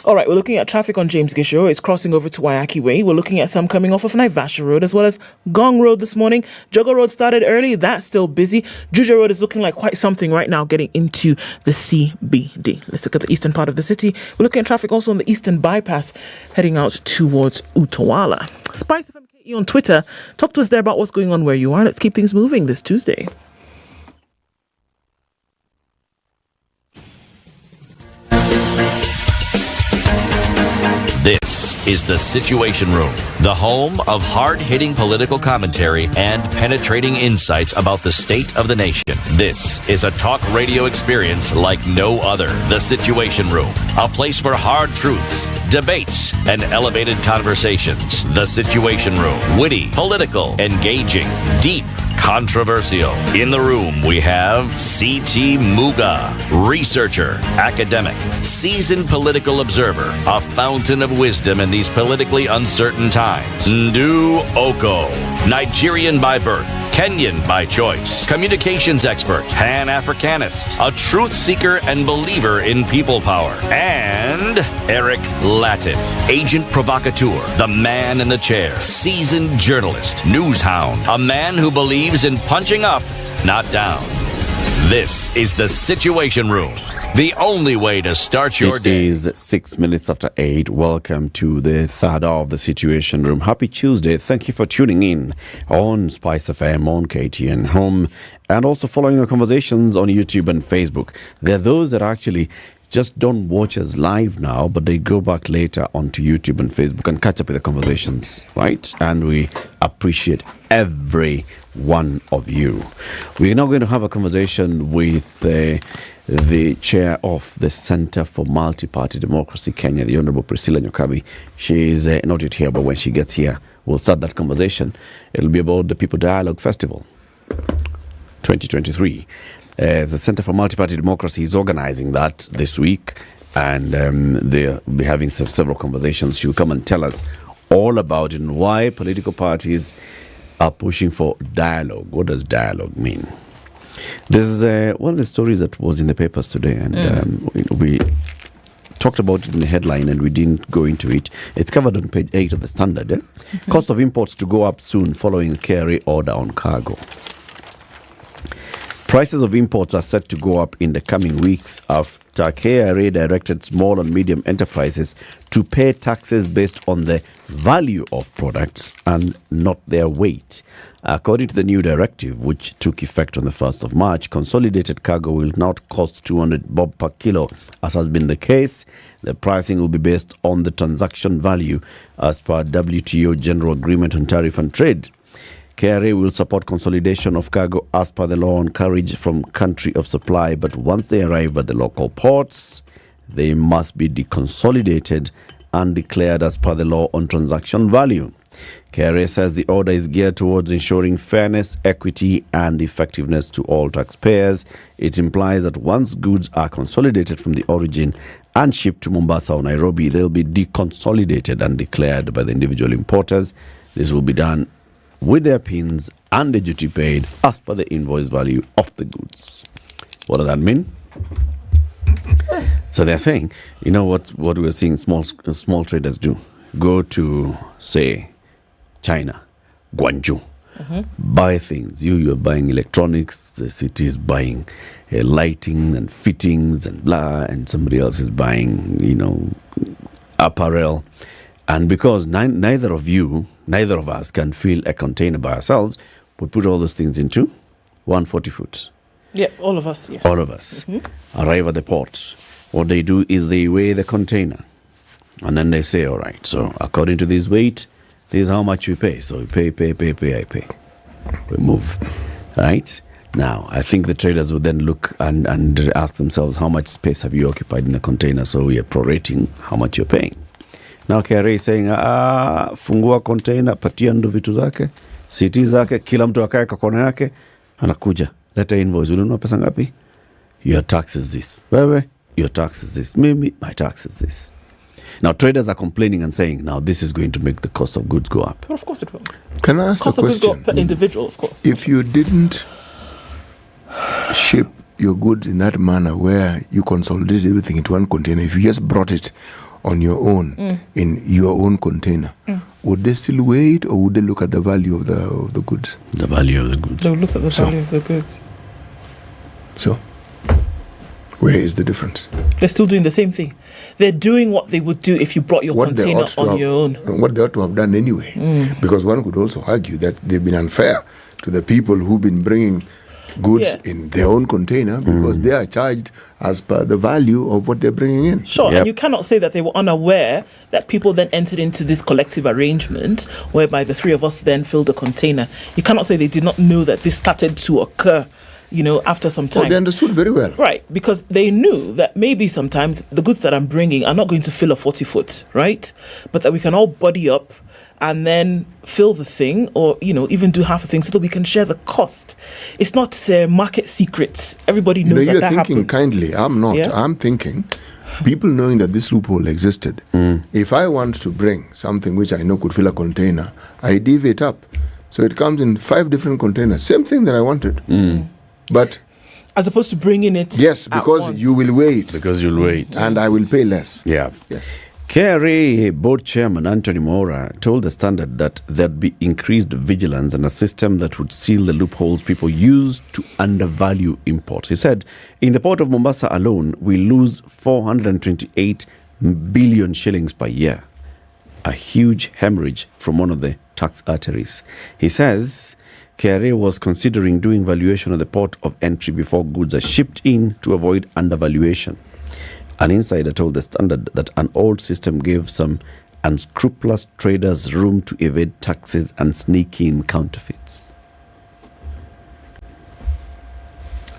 All right, we're looking at traffic on James Gisho. It's crossing over to Wayaki Way. We're looking at some coming off of Naivasha Road as well as Gong Road this morning. Jogo Road started early. That's still busy. Juja Road is looking like quite something right now getting into the CBD. Let's look at the eastern part of the city. We're looking at traffic also on the eastern bypass heading out towards Utawala. SpiceFM KE on Twitter. Talk to us there about what's going on where you are. Let's keep things moving this Tuesday. This is The Situation Room, the home of hard-hitting political commentary and penetrating insights about the state of the nation. This is a talk radio experience like no other. The Situation Room, a place for hard truths, debates, and elevated conversations. The Situation Room, witty, political, engaging, deep, controversial. In the room, we have C.T. Muga, researcher, academic, seasoned political observer, a fountain of wisdom in these politically uncertain times. Ndu Oko, Nigerian by birth, Kenyan by choice, communications expert, Pan-Africanist, a truth seeker and believer in people power, and Eric Latif, agent provocateur, the man in the chair, seasoned journalist, news hound, a man who believes in punching up, not down. This is The Situation Room, the only way to start your day. It is 6 minutes after 8. Welcome to the third hour of The Situation Room. Happy Tuesday. Thank you for tuning in on SpiceFM, on KTN Home, and also following the conversations on YouTube and Facebook. There are those that actually just don't watch us live now, but they go back later onto YouTube and Facebook and catch up with the conversations, right? And we appreciate every one of you. We're now going to have a conversation with the chair of the Center for Multi-Party Democracy Kenya, the Honorable Priscilla Nyokabi. She is not yet here, but when she gets here, we'll start that conversation. It'll be about the People Dialogue Festival 2023. The Center for Multi-Party Democracy is organizing that this week, and they'll be having several conversations. She'll come and tell us all about it and why political parties are pushing for dialogue. What does dialogue mean? This is one of the stories that was in the papers today, and we talked about it in the headline and we didn't go into it. It's covered on page 8 of the Standard. Mm-hmm. Cost of imports to go up soon following KRA order on cargo. Prices of imports are set to go up in the coming weeks after KRA directed small and medium enterprises to pay taxes based on the value of products and not their weight. According to the new directive, which took effect on the 1st of March, consolidated cargo will not cost 200 bob per kilo, as has been the case. The pricing will be based on the transaction value as per WTO General Agreement on Tariff and Trade. KRA will support consolidation of cargo as per the law on carriage from country of supply, but once they arrive at the local ports, they must be deconsolidated and declared as per the law on transaction value. KRA says the order is geared towards ensuring fairness, equity, and effectiveness to all taxpayers. It implies that once goods are consolidated from the origin and shipped to Mombasa or Nairobi, they'll be deconsolidated and declared by the individual importers. This will be done with their pins and the duty paid as per the invoice value of the goods. What does that mean? So they're saying, you know what we're seeing small traders do? Go to, say, China, Guangzhou, buy things. You're buying electronics, the city is buying lighting and fittings and blah, and somebody else is buying, apparel. And because neither of us can fill a container by ourselves, we put all those things into 140 foot. Yeah, all of us, yes. All of us arrive at the port. What they do is they weigh the container. And then they say, all right, so according to this weight, this is how much we pay. So we pay, I pay. We move. Right? Now, I think the traders would then look and ask themselves, how much space have you occupied in a container? So we are prorating how much you're paying. Now KRA is saying, fungua container, patia ndo vitu zake, CT zake, kila mtu akae kwa kona yake, anakuja, leta invoice, ulinunua pesa ngapi? Your tax is this. Wewe, your tax is this. Mimi, my tax is this. Now traders are complaining and saying, now this is going to make the cost of goods go up. Well, of course it will. Can I ask cost a question? Cost of goods go up per individual, of course. If you didn't ship your goods in that manner where you consolidated everything into one container, if you just brought it on your own, in your own container, would they still weigh it, or would they look at the value of the goods? The value of the goods. They'll look at the value of the goods. So, where is the difference? They're still doing the same thing. They're doing what they would do if you brought your container on your own. What they ought to have done anyway. Because one could also argue that they've been unfair to the people who've been bringing goods in their own container, because they are charged as per the value of what they're bringing in. Sure, and you cannot say that they were unaware that people then entered into this collective arrangement whereby the three of us then filled a container. You cannot say they did not know that this started to occur, after some time. Oh, they understood very well. Right, because they knew that maybe sometimes the goods that I'm bringing are not going to fill a 40-foot, right? But that we can all buddy up and then fill the thing, or even do half a thing, so that we can share the cost. It's not market secrets. Everybody knows that happens. You're thinking kindly. I'm not. Yeah? I'm thinking people knowing that this loophole existed. If I want to bring something which I know could fill a container, I div it up. So it comes in 5 different containers. Same thing that I wanted. But as opposed to bringing it yes, because you will wait. Because you'll wait. And I will pay less. Yeah. Yes. KRA Board Chairman Anthony Mora told the Standard that there'd be increased vigilance and a system that would seal the loopholes people use to undervalue imports. He said, in the port of Mombasa alone, we lose 428 billion shillings per year, a huge hemorrhage from one of the tax arteries. He says KRA was considering doing valuation of the port of entry before goods are shipped in to avoid undervaluation. An insider told the Standard that an old system gave some unscrupulous traders room to evade taxes and sneak in counterfeits.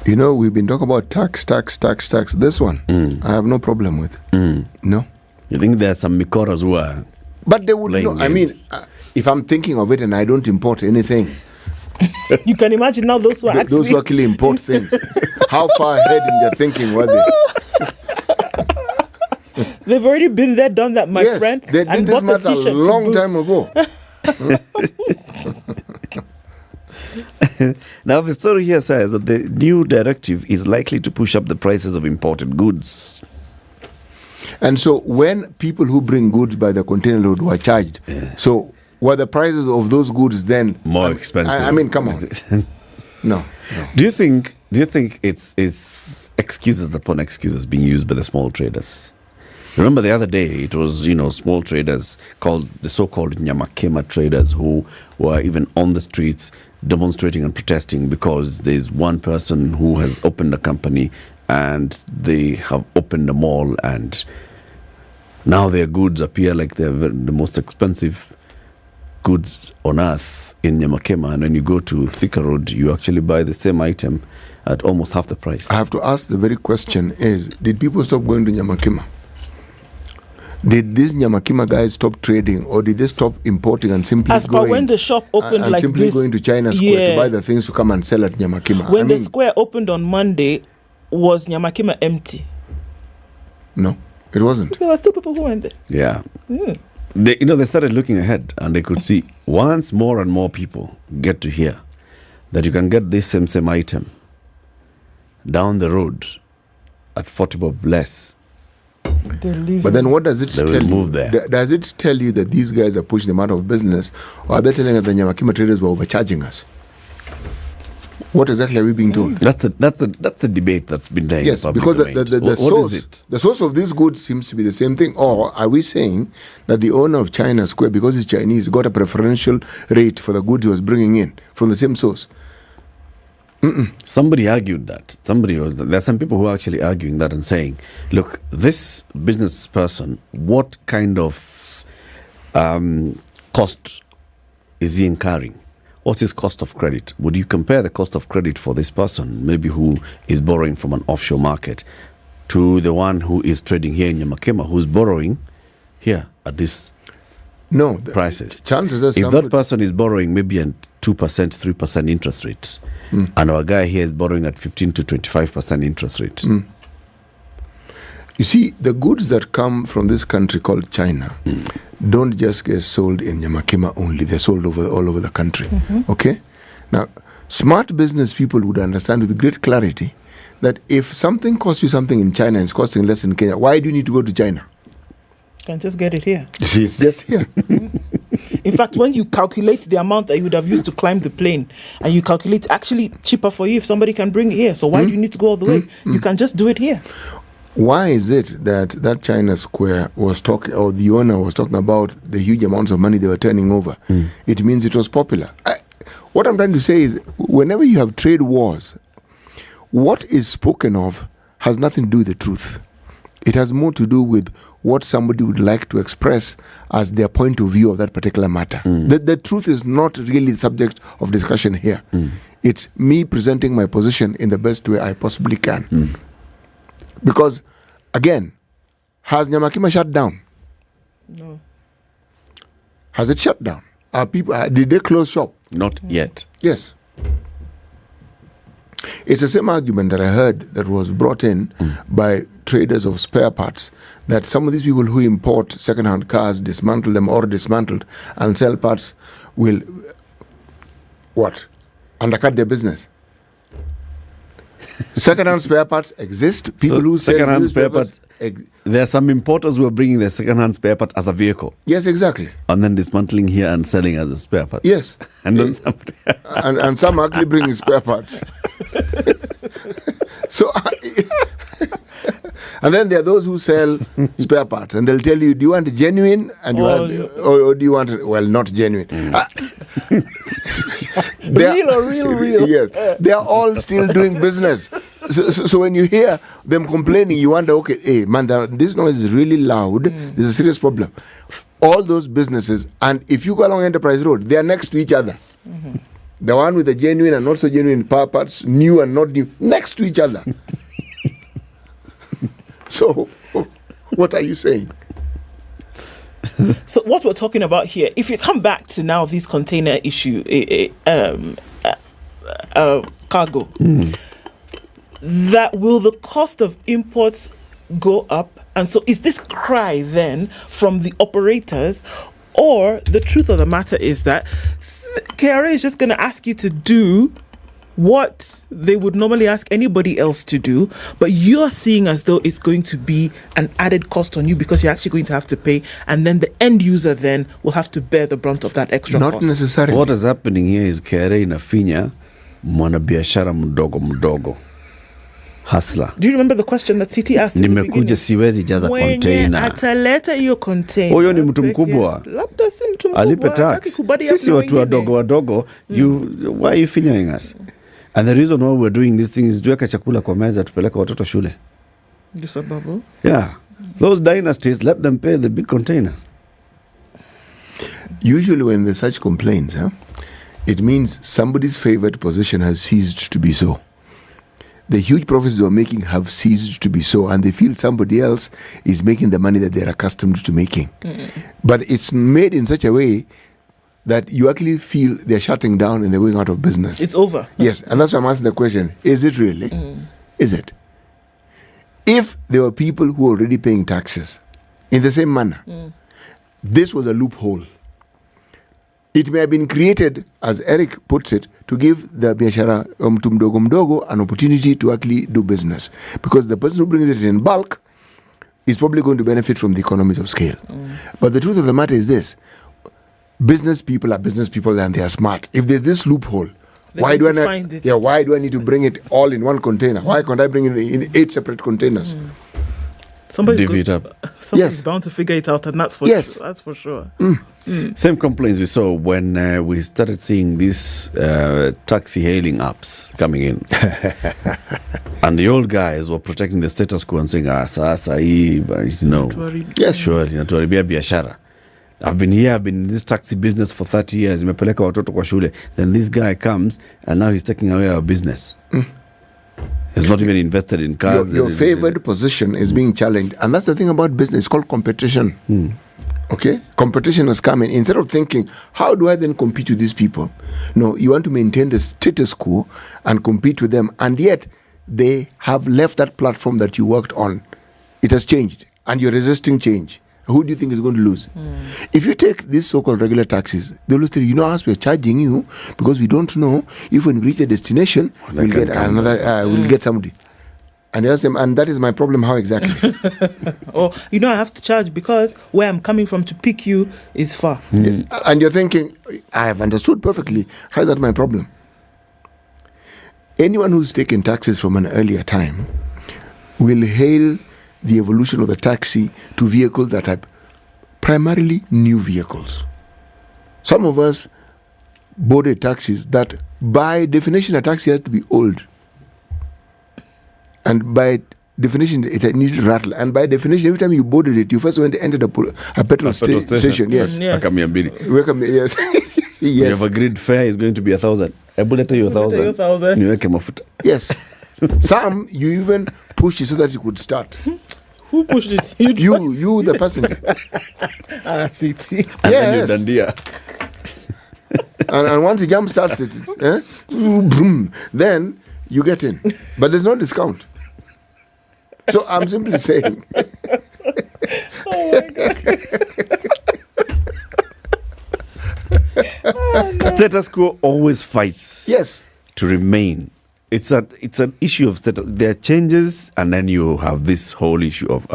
We've been talking about tax. This one, I have no problem with. No. You think there are some mikoras who are But they would know. I mean, if I'm thinking of it and I don't import anything. You can imagine now those who actually import things. How far ahead in their thinking were they? They've already been there, done that, my friend. They did this matter a long time ago. Now, the story here says that the new directive is likely to push up the prices of imported goods. And so when people who bring goods by the container load were charged, so were the prices of those goods then more expensive? I mean, come on. No. Do you think it's excuses upon excuses being used by the small traders? Remember the other day, it was, small traders called the so-called Nyamakema traders who were even on the streets demonstrating and protesting because there's one person who has opened a company and they have opened a mall, and now their goods appear like they're the most expensive goods on earth in Nyamakema. And when you go to Thika Road, you actually buy the same item at almost half the price. I have to ask the very question is, did people stop going to Nyamakema? Did these Nyamakima guys stop trading, or did they stop importing and simply going? When the shop opened and like simply this, going to China Square to buy the things to come and sell at Nyamakima? When the square opened on Monday, was Nyamakima empty? No, it wasn't. There were still people who went there. Yeah. They started looking ahead, and they could see once more and more people get to hear that you can get this same item down the road at 40 bob less. But then what does it tell you? Does it tell you that these guys are pushing them out of business, or are they telling us the Nyamakima traders were overcharging us? What exactly are we being told? That's a debate that's been there. Yes, because the source of these goods seems to be the same thing. Or are we saying that the owner of China Square, because he's Chinese, got a preferential rate for the goods he was bringing in from the same source? Somebody argued that. There are some people who are actually arguing that and saying, look, this business person, what kind of cost is he incurring? What's his cost of credit? Would you compare the cost of credit for this person, maybe who is borrowing from an offshore market, to the one who is trading here in Nyamakema, who's borrowing here at this prices? Chances are if that person is borrowing maybe at 2%, 3% interest rates, and our guy here is borrowing at 15 to 25% interest rate. You see, the goods that come from this country called China don't just get sold in Nyamakema only. They're sold all over the country. Okay? Now, smart business people would understand with great clarity that if something costs you something in China and it's costing less in Kenya, why do you need to go to China? Can just get it here. You see, it's just here. In fact, when you calculate the amount that you would have used to climb the plane, and you calculate actually cheaper for you if somebody can bring it here. So why do you need to go all the way? You can just do it here. Why is it that China Square was talking, or the owner was talking about the huge amounts of money they were turning over? It means it was popular. What I'm trying to say is, whenever you have trade wars, what is spoken of has nothing to do with the truth. It has more to do with what somebody would like to express as their point of view of that particular matter. The truth is not really the subject of discussion here. It's me presenting my position in the best way I possibly can. Because, again, has Nyamakema shut down? No. Has it shut down? Did they close shop? Not yet. Yes. It's the same argument that I heard that was brought in by traders of spare parts, that some of these people who import second-hand cars, dismantle them or dismantled and sell parts will, undercut their business. Second-hand spare parts exist. People who sell second-hand spare parts, there are some importers who are bringing their second-hand spare part as a vehicle. Yes, exactly. And then dismantling here and selling as a spare part. Yes. And then somebody and some actually bring spare parts. So, and then there are those who sell spare parts, and they'll tell you, do you want genuine, and or do you want not genuine? Real. Yes, they are all still doing business. So when you hear them complaining, you wonder, okay, hey man, this noise is really loud. There's a serious problem. All those businesses, and if you go along Enterprise Road, they are next to each other. The one with the genuine and not so genuine power parts, new and not new, next to each other. So, what are you saying? So what we're talking about here, if you come back to now this container issue, cargo, that will the cost of imports go up? And so is this cry then from the operators, or the truth of the matter is that KRA is just going to ask you to do what they would normally ask anybody else to do, but you're seeing as though it's going to be an added cost on you because you're actually going to have to pay, and then the end user then will have to bear the brunt of that extra cost. Not necessarily. What is happening here is KRA inafinya mwanabiashara mdogo hustler. Do you remember the question that CT asked? Nimekuja siwezi jaza container. Ataleta hiyo container. Huyo ni mtu mkubwa. Labda si mtu mkubwa. Alipe tax. Sisi watu wadogo, why are you finishing us? And the reason why we're doing these things is tuweka chakula kwa meza, tupeleka watoto shule. Just a bubble. Yeah. Those dynasties, let them pay the big container. Usually when there's such complaints, it means somebody's favored position has ceased to be so. The huge profits they are making have ceased to be so, and they feel somebody else is making the money that they're accustomed to making. But it's made in such a way that you actually feel they're shutting down and they're going out of business. It's over. Yes, and that's why I'm asking the question, is it really? Is it? If there were people who are already paying taxes in the same manner, this was a loophole. It may have been created, as Eric puts it, to give the biashara mdogo an opportunity to actually do business. Because the person who brings it in bulk is probably going to benefit from the economies of scale. But the truth of the matter is this: business people are business people and they are smart. If there's this loophole, why do I need to bring it all in one container? Why can't I bring it in 8 separate containers? divvy it up. Somebody's bound to figure it out, and that's for sure. That's for sure. Same complaints we saw when we started seeing these taxi hailing apps coming in. And the old guys were protecting the status quo and saying, sasa hii, yes, sure, inatuharibia biashara. I've been in this taxi business for 30 years. Nimepeleka watoto kwa shule. Then this guy comes and now he's taking away our business. He's not even invested in cars. Your favored position is being challenged. And that's the thing about business. It's called competition. Okay? Competition has come in. Instead of thinking, how do I then compete with these people? No, you want to maintain the status quo and compete with them. And yet, they have left that platform that you worked on. It has changed. And you're resisting change. Who do you think is going to lose? If you take these so-called regular taxis, they will tell you, us we're charging you because we don't know if when we reach the destination, we'll get we'll get somebody. And you ask them, and that is my problem, how exactly? I have to charge because where I'm coming from to pick you is far. And you're thinking, I have understood perfectly. How is that my problem? Anyone who's taken taxis from an earlier time will hail the evolution of the taxi to vehicles that are primarily new vehicles. Some of us boarded taxis that, by definition, a taxi has to be old. And by definition, it needs to rattle. And by definition, every time you boarded it, you first went to enter a petrol station. Yes. Yes. Yes. Yes. You have agreed fare is going to be 1,000. I bullet you 1,000. Yes. Some, you even pushed it so that you could start. Who pushed it? You the passenger. CT. Yes. And then and once the jump starts it, then you get in. But there's no discount. So I'm simply saying. Oh my God. Status quo always fights. Yes. To remain. It's an issue of status. There are changes, and then you have this whole issue of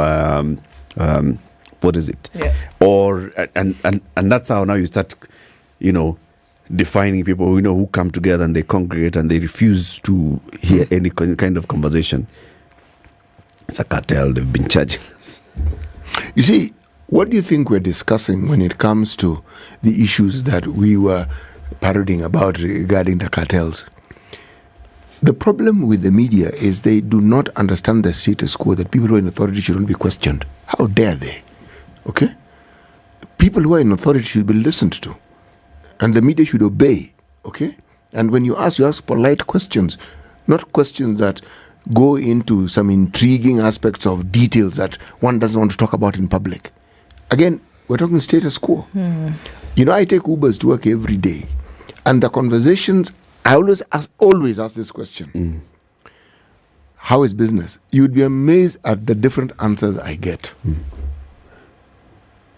what is it? Yeah. Or and that's how now you start, defining people who come together and they congregate and they refuse to hear any kind of conversation. It's a cartel. They've been charging us. You see, what do you think we're discussing when it comes to the issues that we were parodying about regarding the cartels? The problem with the media is they do not understand the status quo, that people who are in authority shouldn't be questioned. How dare they? Okay? People who are in authority should be listened to. And the media should obey. Okay? And when you ask polite questions, not questions that go into some intriguing aspects of details that one doesn't want to talk about in public. Again, we're talking status quo. I take Ubers to work every day. And the conversations, I always ask this question. How is business? You'd be amazed at the different answers I get.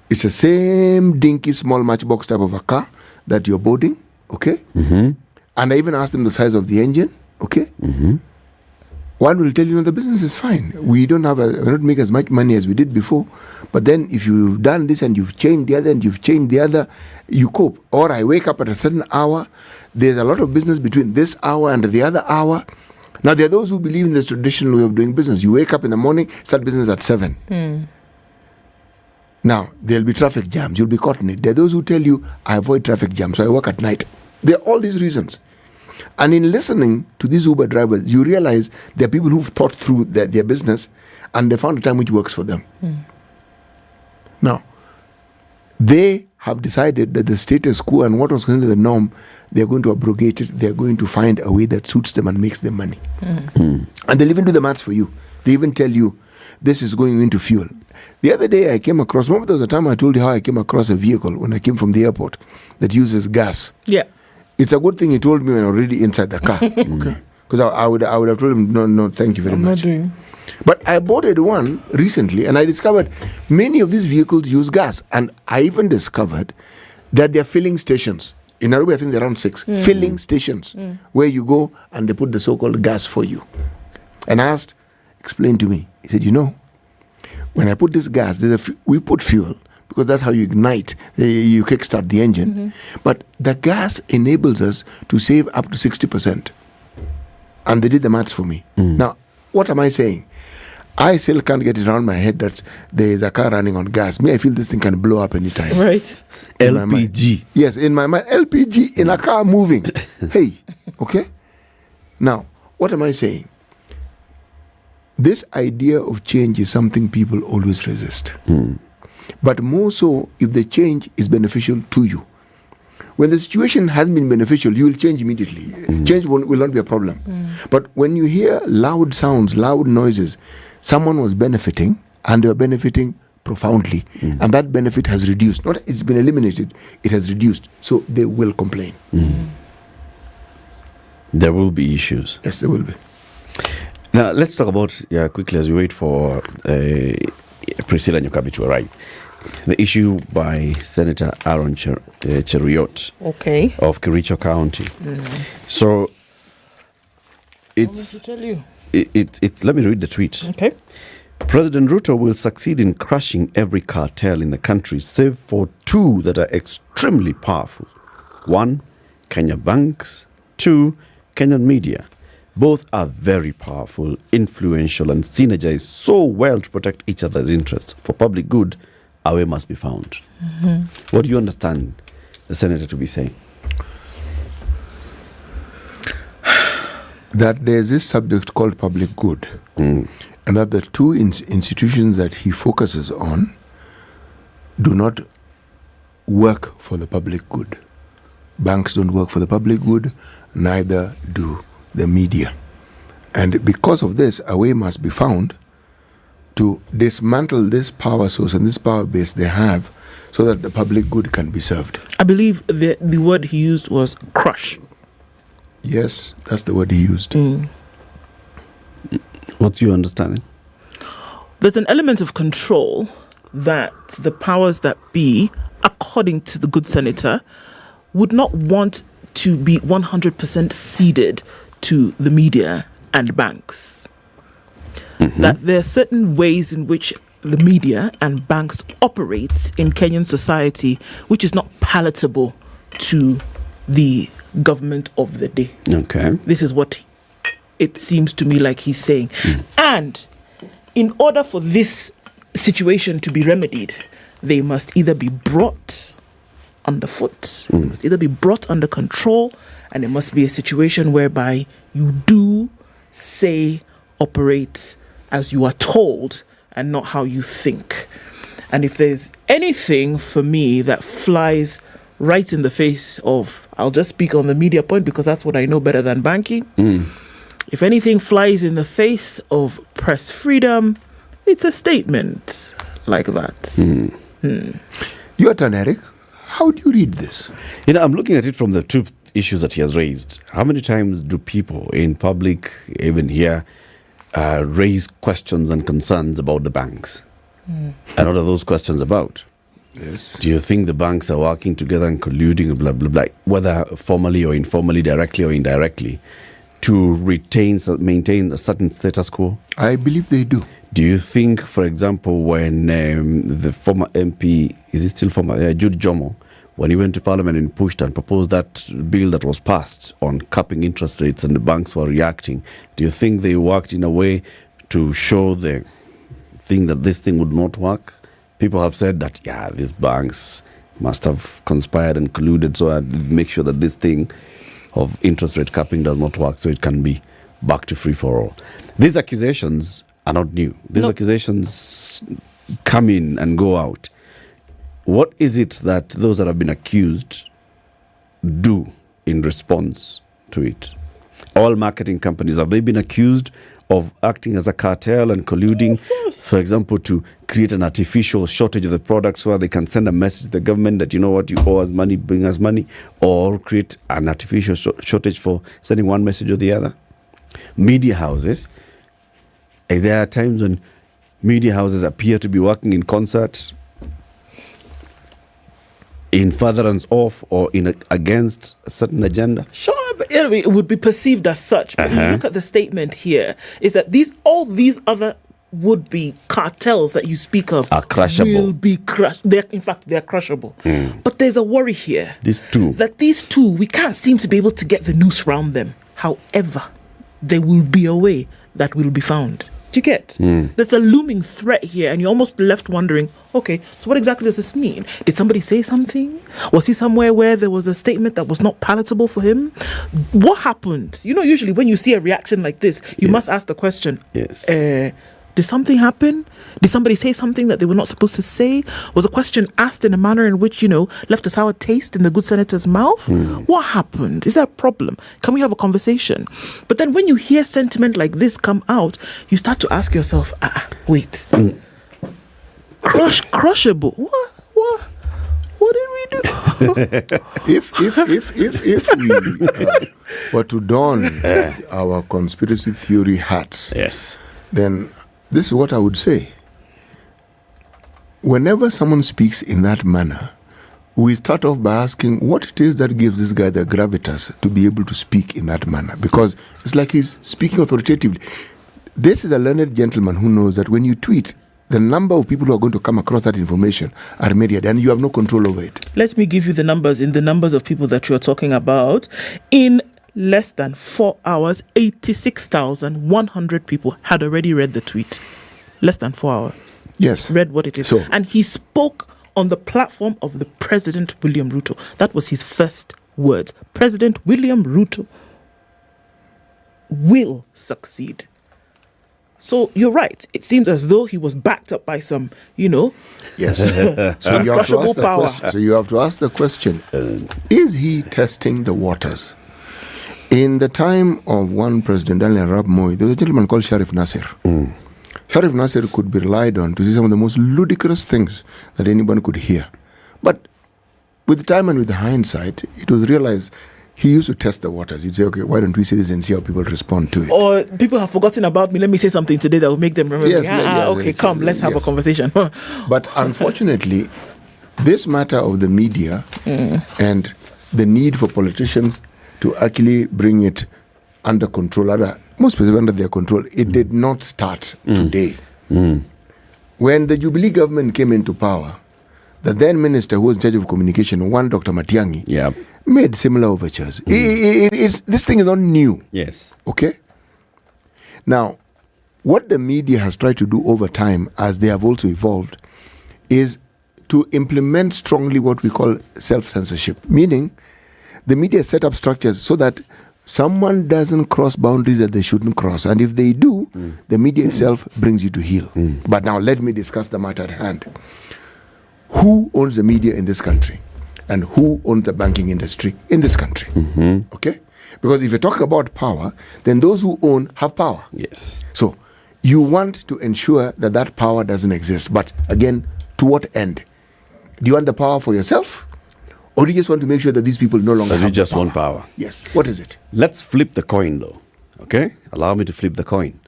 It's the same dinky small matchbox type of a car that you're boarding, okay? And I even ask them the size of the engine, okay? One will tell you, the business is fine. We don't make as much money as we did before. But then if you've done this and you've changed the other and you've changed the other, you cope. Or I wake up at a certain hour. There's a lot of business between this hour and the other hour. Now, there are those who believe in this traditional way of doing business. You wake up in the morning, start business at 7. Now, there'll be traffic jams. You'll be caught in it. There are those who tell you, I avoid traffic jams, so I work at night. There are all these reasons. And in listening to these Uber drivers, you realize there are people who've thought through their business and they found a time which works for them. Now, they have decided that the status quo and what was considered the norm, they're going to abrogate it. They're going to find a way that suits them and makes them money. And they'll even do the maths for you. They even tell you, this is going into fuel. The other day I came across, remember there was a time I told you how I came across a vehicle when I came from the airport that uses gas. Yeah. It's a good thing he told me when I was already inside the car. Okay. Because I would have told him, no, thank you very much. Not doing. But I boarded one recently and I discovered many of these vehicles use gas. And I even discovered that they're filling stations. In Nairobi, I think there are around 6 filling stations where you go and they put the so-called gas for you. And I asked, explain to me. He said, when I put this gas, we put fuel because that's how you ignite, you kickstart the engine. But the gas enables us to save up to 60%. And they did the maths for me. Now, what am I saying? I still can't get it around my head that there is a car running on gas. Me, I feel this thing can blow up anytime. Right. LPG. Yes, in my mind, LPG in a car moving. Hey, okay? Now, what am I saying? This idea of change is something people always resist. But more so if the change is beneficial to you. When the situation hasn't been beneficial, you will change immediately. Change will not be a problem. But when you hear loud sounds, loud noises, someone was benefiting and they are benefiting profoundly. And that benefit has reduced. Not it's been eliminated, it has reduced. So they will complain. There will be issues. Yes, there will be. Now, let's talk about, quickly as we wait for Priscilla Nyukabi to arrive, the issue by Senator Aaron Cheruiyot of Kericho County. So, it's... let me read the tweet. Okay. President Ruto will succeed in crushing every cartel in the country, save for two that are extremely powerful. One, Kenya banks. Two, Kenyan media. Both are very powerful, influential, and synergize so well to protect each other's interests. For public good, a way must be found. What do you understand the senator to be saying? That there's this subject called public good, and that the two institutions that he focuses on do not work for the public good. Banks don't work for the public good, neither do the media. And because of this, a way must be found to dismantle this power source and this power base they have so that the public good can be served. I believe the word he used was crush. Yes, that's the word he used. What's your understanding? There's an element of control that the powers that be, according to the good senator, would not want to be 100% ceded to the media and banks. That there are certain ways in which the media and banks operate in Kenyan society which is not palatable to the government of the day. Okay. This is what it seems to me like he's saying. And in order for this situation to be remedied, they must either be brought underfoot, they must either be brought under control, and it must be a situation whereby you do say, operate as you are told and not how you think. And if there's anything for me that flies right in the face of, I'll just speak on the media point because that's what I know better than banking. If anything flies in the face of press freedom, it's a statement like that. Your turn, Eric. How do you read this? I'm looking at it from the two issues that he has raised. How many times do people in public, even here, raise questions and concerns about the banks? And what are those questions about? Yes. Do you think the banks are working together and colluding, blah, blah, blah, whether formally or informally, directly or indirectly, to maintain a certain status quo? I believe they do. Do you think, for example, when the former MP, is he still former, Jude Jomo, when he went to Parliament and pushed and proposed that bill that was passed on capping interest rates and the banks were reacting, do you think they worked in a way to show the thing that this thing would not work? People have said that, these banks must have conspired and colluded so I'd make sure that this thing of interest rate capping does not work so it can be back to free for all. These accusations are not new. These accusations come in and go out. What is it that those that have been accused do in response to it? All marketing companies, have they been accused of acting as a cartel and colluding, for example, to create an artificial shortage of the product so that they can send a message to the government that, you know what, you owe us money, bring us money, or create an artificial shortage for sending one message or the other? Media houses, there are times when media houses appear to be working in concert, in furtherance of or against a certain agenda. Sure, but it would be perceived as such. But when you look at the statement here, is that all these other would-be cartels that you speak of are crushable. Will be crushed. In fact, they're crushable. But there's a worry here. These two, we can't seem to be able to get the noose around them. However, there will be a way that will be found. Do you get? There's a looming threat here, and you're almost left wondering, okay, so what exactly does this mean? Did somebody say something? Was he somewhere where there was a statement that was not palatable for him? What happened? You know, usually when you see a reaction like this, you must ask the question, did something happen? Did somebody say something that they were not supposed to say? Was a question asked in a manner in which, left a sour taste in the good senator's mouth? What happened? Is there a problem? Can we have a conversation? But then when you hear sentiment like this come out, you start to ask yourself, wait. Crushable. What did we do? If we were to don our conspiracy theory hats, then this is what I would say. Whenever someone speaks in that manner, we start off by asking what it is that gives this guy the gravitas to be able to speak in that manner. Because it's like he's speaking authoritatively. This is a learned gentleman who knows that when you tweet, the number of people who are going to come across that information are myriad, and you have no control over it. Let me give you the numbers. In the numbers of people that you're talking about, in less than 4 hours, 86,100 people had already read the tweet. Less than 4 hours. Yes. Read what it is. And he spoke on the platform of the President William Ruto. That was his first words. President William Ruto will succeed. So you're right. It seems as though he was backed up by some, Yes. So you have to ask the question, is he testing the waters? In the time of one President, Daniel Arap Moi, there was a gentleman called Sharif Nasser. Sharif Nasser could be relied on to see some of the most ludicrous things that anyone could hear. But with time and with hindsight, it was realized he used to test the waters. He'd say, okay, why don't we say this and see how people respond to it? Or people have forgotten about me. Let me say something today that will make them remember. Yes, let's have a conversation. But unfortunately, this matter of the media and the need for politicians to actually bring it under control, most specifically under their control, it did not start today. When the Jubilee government came into power, the then minister who was in charge of communication, one Dr. Matiang'i, made similar overtures. This thing is not new. Yes. Okay? Now, what the media has tried to do over time, as they have also evolved, is to implement strongly what we call self-censorship, meaning the media set up structures so that someone doesn't cross boundaries that they shouldn't cross. And if they do, the media itself brings you to heel. But now let me discuss the matter at hand. Who owns the media in this country? And who owns the banking industry in this country? Okay? Because if you talk about power, then those who own have power. Yes. So you want to ensure that that power doesn't exist. But again, to what end? Do you want the power for yourself? Or do you just want to make sure that these people no longer have you just power? want power? Yes. What is it? Let's flip the coin, though. Okay? Allow me to flip the coin.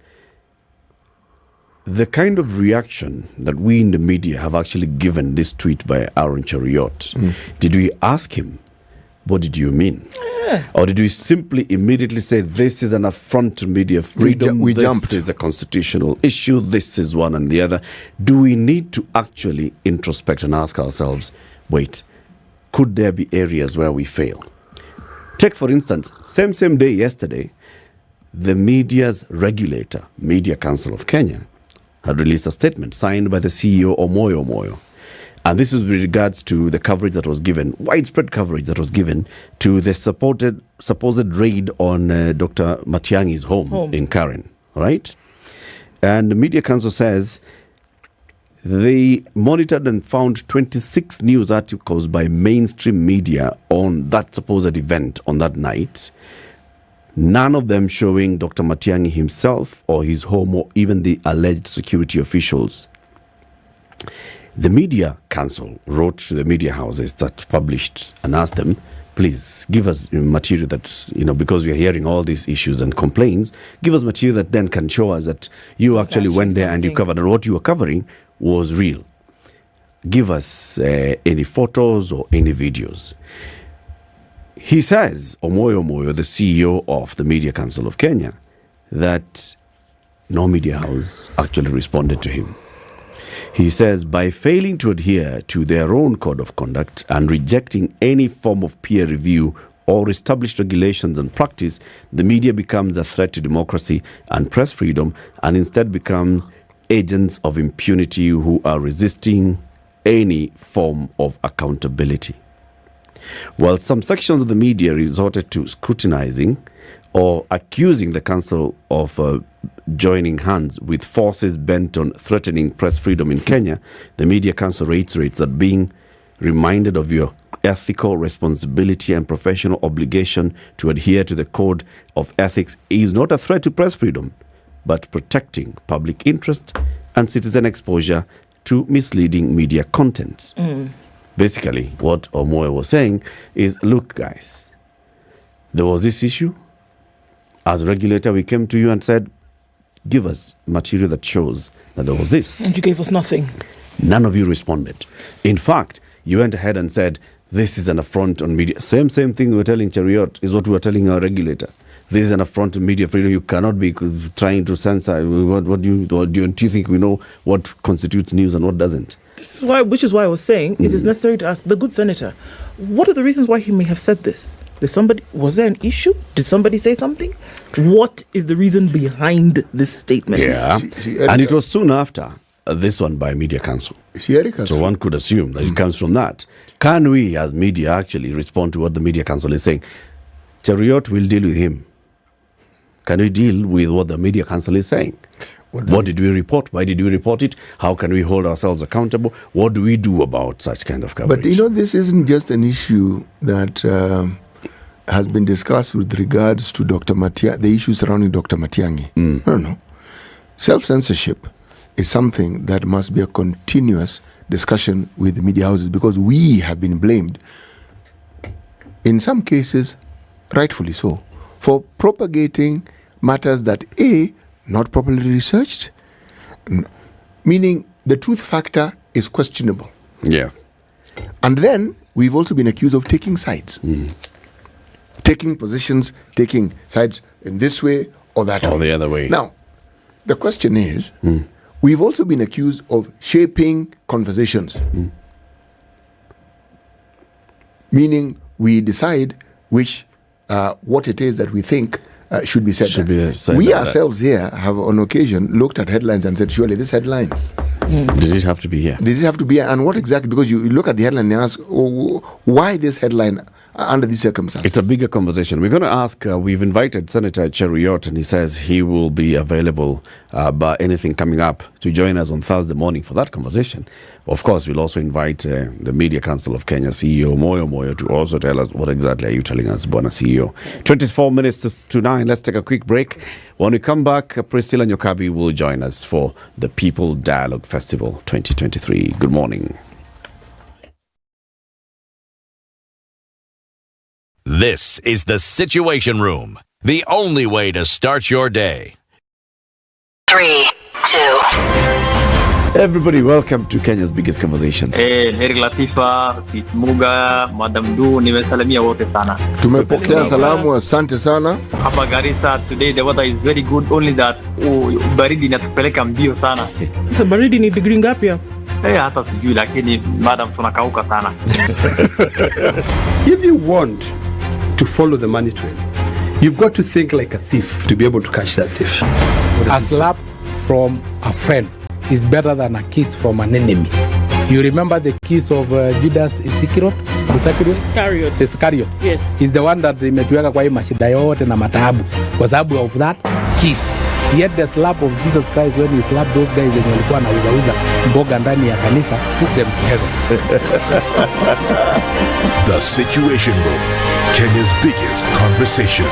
The kind of reaction that we in the media have actually given this tweet by Aaron Chariot, did we ask him, what did you mean? Or did we simply immediately say, this is an affront to media freedom, we this jumped. is a constitutional issue, this is one and the other? Do we need to actually introspect and ask ourselves, wait, could there be areas where we fail? Take, for instance, same day yesterday, the media's regulator, Media Council of Kenya, had released a statement signed by the CEO Omoyo. And this is with regards to the coverage that was given, widespread coverage that was given to the supposed raid on Dr. Matiang'i's home in Karen, right? And the Media Council says they monitored and found 26 news articles by mainstream media on that supposed event on that night. None of them showing Dr. Matiang'i himself or his home or even the alleged security officials. The Media Council wrote to the media houses that published and asked them, please give us material that, because we are hearing all these issues and complaints, give us material that then can show us that you actually went there and you covered, and what you were covering was real. Give us any photos or any videos. He says, Omoyo, the CEO of the Media Council of Kenya, that no media house actually responded to him. He says, by failing to adhere to their own code of conduct and rejecting any form of peer review or established regulations and practice, the media becomes a threat to democracy and press freedom, and instead become agents of impunity who are resisting any form of accountability. While some sections of the media resorted to scrutinizing or accusing the Council of joining hands with forces bent on threatening press freedom in Kenya, the Media Council reiterates that being reminded of your ethical responsibility and professional obligation to adhere to the code of ethics is not a threat to press freedom, but protecting public interest and citizen exposure to misleading media content. Basically, what Omoe was saying is, look, guys, there was this issue. As a regulator, we came to you and said, give us material that shows that there was this. And you gave us nothing. None of you responded. In fact, you went ahead and said, this is an affront on media. Same thing we were telling Chariot is what we were telling our regulator. This is an affront to media freedom. You cannot be trying to censor. What do you think we know what constitutes news and what doesn't? Which is why I was saying it is necessary to ask the good senator, what are the reasons why he may have said this? Was there an issue? Did somebody say something? What is the reason behind this statement? Yeah, and it was soon after this one by Media Council. So one could assume that it comes from that. Can we as media actually respond to what the Media Council is saying? Chariot will deal with him. Can we deal with what the Media Council is saying? What did we report? Why did we report it? How can we hold ourselves accountable? What do we do about such kind of coverage? But this isn't just an issue that has been discussed with regards to Dr. Matiang'i, the issue surrounding Dr. Matiang'i. No. Self-censorship is something that must be a continuous discussion with the media houses, because we have been blamed, in some cases, rightfully so, for propagating matters that not properly researched, meaning the truth factor is questionable. Yeah. And then we've also been accused of taking sides. Taking positions, taking sides in this way or that way. Or the other way. Now, the question is, we've also been accused of shaping conversations. Meaning we decide what it is that we think should be said. We ourselves here have on occasion looked at headlines and said, surely this headline. Did it have to be here? Did it have to be here? And what exactly? Because you look at the headline and ask, why this headline under these circumstances? It's a bigger conversation. We're going to ask, we've invited Senator Chariot, and he says he will be available by anything coming up to join us on Thursday morning for that conversation. Of course, we'll also invite the Media Council of Kenya CEO Moyo to also tell us what exactly are you telling us, Bona CEO. 24 minutes to 9. Let's take a quick break. When we come back, Priscilla Nyokabi will join us for the People Dialogue Festival 2023. Good morning. This is the Situation Room, the only way to start your day. 3, 2. Everybody, welcome to Kenya's biggest conversation. Heri Latifa, Kismuga, Madam Du, nimesalamia wote sana. Tumepokea salamu, asante sana. Hapa Garissa today the weather is very good, only that baridi inatupeleka mbio sana. Baridi ni degree ngapi hapo? Hata sijui, lakini madam tunakauka sana. If you want to follow the money trail, you've got to think like a thief to be able to catch that thief. A slap from a friend is better than a kiss from an enemy. You remember the kiss of Judas Iscariot? Iscariot. Yes. He's the one that imetuweka kwa hii mashida yote na mataabu kwa sababu of that kiss. Yet the slap of Jesus Christ, when he slapped those guys wenye walikuwa wanauza mboga ndani ya kanisa, took them to heaven. The Situation Room, Kenya's biggest conversation.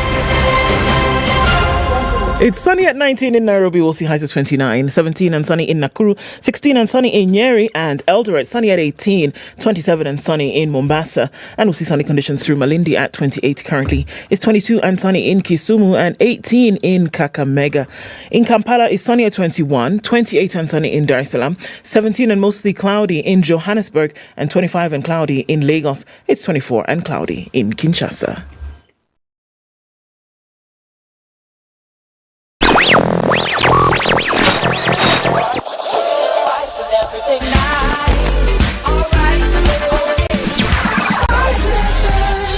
It's sunny at 19 in Nairobi. We'll see highs of 29, 17 and sunny in Nakuru, 16 and sunny in Nyeri and Eldoret, sunny at 18, 27 and sunny in Mombasa. And we'll see sunny conditions through Malindi at 28 currently. It's 22 and sunny in Kisumu and 18 in Kakamega. In Kampala, it's sunny at 21, 28 and sunny in Dar es Salaam, 17 and mostly cloudy in Johannesburg, and 25 and cloudy in Lagos. It's 24 and cloudy in Kinshasa.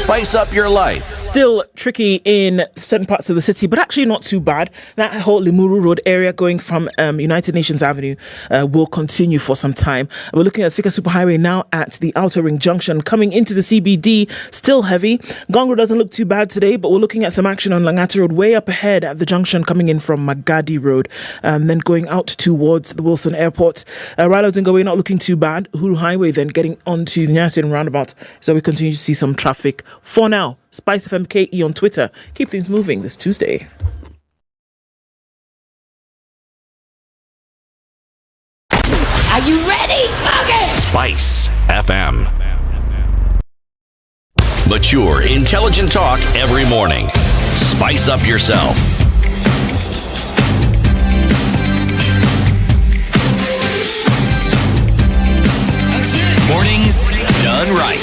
spice up your life. Still tricky in certain parts of the city, but actually not too bad. That whole Limuru Road area going from United Nations Avenue will continue for some time. We're looking at Thika Superhighway now at the Outer Ring Junction. Coming into the CBD, still heavy. Gongro doesn't look too bad today, but we're looking at some action on Langata Road way up ahead at the junction coming in from Magadi Road, then going out towards the Wilson Airport. Rilo Dingawe not looking too bad. Huru Highway then getting onto the Nyasin roundabout. So we continue to see some traffic for now. SpiceFM KE on Twitter. Keep things moving this Tuesday. Are you ready? Okay. Spice FM. Mature, intelligent talk every morning. Spice up yourself. Mornings done right.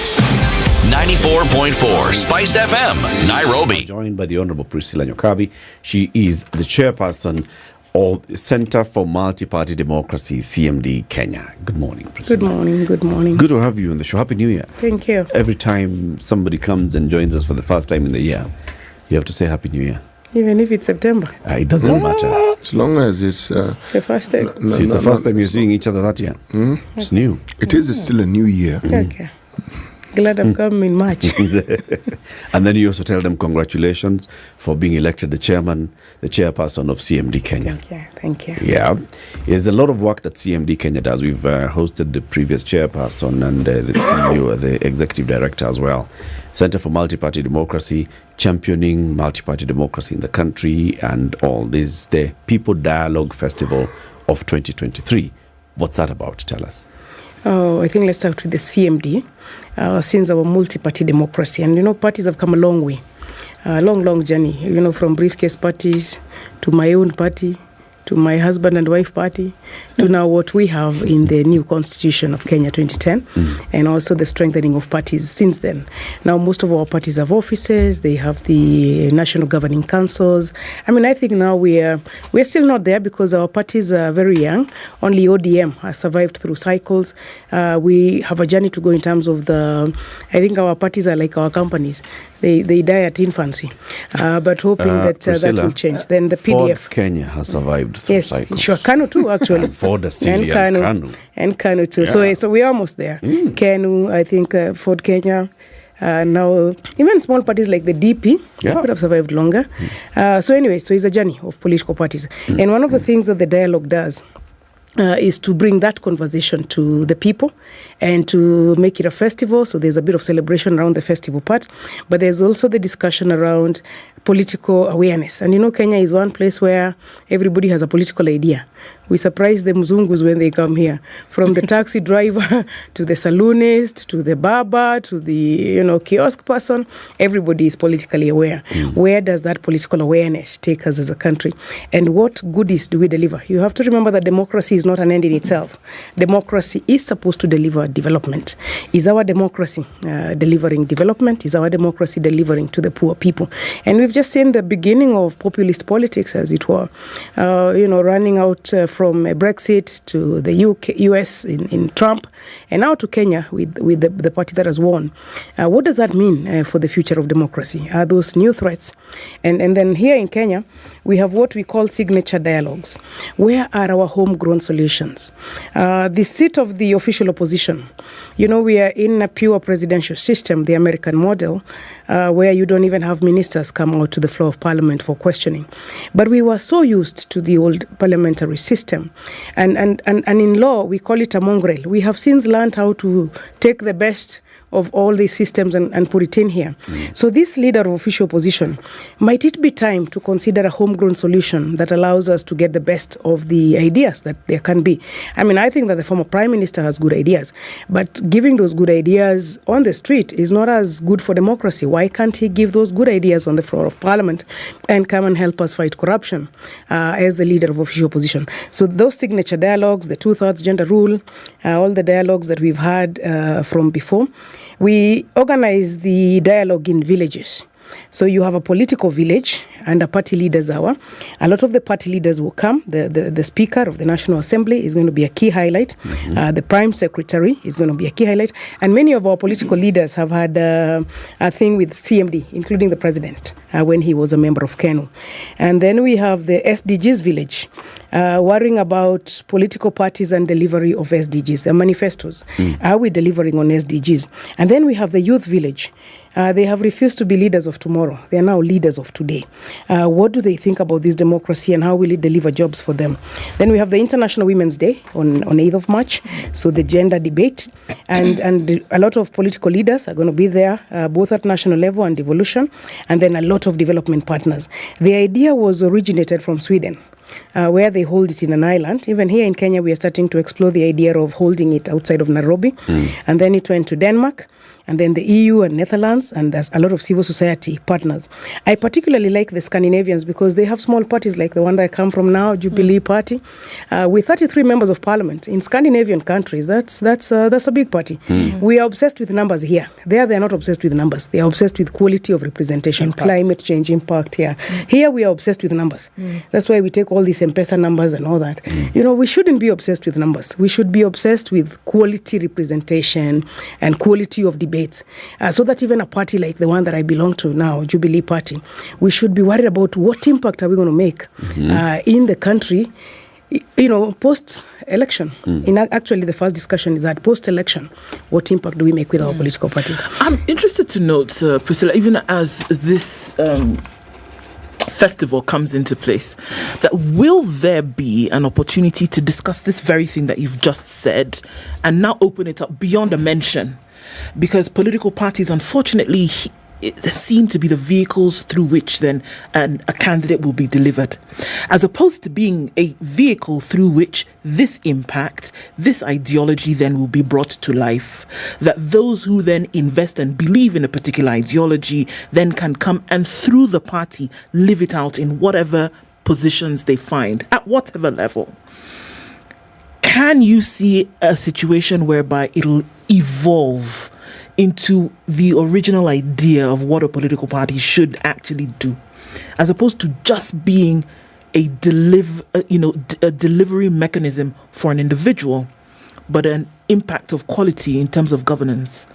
94.4 Spice FM, Nairobi. Joined by the Honorable Priscilla Nyokabi. She is the chairperson of Center for Multi-Party Democracy, CMD Kenya. Good morning, Priscilla. Good morning, good morning. Good to have you on the show. Happy New Year. Thank you. Every time somebody comes and joins us for the first time in the year, you have to say Happy New Year. Even if it's September. It doesn't matter. As long as it's... the first time. It's the first time you're seeing each other that year. It's new. It is still a new year. Okay. Glad I'm coming in March. And then you also tell them congratulations for being elected the chairperson of CMD Kenya. Thank you. Yeah. There's a lot of work that CMD Kenya does. We've hosted the previous chairperson and the CEO, the executive director as well. Center for Multi-Party Democracy, championing multi-party democracy in the country and all. This is the People Dialogue Festival of 2023. What's that about? Tell us. Oh, I think let's start with the CMD. Since our multi-party democracy, and parties have come a long way, a long journey, from briefcase parties to my own party, to my husband and wife party, to now what we have in the new constitution of Kenya 2010, and also the strengthening of parties since then. Now most of our parties have offices, they have the national governing councils. I think now we're still not there because our parties are very young. Only ODM has survived through cycles. We have a journey to go in terms of I think our parties are like our companies. They die at infancy, but hoping that will change. Then the PDF. Ford Kenya has survived through cycles. Sure, Kanu too, actually. Ford Asili and Kanu too. Yeah. So we're almost there. Kanu, I think Ford Kenya. Now, even small parties like the DP could have survived longer. So it's a journey of political parties. And one of the things that the dialogue does is to bring that conversation to the people and to make it a festival. So there's a bit of celebration around the festival part, but there's also the discussion around political awareness. And Kenya is one place where everybody has a political idea. We surprise the Mzungus when they come here, from the taxi driver to the saloonist to the barber to the kiosk person. Everybody is politically aware. Where does that political awareness take us as a country, and what goodies do we deliver? You have to remember that democracy is not an end in itself. Democracy is supposed to deliver development. Is our democracy delivering development? Is our democracy delivering to the poor people? And we've just seen the beginning of populist politics, as it were, running out from Brexit to the US in Trump, and now to Kenya with the party that has won. What does that mean for the future of democracy? Are those new threats? And then here in Kenya, we have what we call signature dialogues. Where are our homegrown solutions? The seat of the official opposition. We are in a pure presidential system, the American model, where you don't even have ministers come out to the floor of parliament for questioning. But we were so used to the old parliamentary system. And in law, we call it a mongrel. We have since learned how to take the best of all these systems and put it in here. So this leader of official opposition, might it be time to consider a homegrown solution that allows us to get the best of the ideas that there can be? I think that the former prime minister has good ideas, but giving those good ideas on the street is not as good for democracy. Why can't he give those good ideas on the floor of parliament and come and help us fight corruption as the leader of official opposition? So those signature dialogues, the 2/3 gender rule, all the dialogues that we've had from before, we organize the dialogue in villages. So you have a political village and a party leaders hour. A lot of the party leaders will come. The Speaker of the National Assembly is going to be a key highlight. The Prime Secretary is going to be a key highlight. And many of our political leaders have had a thing with CMD, including the President, when he was a member of KENU. And then we have the SDGs village, worrying about political parties and delivery of SDGs, the manifestos. Are we delivering on SDGs? And then we have the youth village. They have refused to be leaders of tomorrow. They are now leaders of today. What do they think about this democracy and how will it deliver jobs for them? Then we have the International Women's Day on 8th of March, so the gender debate. And a lot of political leaders are going to be there, both at national level and devolution, and then a lot of development partners. The idea was originated from Sweden. Where they hold it in an island. Even here in Kenya, we are starting to explore the idea of holding it outside of Nairobi. And then it went to Denmark, and then the EU and Netherlands, and there's a lot of civil society partners. I particularly like the Scandinavians because they have small parties like the one that I come from now, Jubilee Party, with 33 members of parliament. In Scandinavian countries, that's a big party. We are obsessed with numbers here. There, they are not obsessed with numbers. They are obsessed with quality of representation, climate change impact here. Here, we are obsessed with numbers. That's why we take all these M-Pesa numbers and all that. You know, we shouldn't be obsessed with numbers. We should be obsessed with quality representation and quality of debate. So that even a party like the one that I belong to now, Jubilee Party, we should be worried about what impact are we going to make in the country, you know, post-election. Actually, the first discussion is that post-election, what impact do we make with our political parties? I'm interested to note, Priscilla, even as this festival comes into place, that will there be an opportunity to discuss this very thing that you've just said and now open it up beyond a mention? Because political parties, unfortunately, seem to be the vehicles through which then a candidate will be delivered, as opposed to being a vehicle through which this impact, this ideology then will be brought to life, that those who then invest and believe in a particular ideology then can come and through the party live it out in whatever positions they find, at whatever level. Can you see a situation whereby it'll evolve into the original idea of what a political party should actually do, as opposed to just being a delivery mechanism for an individual, but an impact of quality in terms of governance?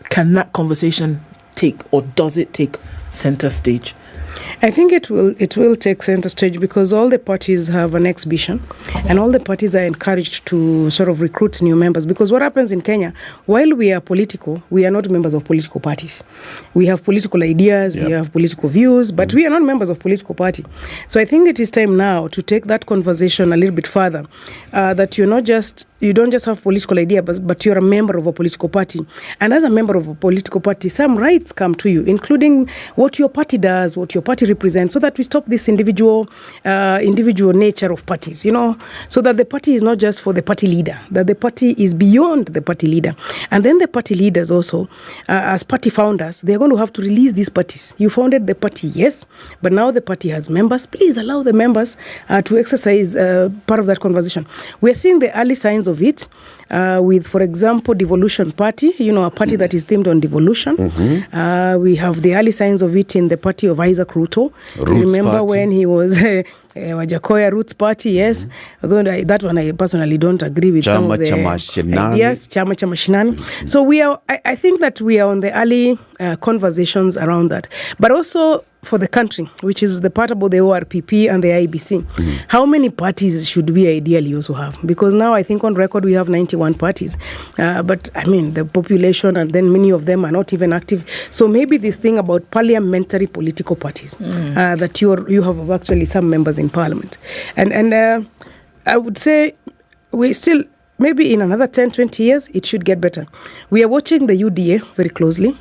Can that conversation take, or does it take, center stage? I think it will take center stage because all the parties have an exhibition and all the parties are encouraged to sort of recruit new members, because what happens in Kenya, while we are political, we are not members of political parties. We have political ideas, we have political views, but we are not members of political party. So I think it is time now to take that conversation a little bit further, that you don't just have political idea, but you're a member of a political party. And as a member of a political party, some rights come to you, including what your party does, what your party represents, so that we stop this individual nature of parties, you know, so that the party is not just for the party leader, that the party is beyond the party leader. And then the party leaders also, as party founders, they're going to have to release these parties. You founded the party, yes, but now the party has members. Please allow the members to exercise part of that conversation. We're seeing the early signs of it with, for example, Devolution Party, you know, a party that is themed on devolution. We have the early signs of it in the party of Isaac Ruto. Remember party. When he was Wajakoya Roots Party, yes. Although that one I personally don't agree with some of the ideas. Chama Mashinani. So I think that we are on the early conversations around that. But also for the country, which is the part about the ORPP and the IEBC. How many parties should we ideally also have? Because now I think on record we have 91 parties. But I mean, the population, and then many of them are not even active. So maybe this thing about parliamentary political parties, that you have actually some members in parliament. And I would say we still, maybe in another 10, 20 years, it should get better. We are watching the UDA very closely,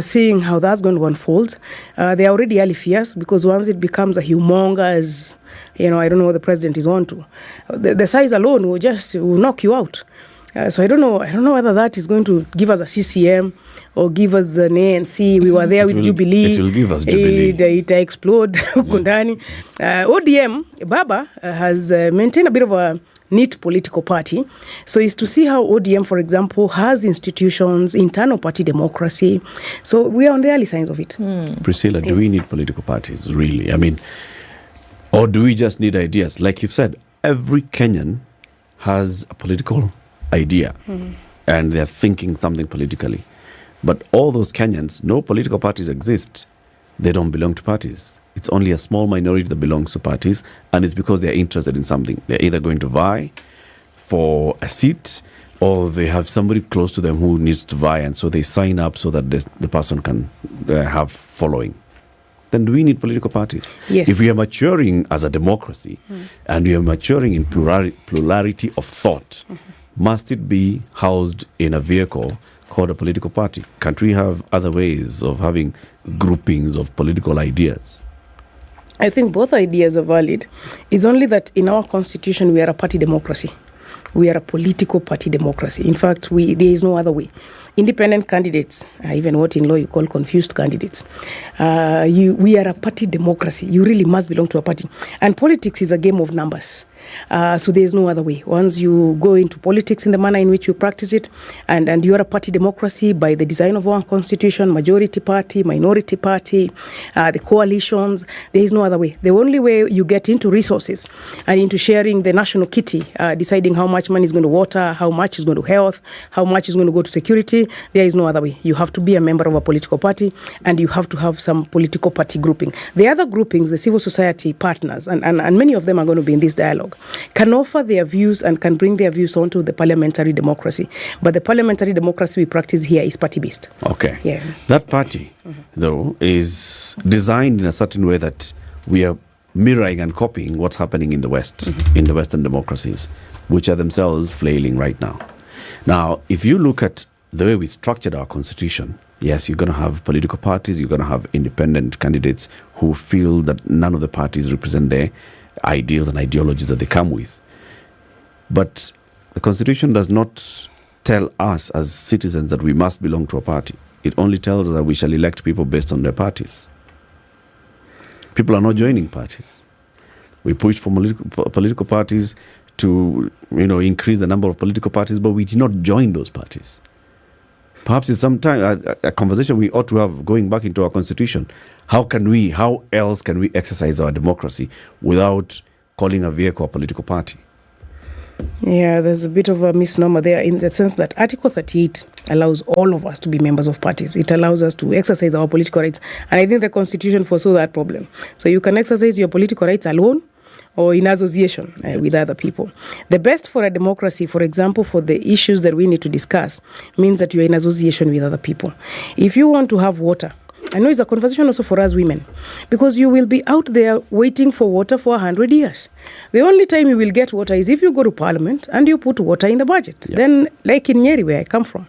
seeing how that's going to unfold. They are already early fears, because once it becomes a humongous, you know, I don't know what the president is on to, the size alone will knock you out. So I don't know whether that is going to give us a CCM or give us an ANC. We were there with Jubilee. It will give us Jubilee. It explode. Kundani. ODM, Baba, has maintained a bit of a neat political party. So it's to see how ODM, for example, has institutions, internal party democracy. So we are on the early signs of it. Priscilla, do we need political parties, really? I mean, or do we just need ideas? Like you've said, every Kenyan has a political idea and they're thinking something politically. But all those Kenyans, no political parties exist. They don't belong to parties. It's only a small minority that belongs to parties, and it's because they're interested in something. They're either going to vie for a seat, or they have somebody close to them who needs to vie, and so they sign up so that the person can have following. Then do we need political parties? Yes. If we are maturing as a democracy, and we are maturing in plurality of thought, must it be housed in a vehicle called a political party? Can't we have other ways of having groupings of political ideas? I think both ideas are valid. It's only that in our constitution, we are a party democracy. We are a political party democracy. In fact, there is no other way. Independent candidates, even what in law you call confused candidates, we are a party democracy. You really must belong to a party. And politics is a game of numbers. So there is no other way. Once you go into politics in the manner in which you practice it, and you are a party democracy by the design of our constitution, majority party, minority party, the coalitions, there is no other way. The only way you get into resources and into sharing the national kitty, deciding how much money is going to water, how much is going to health, how much is going to go to security, there is no other way. You have to be a member of a political party, and you have to have some political party grouping. The other groupings, the civil society partners, and many of them are going to be in this dialogue, can offer their views and can bring their views onto the parliamentary democracy. But the parliamentary democracy we practice here is party-based. Okay. Yeah. That party, though, is designed in a certain way that we are mirroring and copying what's happening in the West, in the Western democracies, which are themselves flailing right now. Now, if you look at the way we structured our constitution, yes, you're going to have political parties, you're going to have independent candidates who feel that none of the parties represent their ideals and ideologies that they come with. But the Constitution does not tell us as citizens that we must belong to a party. It only tells us that we shall elect people based on their parties. People are not joining parties. We pushed for political parties to, increase the number of political parties, but we did not join those parties. Perhaps it's a conversation we ought to have going back into our constitution. How else can we exercise our democracy without calling a vehicle a political party? Yeah, there's a bit of a misnomer there in the sense that Article 38 allows all of us to be members of parties. It allows us to exercise our political rights. And I think the Constitution foresaw that problem. So you can exercise your political rights alone or in association with other people. The best for a democracy, for example, for the issues that we need to discuss, means that you're in association with other people. If you want to have water, I know it's a conversation also for us women, because you will be out there waiting for water for 100 years. The only time you will get water is if you go to parliament and you put water in the budget. Yeah. Then, like in Nyeri, where I come from,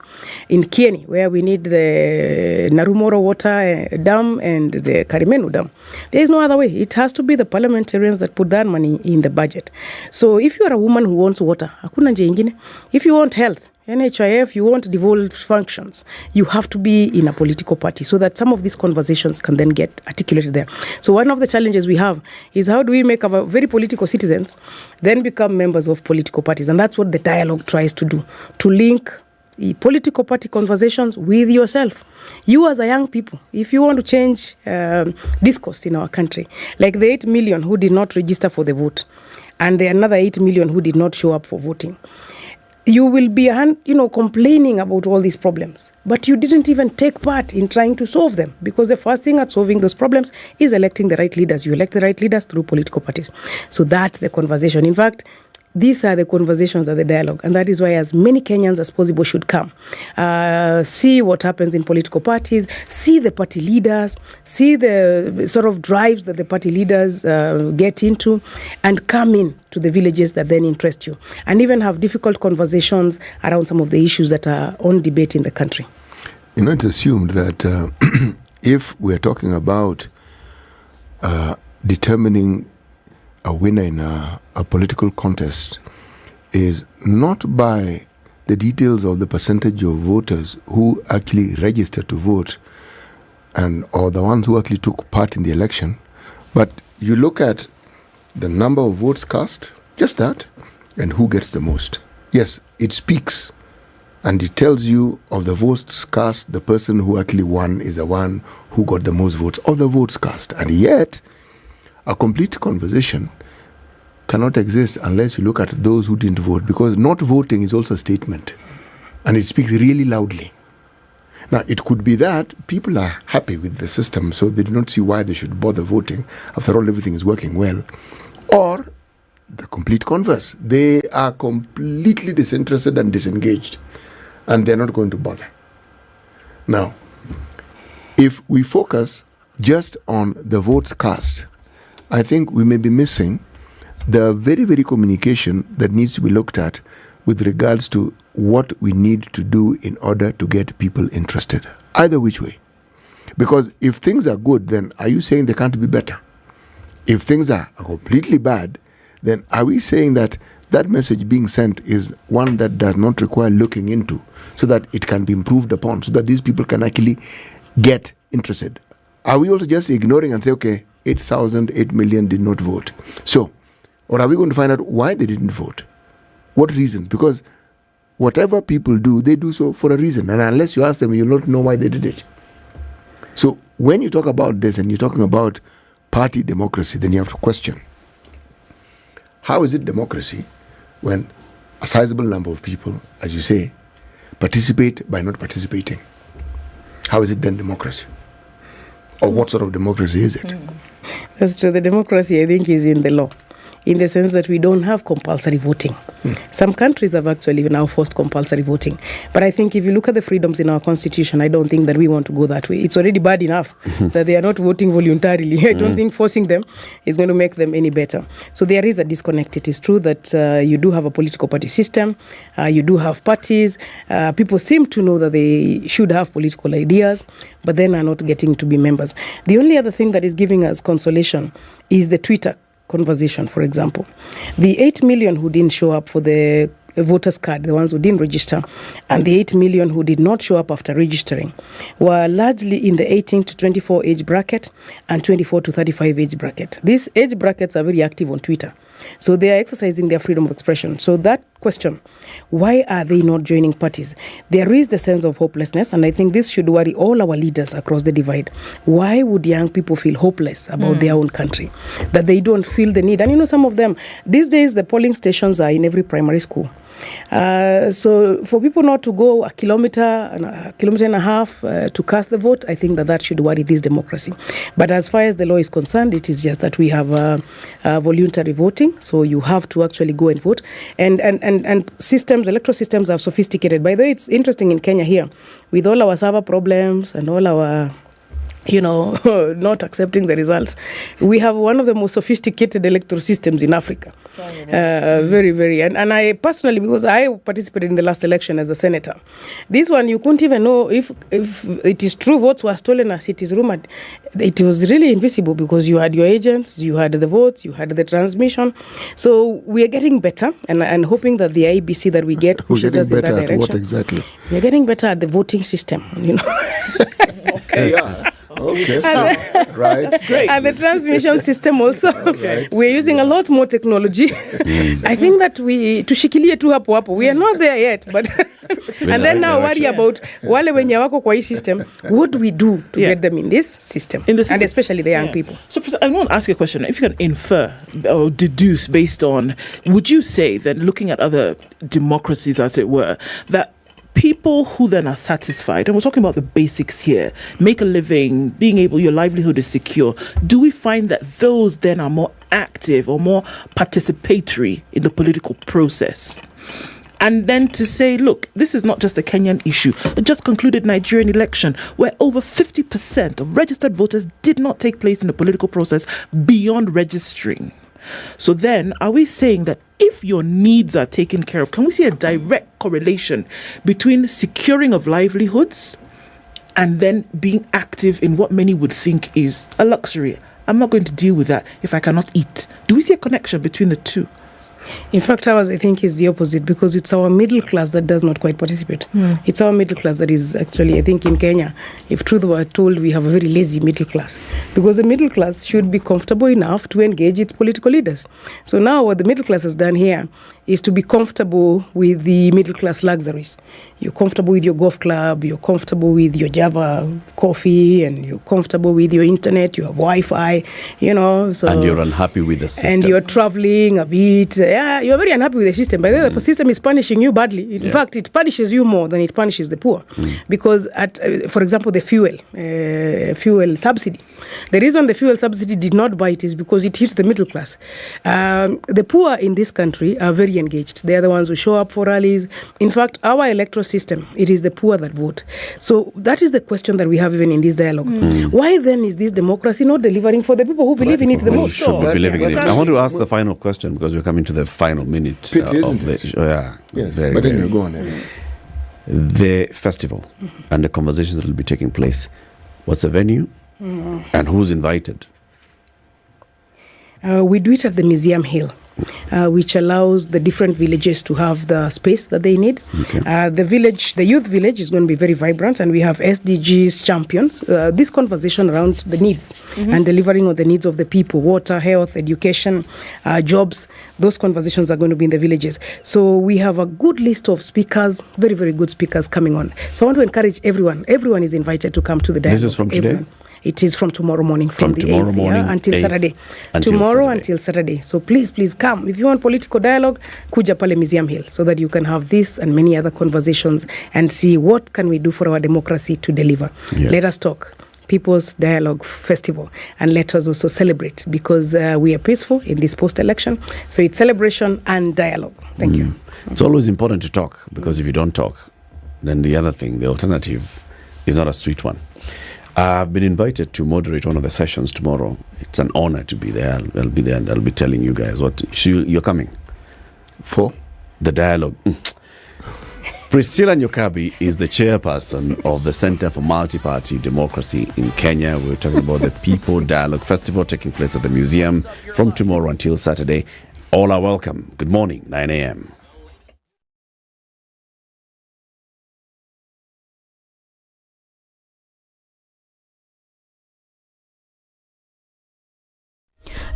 in Kieni, where we need the Narumoro water dam and the Karimenu dam, there is no other way. It has to be the parliamentarians that put that money in the budget. So if you are a woman who wants water, hakuna njia ingine. If you want health, NHIF, you want devolved functions, you have to be in a political party so that some of these conversations can then get articulated there. So one of the challenges we have is how do we make our very political citizens then become members of political parties? And that's what the dialogue tries to do, to link political party conversations with yourself. You as a young people, if you want to change discourse in our country, like the 8 million who did not register for the vote, and the another 8 million who did not show up for voting, you will be, complaining about all these problems, but you didn't even take part in trying to solve them, because the first thing at solving those problems is electing the right leaders. You elect the right leaders through political parties. So that's the conversation. In fact, these are the conversations at the dialogue, and that is why as many Kenyans as possible should come, see what happens in political parties, see the party leaders, see the sort of drives that the party leaders get into, and come in to the villages that then interest you, and even have difficult conversations around some of the issues that are on debate in the country. It's assumed that if we're talking about determining a winner in a political contest is not by the details of the percentage of voters who actually registered to vote or the ones who actually took part in the election, but you look at the number of votes cast, just that, and who gets the most. Yes, it speaks and it tells you of the votes cast, the person who actually won is the one who got the most votes of the votes cast. And yet, a complete conversation cannot exist unless you look at those who didn't vote, because not voting is also a statement and it speaks really loudly. Now, it could be that people are happy with the system, so they do not see why they should bother voting. After all, everything is working well. Or the complete converse. They are completely disinterested and disengaged, and they're not going to bother. Now, if we focus just on the votes cast, I think we may be missing the very, very communication that needs to be looked at with regards to what we need to do in order to get people interested, either which way. Because if things are good, then are you saying they can't be better? If things are completely bad, then are we saying that that message being sent is one that does not require looking into so that it can be improved upon, so that these people can actually get interested? Are we also just ignoring and say, okay, 8 million did not vote? So, or are we going to find out why they didn't vote? What reasons? Because whatever people do, they do so for a reason. And unless you ask them, you'll not know why they did it. So when you talk about this and you're talking about party democracy, then you have to question, how is it democracy when a sizable number of people, as you say, participate by not participating? How is it then democracy? Or what sort of democracy is it? That's true. The democracy, I think, is in the law, in the sense that we don't have compulsory voting. Some countries have actually now forced compulsory voting. But I think if you look at the freedoms in our constitution, I don't think that we want to go that way. It's already bad enough that they are not voting voluntarily. I don't think forcing them is going to make them any better. So there is a disconnect. It is true that you do have a political party system. You do have parties. People seem to know that they should have political ideas, but then are not getting to be members. The only other thing that is giving us consolation is the Twitter conversation, for example. The 8 million who didn't show up for the voters card, the ones who didn't register, and the 8 million who did not show up after registering were largely in the 18 to 24 age bracket and 24 to 35 age bracket. These age brackets are very active on Twitter. So they are exercising their freedom of expression. So that question, why are they not joining parties? There is the sense of hopelessness, and I think this should worry all our leaders across the divide. Why would young people feel hopeless about their own country? That they don't feel the need. And you know, some of them, these days the polling stations are in every primary school. So for people not to go a kilometer and a half to cast the vote, I think that should worry this democracy. But as far as the law is concerned, it is just that we have voluntary voting, so you have to actually go and vote. And systems, electoral systems are sophisticated. By the way, it's interesting in Kenya here, with all our server problems and all our not accepting the results. We have one of the most sophisticated electoral systems in Africa. Very, very. And I personally, because I participated in the last election as a senator, this one you couldn't even know if it is true votes were stolen as it is rumored. It was really invisible because you had your agents, you had the votes, you had the transmission. So we are getting better and hoping that the IEBC that we get pushes us in that direction. What exactly? We are getting better at the voting system, Okay. Yeah. Okay. Right. That's great. And the transmission system also. Right. We're using a lot more technology. I think that tushikilie tu hapo hapo. We are not there yet, but and then now worry about wale wenye wako kwa hii system. What do we do to get them in this system? And especially the young people. So I want to ask you a question. If you can infer or deduce based on, would you say that looking at other democracies, as it were, that people who then are satisfied, and we're talking about the basics here, make a living, being able, your livelihood is secure, do we find that those then are more active or more participatory in the political process? And then to say, look, this is not just a Kenyan issue. It just concluded Nigerian election where over 50% of registered voters did not take place in the political process beyond registering. So then, are we saying that if your needs are taken care of, can we see a direct correlation between securing of livelihoods and then being active in what many would think is a luxury? I'm not going to deal with that if I cannot eat. Do we see a connection between the two? In fact, ours, I think, is the opposite, because it's our middle class that does not quite participate. It's our middle class that is actually, I think, in Kenya, if truth were told, we have a very lazy middle class, because the middle class should be comfortable enough to engage its political leaders. So now what the middle class has done here is to be comfortable with the middle class luxuries. You're comfortable with your golf club, you're comfortable with your Java coffee, and you're comfortable with your internet, you have Wi-Fi, So, and you're unhappy with the system. And you're traveling a bit. You're very unhappy with the system. By the way, the system is punishing you badly. In fact, it punishes you more than it punishes the poor. Because, for example, the fuel subsidy. The reason the fuel subsidy did not bite is because it hit the middle class. The poor in this country are very engaged. They are the ones who show up for rallies. In fact, our electoral system, it is the poor that vote. So that is the question that we have even in this dialogue. Why then is this democracy not delivering for the people who believe in it the most? Should be believing in it. I want to ask the final question, because we're coming to the final minute of the show. Yes, but then you go on. The festival and the conversations that will be taking place. What's the venue and who's invited? We do it at the Museum Hill, which allows the different villages to have the space that they need. The youth village is going to be very vibrant, and we have SDGs champions. This conversation around the needs and delivering on the needs of the people, water, health, education, jobs, those conversations are going to be in the villages. So we have a good list of speakers, very, very good speakers coming on. So I want to encourage everyone. Everyone is invited to come to the dialogue. This is from today? Everyone. It is from tomorrow morning, from the tomorrow 8th, morning until 8th, Saturday. Until Until Saturday. So please come. If you want political dialogue, kuja pale Museum Hill, so that you can have this and many other conversations and see what can we do for our democracy to deliver. Let us talk. People's Dialogue Festival, and let us also celebrate, because we are peaceful in this post-election. So it's celebration and dialogue. Thank you. It's always important to talk, because if you don't talk, then the other thing, the alternative, is not a sweet one. I've been invited to moderate one of the sessions tomorrow. It's an honor to be there. I'll be there, and I'll be telling you guys what you're coming for. The dialogue. Priscilla Nyokabi is the chairperson of the Center for Multi-Party Democracy in Kenya. We're talking about the People Dialogue Festival taking place at the museum from tomorrow until Saturday. All are welcome. Good morning, 9 a.m.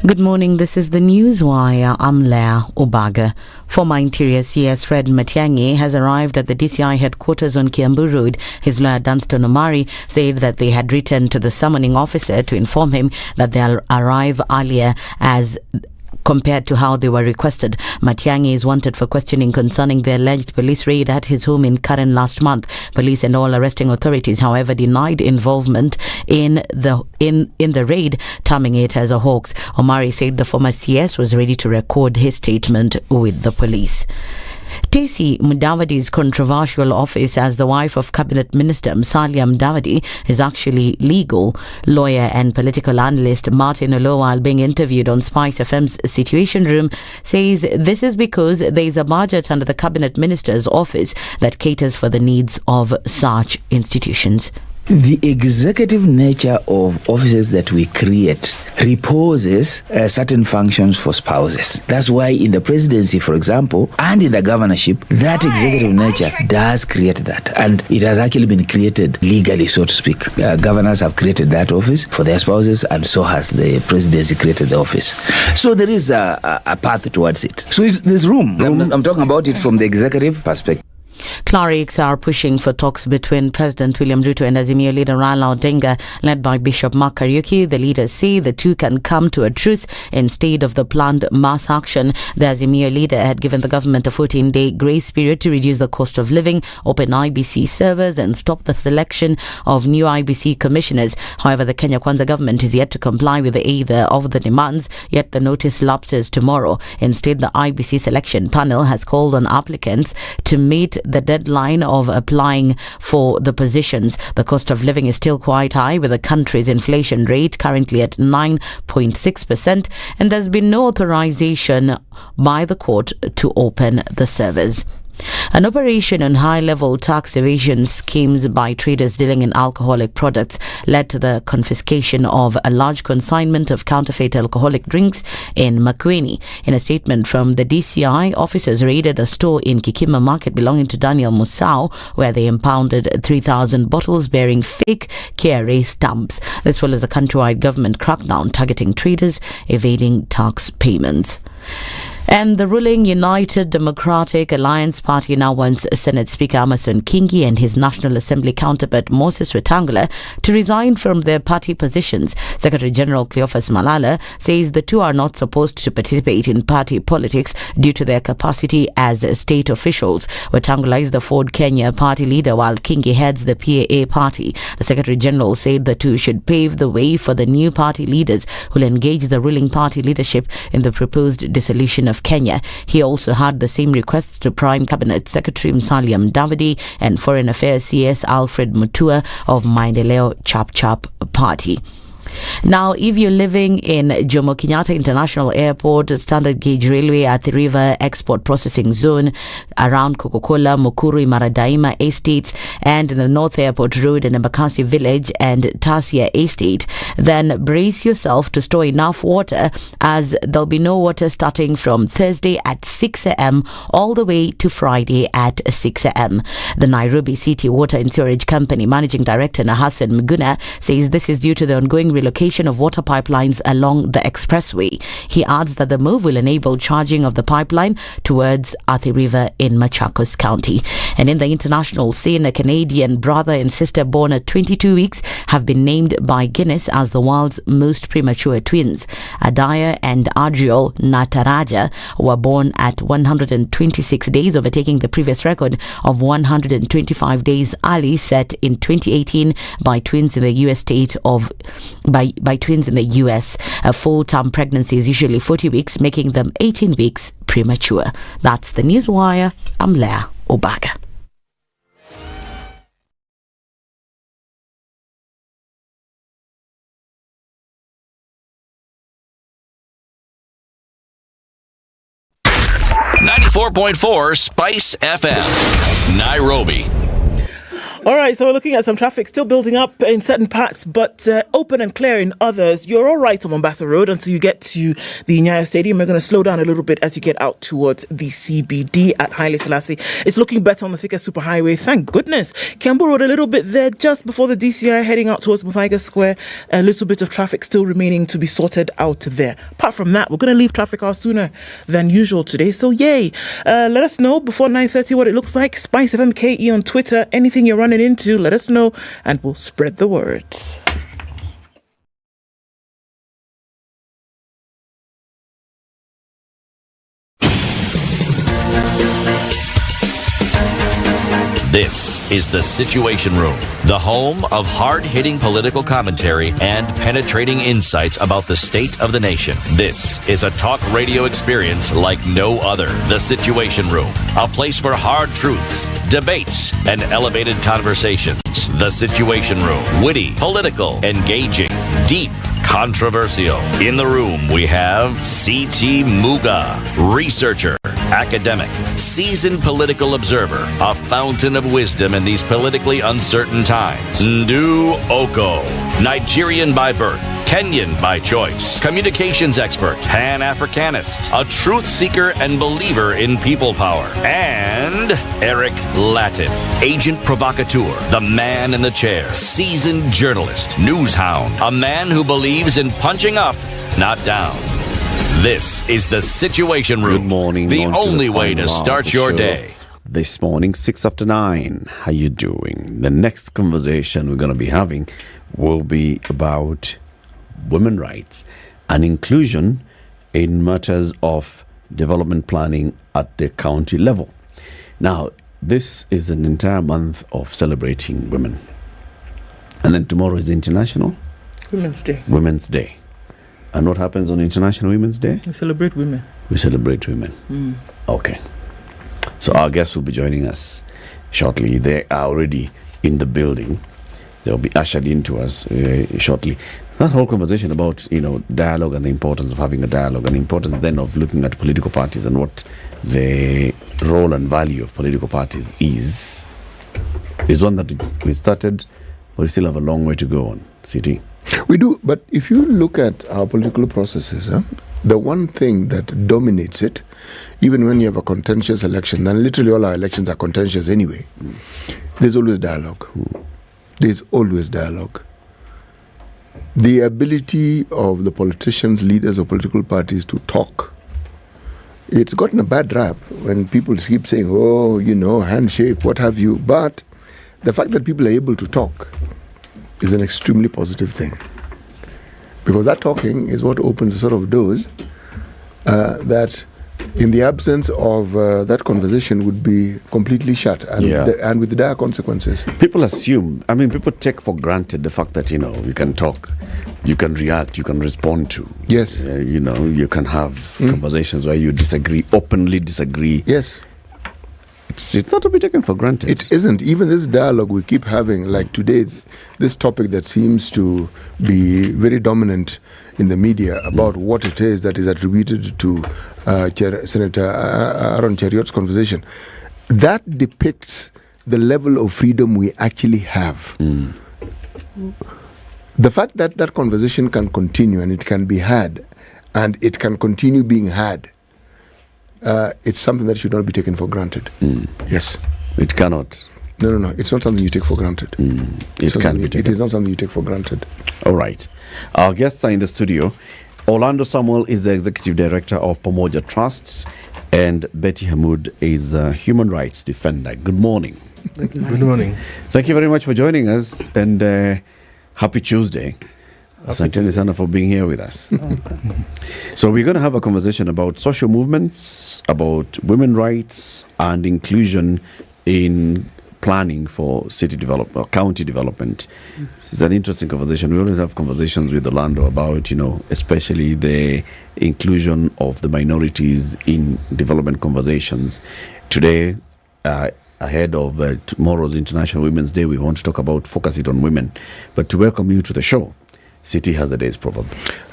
Good morning, this is the Newswire. I'm Leah Obaga. Former Interior CS Fred Matiang'i has arrived at the DCI headquarters on Kiambu Road. His lawyer Dunstan Omari said that they had written to the summoning officer to inform him that they'll arrive earlier as compared to how they were requested. Matiang'i is wanted for questioning concerning the alleged police raid at his home in Karen last month. Police and all arresting authorities, however, denied involvement in the raid, terming it as a hoax. Omari said the former CS was ready to record his statement with the police. Tesi Mudavadi's controversial office as the wife of Cabinet Minister Musalia Mudavadi is actually legal. Lawyer and political analyst Martin Olo, while being interviewed on SpiceFM's Situation Room, says this is because there is a budget under the Cabinet Minister's office that caters for the needs of such institutions. The executive nature of offices that we create reposes certain functions for spouses. That's why in the presidency, for example, and in the governorship, that executive nature does create that. And it has actually been created legally, so to speak. Governors have created that office for their spouses, and so has the presidency created the office. So there is a path towards it. So there's room. I'm talking about it from the executive perspective. Clerics are pushing for talks between President William Ruto and Azimio leader Raila Odinga, led by Bishop Mark Kariuki. The leaders say the two can come to a truce instead of the planned mass action. The Azimio leader had given the government a 14-day grace period to reduce the cost of living, open IEBC servers and stop the selection of new IEBC commissioners. However, the Kenya Kwanza government is yet to comply with either of the demands, yet the notice lapses tomorrow. Instead, the IEBC selection panel has called on applicants to meet the deadline of applying for the positions. The cost of living is still quite high, with the country's inflation rate currently at 9.6%, and there's been no authorization by the court to open the servers. An operation on high-level tax evasion schemes by traders dealing in alcoholic products led to the confiscation of a large consignment of counterfeit alcoholic drinks in Makueni. In a statement from the DCI, officers raided a store in Kikima Market belonging to Daniel Musau, where they impounded 3,000 bottles bearing fake KRA stamps. This follows a countrywide government crackdown targeting traders evading tax payments. And the ruling United Democratic Alliance Party now wants Senate Speaker Amason Kingi and his National Assembly counterpart Moses Wetangula to resign from their party positions. Secretary General Cleophas Malala says the two are not supposed to participate in party politics due to their capacity as state officials. Wetangula is the Ford Kenya party leader while Kingi heads the PAA party. The Secretary General said the two should pave the way for the new party leaders who will engage the ruling party leadership in the proposed dissolution of Kenya. He also had the same requests to Prime Cabinet Secretary Musalia Mudavadi and Foreign Affairs CS Alfred Mutua of Maendeleo Chap Chap Party. Now, if you're living in Jomo Kenyatta International Airport, Standard Gauge Railway at the River Export Processing Zone, around Coca-Cola, Mukuru, Maradaima Estates, and in the North Airport Road in Embakasi Village and Tasia Estate, then brace yourself to store enough water, as there'll be no water starting from Thursday at 6 a.m. all the way to Friday at 6 a.m. The Nairobi City Water and Sewerage Company Managing Director Nahasan Muguna says this is due to the ongoing relocation of water pipelines along the expressway. He adds that the move will enable charging of the pipeline towards Athi River in Machakos County. And in the international scene, a Canadian brother and sister born at 22 weeks have been named by Guinness as the world's most premature twins. Adaya and Adriel Nataraja were born at 126 days, overtaking the previous record of 125 days early set in 2018 by twins in the US state of by twins in the US. A full-term pregnancy is usually 40 weeks, making them 18 weeks premature. That's the Newswire. I'm Leah Obaga. .4 Spice FM, Nairobi. All right, so we're looking at some traffic still building up in certain parts, but open and clear in others. You're all right on Mombasa Road until you get to the Nyayo Stadium. We're going to slow down a little bit as you get out towards the CBD at Haile Selassie. It's looking better on the Thika Superhighway, thank goodness. Kiambu Road a little bit there just before the DCI, heading out towards Muthaiga Square. A little bit of traffic still remaining to be sorted out there. Apart from that, we're going to leave traffic hour sooner than usual today, so yay. Let us know before 9:30 what it looks like. SpiceFM KE on Twitter. Anything you're running into, let us know and we'll spread the word. This is the Situation Room, the home of hard-hitting political commentary and penetrating insights about the state of the nation. This is a talk radio experience like no other. The Situation Room, a place for hard truths, debates, and elevated conversations. The Situation Room, witty, political, engaging, deep, controversial. In the room, we have C.T. Muga, researcher, academic, seasoned political observer, a fountain of wisdom in these politically uncertain times. Ndu Oko, Nigerian by birth, Kenyan by choice, communications expert, Pan-Africanist, a truth seeker and believer in people power, and Eric Latin, agent provocateur, the man in the chair, seasoned journalist, news hound, a man who believes in punching up, not down. This is the Situation Room. Good morning. The only way to start your day. This morning, 6 after 9. How you doing? The next conversation we're going to be having will be about women rights and inclusion in matters of development planning at the county level. Now, this is an entire month of celebrating women. And then tomorrow is International Women's Day. Women's Day. And what happens on International Women's Day? We celebrate women. We celebrate women. Okay. So our guests will be joining us shortly. They are already in the building. they'll be ushered into us shortly. That whole conversation about, dialogue and the importance of having a dialogue and the importance then of looking at political parties and what the role and value of political parties is one that we started, but we still have a long way to go on, CT. We do, but if you look at our political processes, the one thing that dominates it, even when you have a contentious election, and literally all our elections are contentious anyway, there's always dialogue. There's always dialogue. The ability of the politicians, leaders of political parties to talk, it's gotten a bad rap when people keep saying, handshake, what have you. But the fact that people are able to talk is an extremely positive thing. Because that talking is what opens a sort of doors that in the absence of that conversation would be completely shut and with dire consequences. People people take for granted the fact that, you can talk, you can react, you can respond to. Yes. You can have conversations where you openly disagree. Yes. It's not to be taken for granted. It isn't. Even this dialogue we keep having, like today, this topic that seems to be very dominant in the media about what it is that is attributed to Senator Aaron Cheriot's conversation, that depicts the level of freedom we actually have. The fact that that conversation can continue and it can be had and it can continue being had, it's something that should not be taken for granted. Yes. It cannot. No. It's not something you take for granted. It can be taken. It is not something you take for granted. All right. Our guests are in the studio. Orlando Samuel is the Executive Director of Pamoja Trusts, and Betty Hamoud is a Human Rights Defender. Good morning. Good morning. Thank you very much for joining us, and happy Tuesday. Asanteni sana for being here with us. So we're going to have a conversation about social movements, about women's rights and inclusion in planning for city development or county development. It's an interesting conversation. We always have conversations with Orlando about, especially the inclusion of the minorities in development conversations. Today, ahead of tomorrow's International Women's Day, we want to talk about focus it on women. But to welcome you to the show, City has a day's proverb.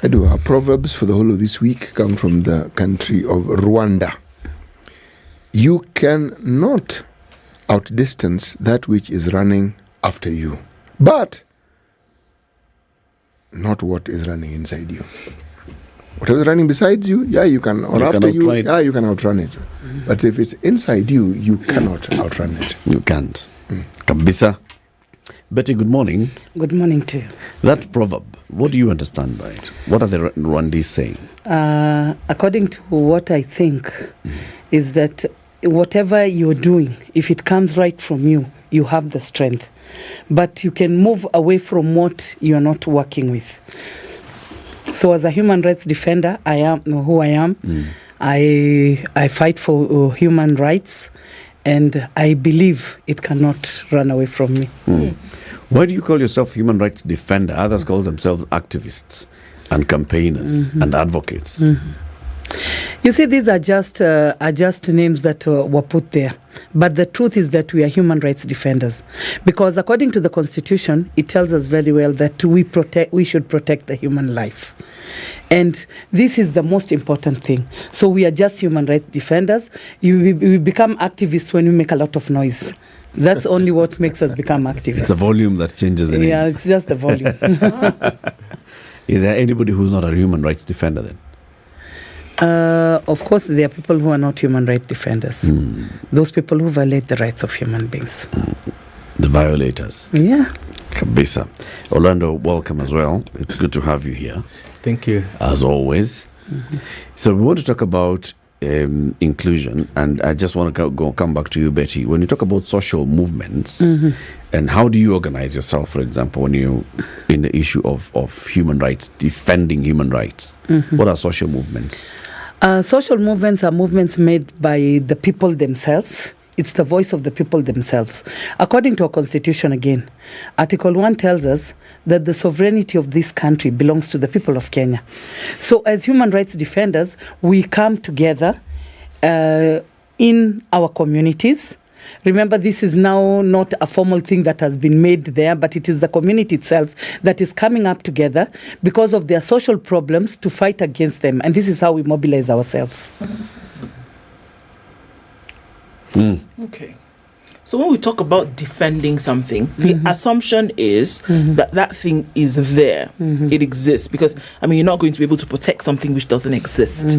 I do. Our proverbs for the whole of this week come from the country of Rwanda. You cannot outdistance that which is running after you, but not what is running inside you. Whatever is running besides you, you can, or after you, you can outrun it. But if it's inside you, you cannot outrun it. You can't. Kabisa. Betty, good morning. Good morning to you. That proverb, what do you understand by it? What are the Rwandese saying? According to what I think, is that whatever you're doing, if it comes right from you, you have the strength. But you can move away from what you're not working with. So as a human rights defender, I am who I am. I fight for human rights, and I believe it cannot run away from me. Why do you call yourself human rights defender? Others call themselves activists and campaigners and advocates. You see, these are just names that were put there. But the truth is that we are human rights defenders. Because according to the Constitution, it tells us very well that we should protect the human life. And this is the most important thing. So we are just human rights defenders. We become activists when we make a lot of noise. That's only what makes us become activists. It's a volume that changes the name. Yeah, it's just the volume. Is there anybody who's not a human rights defender then? Of course, there are people who are not human rights defenders. Those people who violate the rights of human beings. The violators. Yeah. Kabisa. Orlando, welcome as well. It's good to have you here. Thank you. As always. So we want to talk about inclusion, and I just want to come back to you, Betty. When you talk about social movements, and how do you organize yourself, for example, when you in the issue of human rights, defending human rights? What are social movements? Social movements are movements made by the people themselves. It's the voice of the people themselves. According to our constitution, again, Article 1 tells us that the sovereignty of this country belongs to the people of Kenya. So as human rights defenders, we come together in our communities. Remember, this is now not a formal thing that has been made there, but it is the community itself that is coming up together because of their social problems to fight against them. And this is how we mobilize ourselves. Okay. So when we talk about defending something, the assumption is that that thing is there. It exists. Because, I mean, you're not going to be able to protect something which doesn't exist.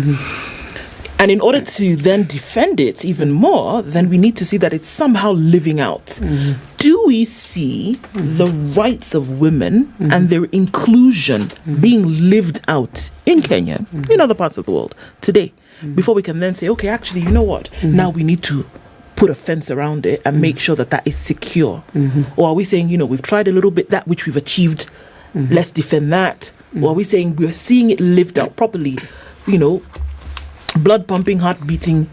And in order to then defend it even more, then we need to see that it's somehow living out. Do we see the rights of women and their inclusion being lived out in Kenya, in other parts of the world today, before we can then say, okay, actually, you know what? Now we need to put a fence around it and make sure that that is secure? Or are we saying, you know, we've tried a little bit, that which we've achieved, let's defend that? Or are we saying we're seeing it lived out properly, you know, blood pumping, heart beating,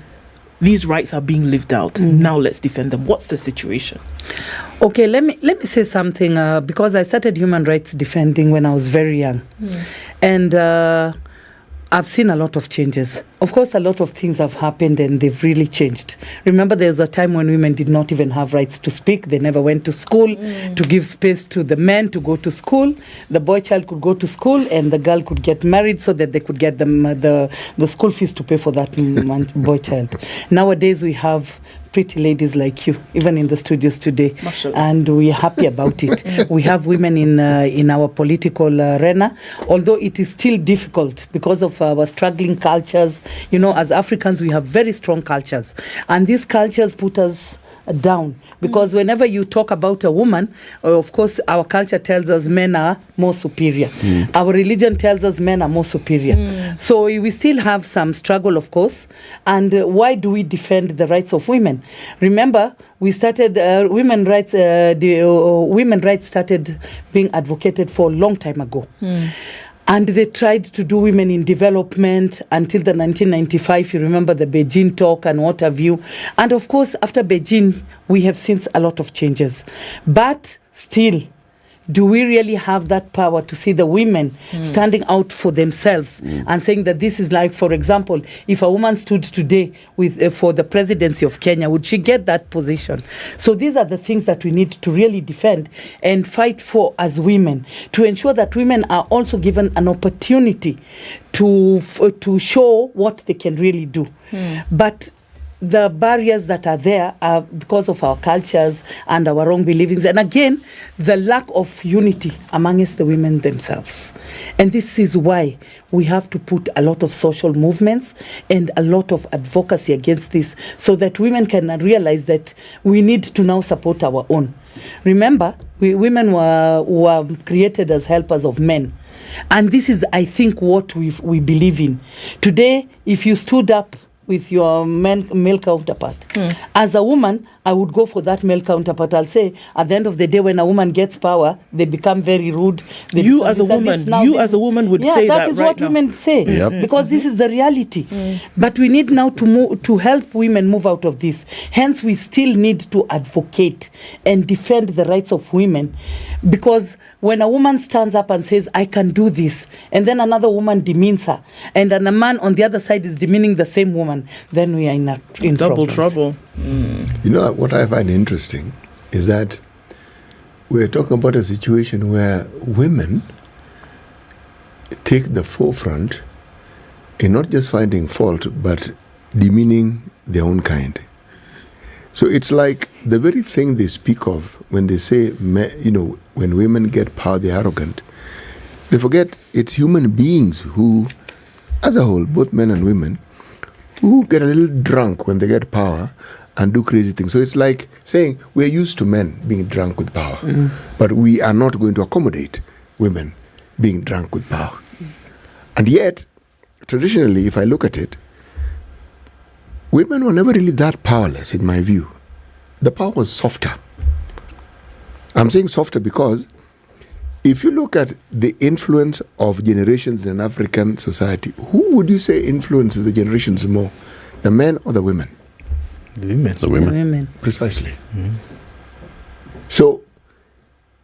these rights are being lived out. Now let's defend them. What's the situation? Okay, let me say something, because I started human rights defending when I was very young. And I've seen a lot of changes. Of course, a lot of things have happened and they've really changed. Remember, there was a time when women did not even have rights to speak. They never went to school to give space to the men to go to school. The boy child could go to school and the girl could get married so that they could get them the school fees to pay for that boy child. Nowadays, we have pretty ladies like you, even in the studios today. And we're happy about it. We have women in our political arena, although it is still difficult because of our struggling cultures. You know, as Africans, we have very strong cultures. And these cultures put us down because whenever you talk about a woman, of course our culture tells us men are more superior. Our religion tells us men are more superior. So we still have some struggle, of course. And why do we defend the rights of women? Remember, we started women rights started being advocated for a long time ago. And they tried to do women in development until the 1995, you remember the Beijing talk and what have you. And of course, after Beijing, we have seen a lot of changes. But still, do we really have that power to see the women standing out for themselves and saying that this is like, for example, if a woman stood today with for the presidency of Kenya, would she get that position? So these are the things that we need to really defend and fight for as women, to ensure that women are also given an opportunity to show what they can really do. But the barriers that are there are because of our cultures and our wrong beliefs. And again, the lack of unity amongst the women themselves. And this is why we have to put a lot of social movements and a lot of advocacy against this so that women can realize that we need to now support our own. Remember, women were created as helpers of men. And this is, I think, what we believe in. Today, if you stood up with your male counterpart. As a woman, I would go for that male counterpart. I'll say, at the end of the day, when a woman gets power, they become very rude. You as a woman would say that is right what now. Women say, because this is the reality. But we need now to help women move out of this. Hence, we still need to advocate and defend the rights of women, because when a woman stands up and says, I can do this, and then another woman demeans her, and then a man on the other side is demeaning the same woman, then we are in double problems. trouble. You know, what I find interesting is that we're talking about a situation where women take the forefront in not just finding fault, but demeaning their own kind. So it's like the very thing they speak of when they say, you know, when women get power, they're arrogant. They forget it's human beings who, as a whole, both men and women, who get a little drunk when they get power and do crazy things. So it's like saying we're used to men being drunk with power, but we are not going to accommodate women being drunk with power. And yet, traditionally, if I look at it, women were never really that powerless, in my view. The power was softer. I'm saying softer because if you look at the influence of generations in an African society, who would you say influences the generations more, the men or the women? The women. The women. Precisely. So,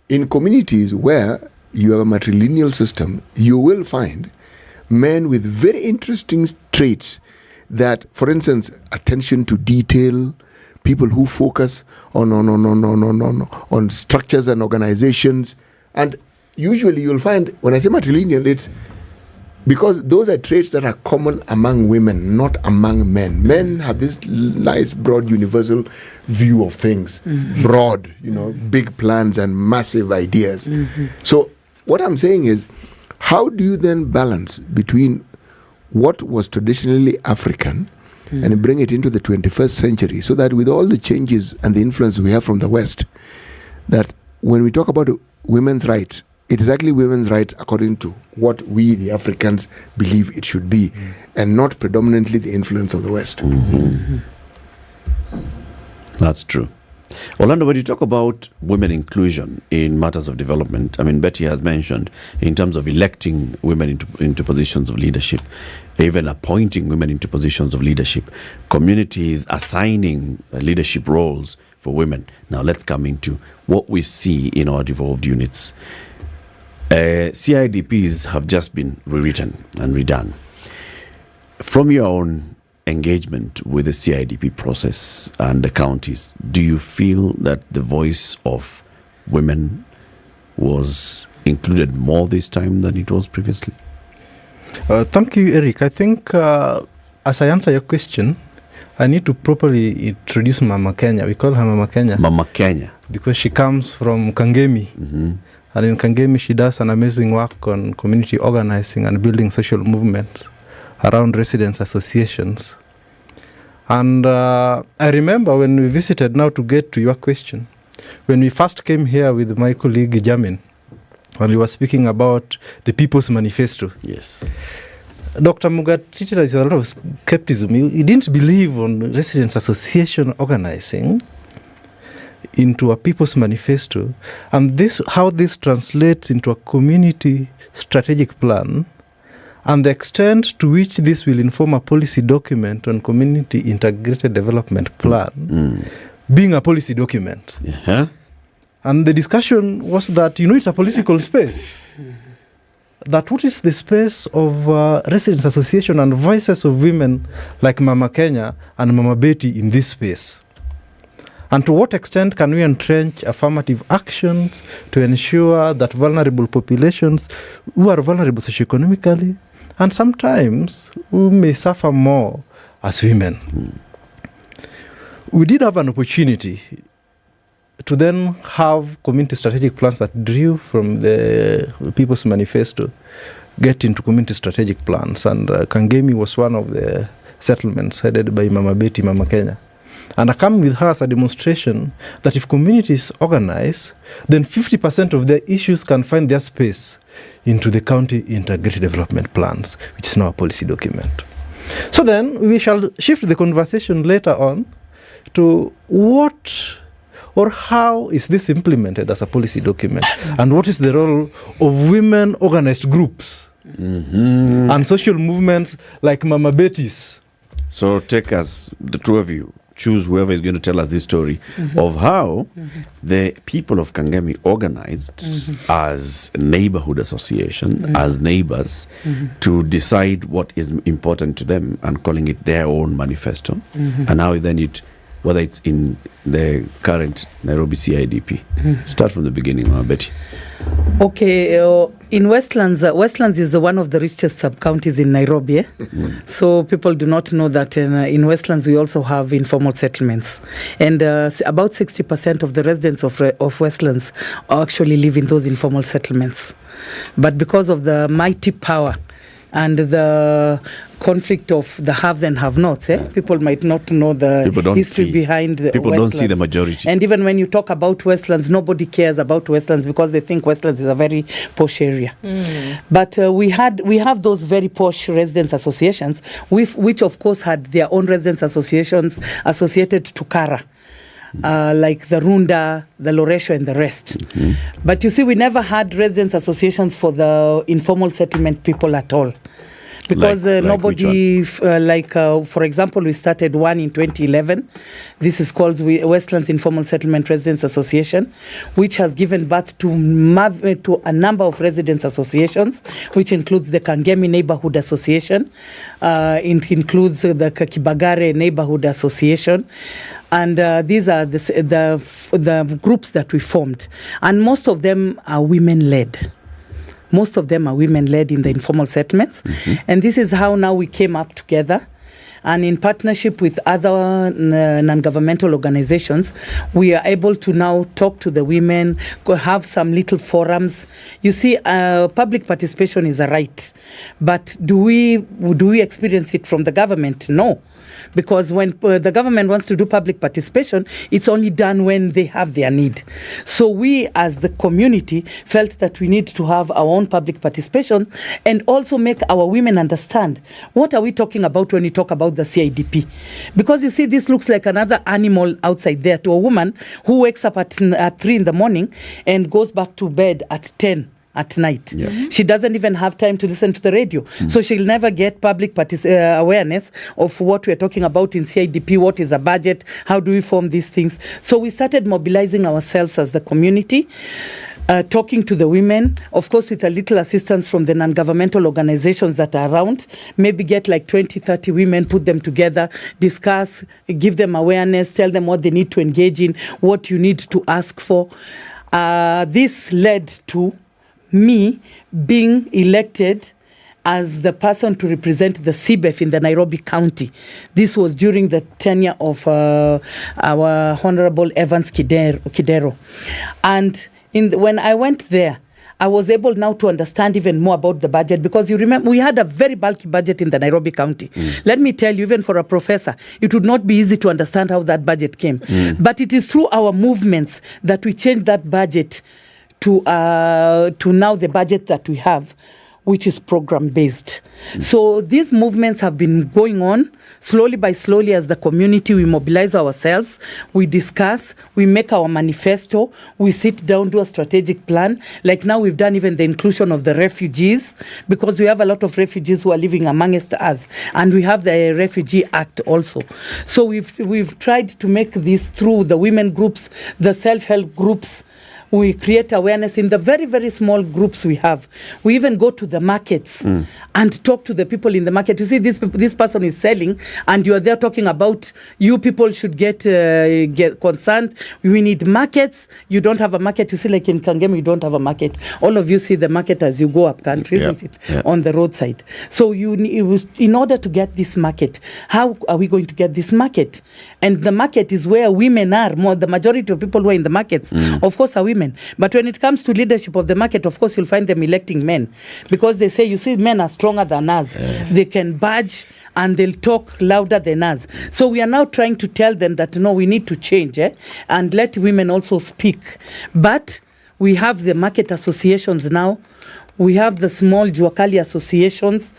in communities where you have a matrilineal system, you will find men with very interesting traits that, for instance, attention to detail, people who focus on structures and organizations. And usually you'll find, when I say matrilineal, it's because those are traits that are common among women, not among men. Men have this nice, broad, universal view of things. Broad, big plans and massive ideas. So what I'm saying is, how do you then balance between what was traditionally African and bring it into the 21st century, so that with all the changes and the influence we have from the West, that when we talk about women's rights, it is actually women's rights according to what we, the Africans, believe it should be, and not predominantly the influence of the West. That's true. Orlando, when you talk about women inclusion in matters of development, I mean, Betty has mentioned in terms of electing women into positions of leadership, even appointing women into positions of leadership, communities assigning leadership roles for women. Now let's come into what we see in our devolved units. CIDPs have just been rewritten and redone. From your own engagement with the CIDP process and the counties, do you feel that the voice of women was included more this time than it was previously? Thank you, Eric. I think as I answer your question, I need to properly introduce Mama Kenya. We call her Mama Kenya. Mama Kenya. Because she comes from Kangemi. And in Kangemi, she does an amazing work on community organizing and building social movements around residents' associations. And I remember when we visited, now to get to your question, when we first came here with my colleague Jamin, and we were speaking about the People's Manifesto. Yes. Dr. Mugat treated us with a lot of skepticism. He didn't believe on residents' association organizing into a People's Manifesto, and this how this translates into a community strategic plan, and the extent to which this will inform a policy document on community integrated development plan, being a policy document. And the discussion was that, it's a political space. That what is the space of residents' association and voices of women like Mama Kenya and Mama Betty in this space? And to what extent can we entrench affirmative actions to ensure that vulnerable populations who are vulnerable socioeconomically, and sometimes who may suffer more as women? We did have an opportunity to then have community strategic plans that drew from the People's Manifesto, get into community strategic plans. And Kangemi was one of the settlements headed by Mama Betty, Mama Kenya. And I come with her as a demonstration that if communities organize, then 50% of their issues can find their space into the county integrated development plans, which is now a policy document. So then we shall shift the conversation later on to what or how is this implemented as a policy document, and what is the role of women organized groups and social movements like Mama Betty's. So take us, the two of you, choose whoever is going to tell us this story of how the people of Kangemi organized as neighborhood association, as neighbors, to decide what is important to them and calling it their own manifesto, and how then whether it's in the current Nairobi CIDP. Start from the beginning, Betty. Okay, in Westlands is one of the richest sub-counties in Nairobi. So people do not know that in Westlands we also have informal settlements. And about 60% of the residents of Westlands actually live in those informal settlements. But because of the mighty power and the conflict of the haves and have-nots, people might not know the history behind the People Westlands. don't see the majority. And even when you talk about Westlands, nobody cares about Westlands because they think Westlands is a very posh area. But we have those very posh residents associations, which of course had their own residents associations associated to Kara. Like the Runda, the Loresho, and the rest. But you see, we never had residents associations for the informal settlement people at all. because Like nobody, for example, we started one in 2011. This is called Westlands Informal Settlement Residents Association, which has given birth to a number of residents associations, which includes the Kangemi Neighborhood Association, it includes the Kibagare Neighborhood Association, and these are the groups that we formed, and most of them are women-led. Most of them are women-led in the informal settlements. And this is how now we came up together. And in partnership with other non-governmental organizations, we are able to now talk to the women, have some little forums. You see, public participation is a right. But do we experience it from the government? No. Because when the government wants to do public participation, it's only done when they have their need. So we, as the community, felt that we need to have our own public participation and also make our women understand what are we talking about when we talk about the CIDP. Because you see, this looks like another animal outside there to a woman who wakes up at 3 in the morning and goes back to bed at 10 at night. She doesn't even have time to listen to the radio. So she'll never get public awareness of what we're talking about in CIDP, what is a budget, how do we form these things. So we started mobilizing ourselves as the community, talking to the women, of course with a little assistance from the non-governmental organizations that are around, maybe get like 20, 30 women, put them together, discuss, give them awareness, tell them what they need to engage in, what you need to ask for. This led to me being elected as the person to represent the CBEF in the Nairobi County. This was during the tenure of our Honorable Evans Kidero. And when I went there, I was able now to understand even more about the budget, because you remember we had a very bulky budget in the Nairobi County. Let me tell you, even for a professor, it would not be easy to understand how that budget came. But it is through our movements that we changed that budget to now the budget that we have, which is program-based. So these movements have been going on slowly by slowly. As the community, we mobilize ourselves, we discuss, we make our manifesto, we sit down, do a strategic plan. Like now we've done even the inclusion of the refugees, because we have a lot of refugees who are living amongst us, and we have the Refugee Act also. So we've tried to make this through the women groups, the self-help groups. We create awareness in the very, very small groups we have. We even go to the markets and talk to the people in the market. You see, this person is selling, and you are there talking about you people should get concerned. We need markets. You don't have a market. You see, like in Kangemi, you don't have a market. All of you see the market as you go up country, isn't it? On the roadside. So in order to get this market, how are we going to get this market? And the market is where women are. The majority of people who are in the markets, of course, are women. But when it comes to leadership of the market, of course, you'll find them electing men, because they say, you see, men are stronger than us. They can budge and they'll talk louder than us. So we are now trying to tell them that, no, we need to change and let women also speak. But we have the market associations now. We have the small Juakali associations.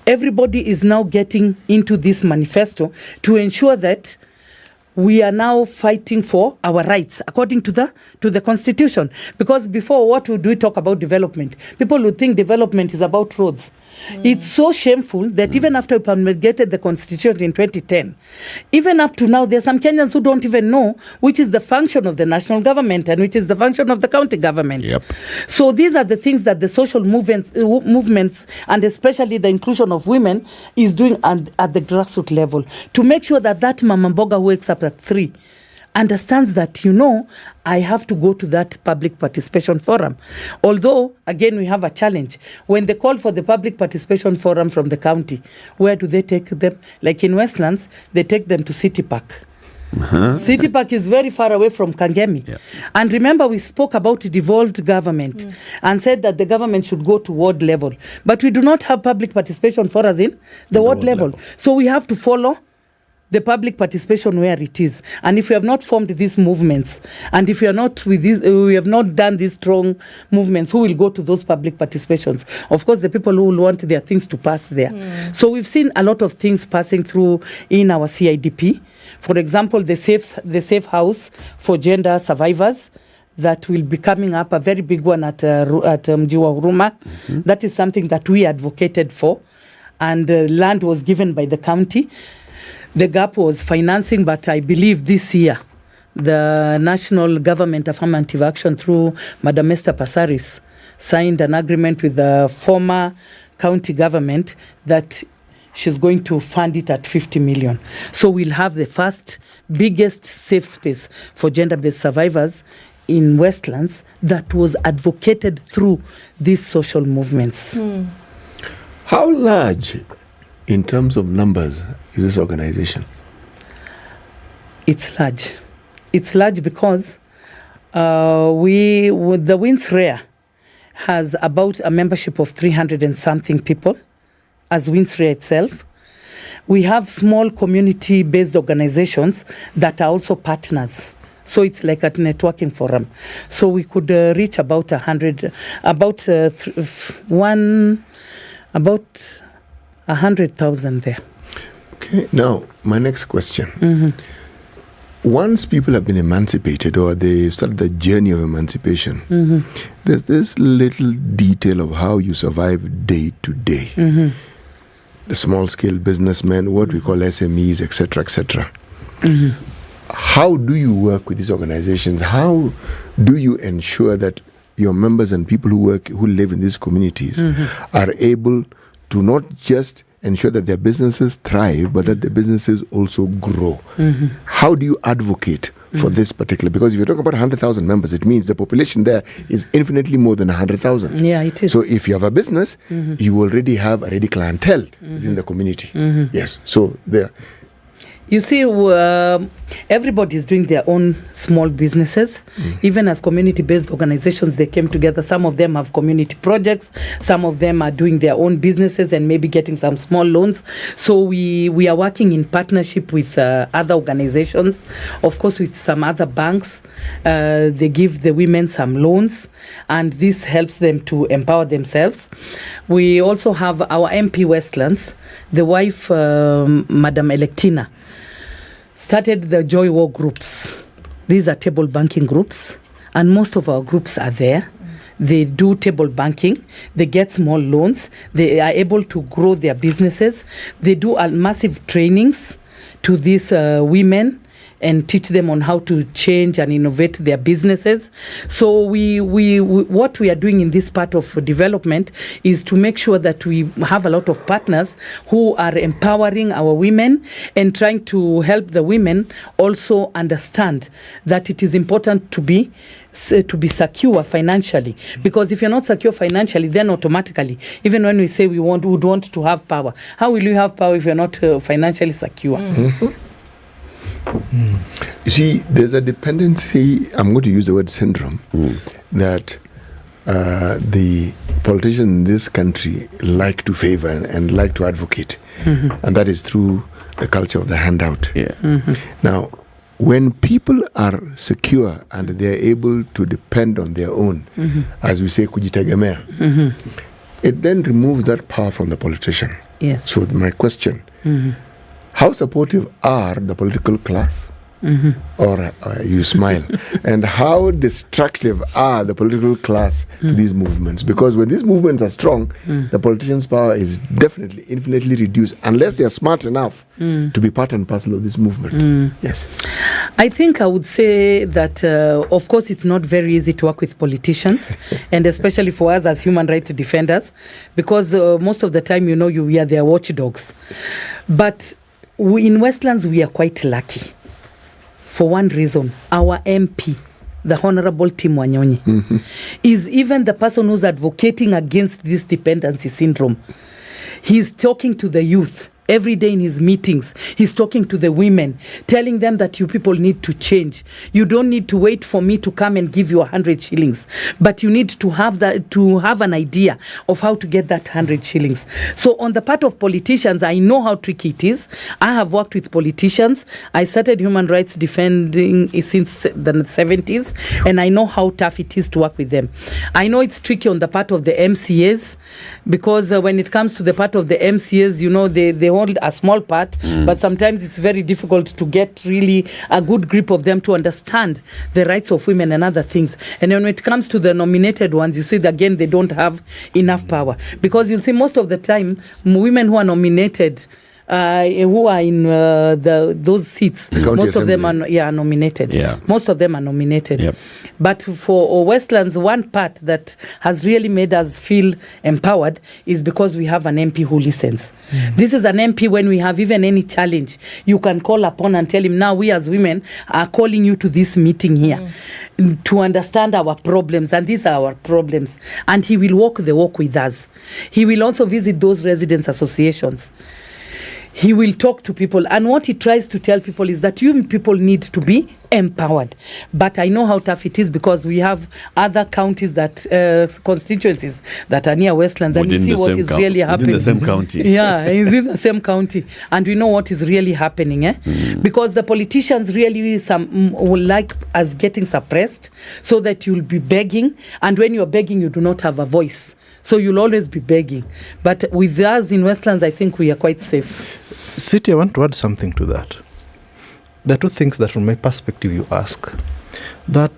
Everybody is now getting into this manifesto to ensure that we are now fighting for our rights according to the constitution. Because before, what would we talk about development? People would think development is about roads. It's so shameful that even after we promulgated the constitution in 2010, even up to now, there are some Kenyans who don't even know which is the function of the national government and which is the function of the county government. So these are the things that the social movements and especially the inclusion of women is doing at the grassroots level, to make sure that Mama Mboga who wakes up at 3 understands that, I have to go to that public participation forum. Although, again, we have a challenge. When they call for the public participation forum from the county, where do they take them? Like in Westlands, they take them to City Park. City Park is very far away from Kangemi. And remember, we spoke about devolved government and said that the government should go to ward level. But we do not have public participation for us in the ward level. So we have to follow the public participation where it is. And if we have not formed these movements, and if we are not with this, we have not done these strong movements, who will go to those public participations? Of course, the people who will want their things to pass there. So we've seen a lot of things passing through in our CIDP. For example, the safe house for gender survivors, that will be coming up, a very big one at Mji wa Huruma. That is something that we advocated for. and land was given by the county. The gap was financing, but I believe this year, the national government affirmative action through Madam Esther Passaris signed an agreement with the former county government that she's going to fund it at 50 million. So we'll have the first biggest safe space for gender-based survivors in Westlands that was advocated through these social movements. How large, in terms of numbers, is this organization? It's large. It's large because the Winds Rare has about a membership of 300 and something people, as Winds Rare itself. We have small community-based organizations that are also partners. So it's like a networking forum. So we could reach about 100,000 there. Okay, now my next question. Once people have been emancipated or they started the journey of emancipation, there's this little detail of how you survive day to day. The small-scale businessmen, what we call SMEs, etc., etc. How do you work with these organizations? How do you ensure that your members and people who live in these communities are able to not just ensure that their businesses thrive, but that their businesses also grow? How do you advocate for this particular? Because if you talk about 100,000 members, it means the population there is infinitely more than 100,000. Yeah, it is. So if you have a business, you already have a ready clientele within the community. Yes. So there. You see, everybody is doing their own small businesses. Even as community-based organizations, they came together. Some of them have community projects. Some of them are doing their own businesses and maybe getting some small loans. So we are working in partnership with other organizations, of course, with some other banks. They give the women some loans, and this helps them to empower themselves. We also have our MP Westlands, the wife, Madam Electina, started the Joy War groups. These are table banking groups, and most of our groups are there. They do table banking. They get small loans. They are able to grow their businesses. They do massive trainings to these women and teach them on how to change and innovate their businesses. So we what we are doing in this part of development is to make sure that we have a lot of partners who are empowering our women and trying to help the women also understand that it is important to be secure financially, because if you're not secure financially, then automatically, even when we say we would want to have power, how will you have power if you're not financially secure? You see, there's a dependency, I'm going to use the word syndrome, that the politicians in this country like to favor and like to advocate. And that is through the culture of the handout. Now, when people are secure and they're able to depend on their own, as we say, kujitegemea, it then removes that power from the politician. Yes. So my question, how supportive are the political class? Or you smile. And how destructive are the political class to these movements? Because when these movements are strong, the politicians' power is definitely infinitely reduced, unless they are smart enough to be part and parcel of this movement. Yes. I think I would say that, of course, it's not very easy to work with politicians, and especially for us as human rights defenders, because most of the time, we are their watchdogs. But in Westlands, we are quite lucky. For one reason, our MP, the Honorable Tim Wanyonyi, is even the person who's advocating against this dependency syndrome. He's talking to the youth every day in his meetings. He's talking to the women, telling them that you people need to change. You don't need to wait for me to come and give you 100 shillings, but you need to have an idea of how to get that 100 shillings. So on the part of politicians, I know how tricky it is. I have worked with politicians. I started human rights defending since the 70s, and I know how tough it is to work with them. I know it's tricky on the part of the MCAs, because when it comes to the part of the MCAs, they hold a small part, but sometimes it's very difficult to get really a good grip of them to understand the rights of women and other things. And when it comes to the nominated ones, you see that again, they don't have enough power, because you'll see most of the time women who are nominated, who are in those seats, most of them are nominated. Yeah. Most of them are nominated. Yep. But for Westlands, one part that has really made us feel empowered is because we have an MP who listens. This is an MP, when we have even any challenge, you can call upon and tell him, now we as women are calling you to this meeting here to understand our problems, and these are our problems. And he will walk the walk with us. He will also visit those residents' associations. He will talk to people, and what he tries to tell people is that you people need to be empowered. But I know how tough it is, because we have other counties that constituencies that are near Westlands, and you see what is really happening. Within the same county. Yeah, it's in the same county, and we know what is really happening. Because the politicians really will like us getting suppressed, so that you'll be begging, and when you're begging, you do not have a voice. So you'll always be begging. But with us in Westlands, I think we are quite safe. City, I want to add something to that. There are two things that from my perspective you ask. That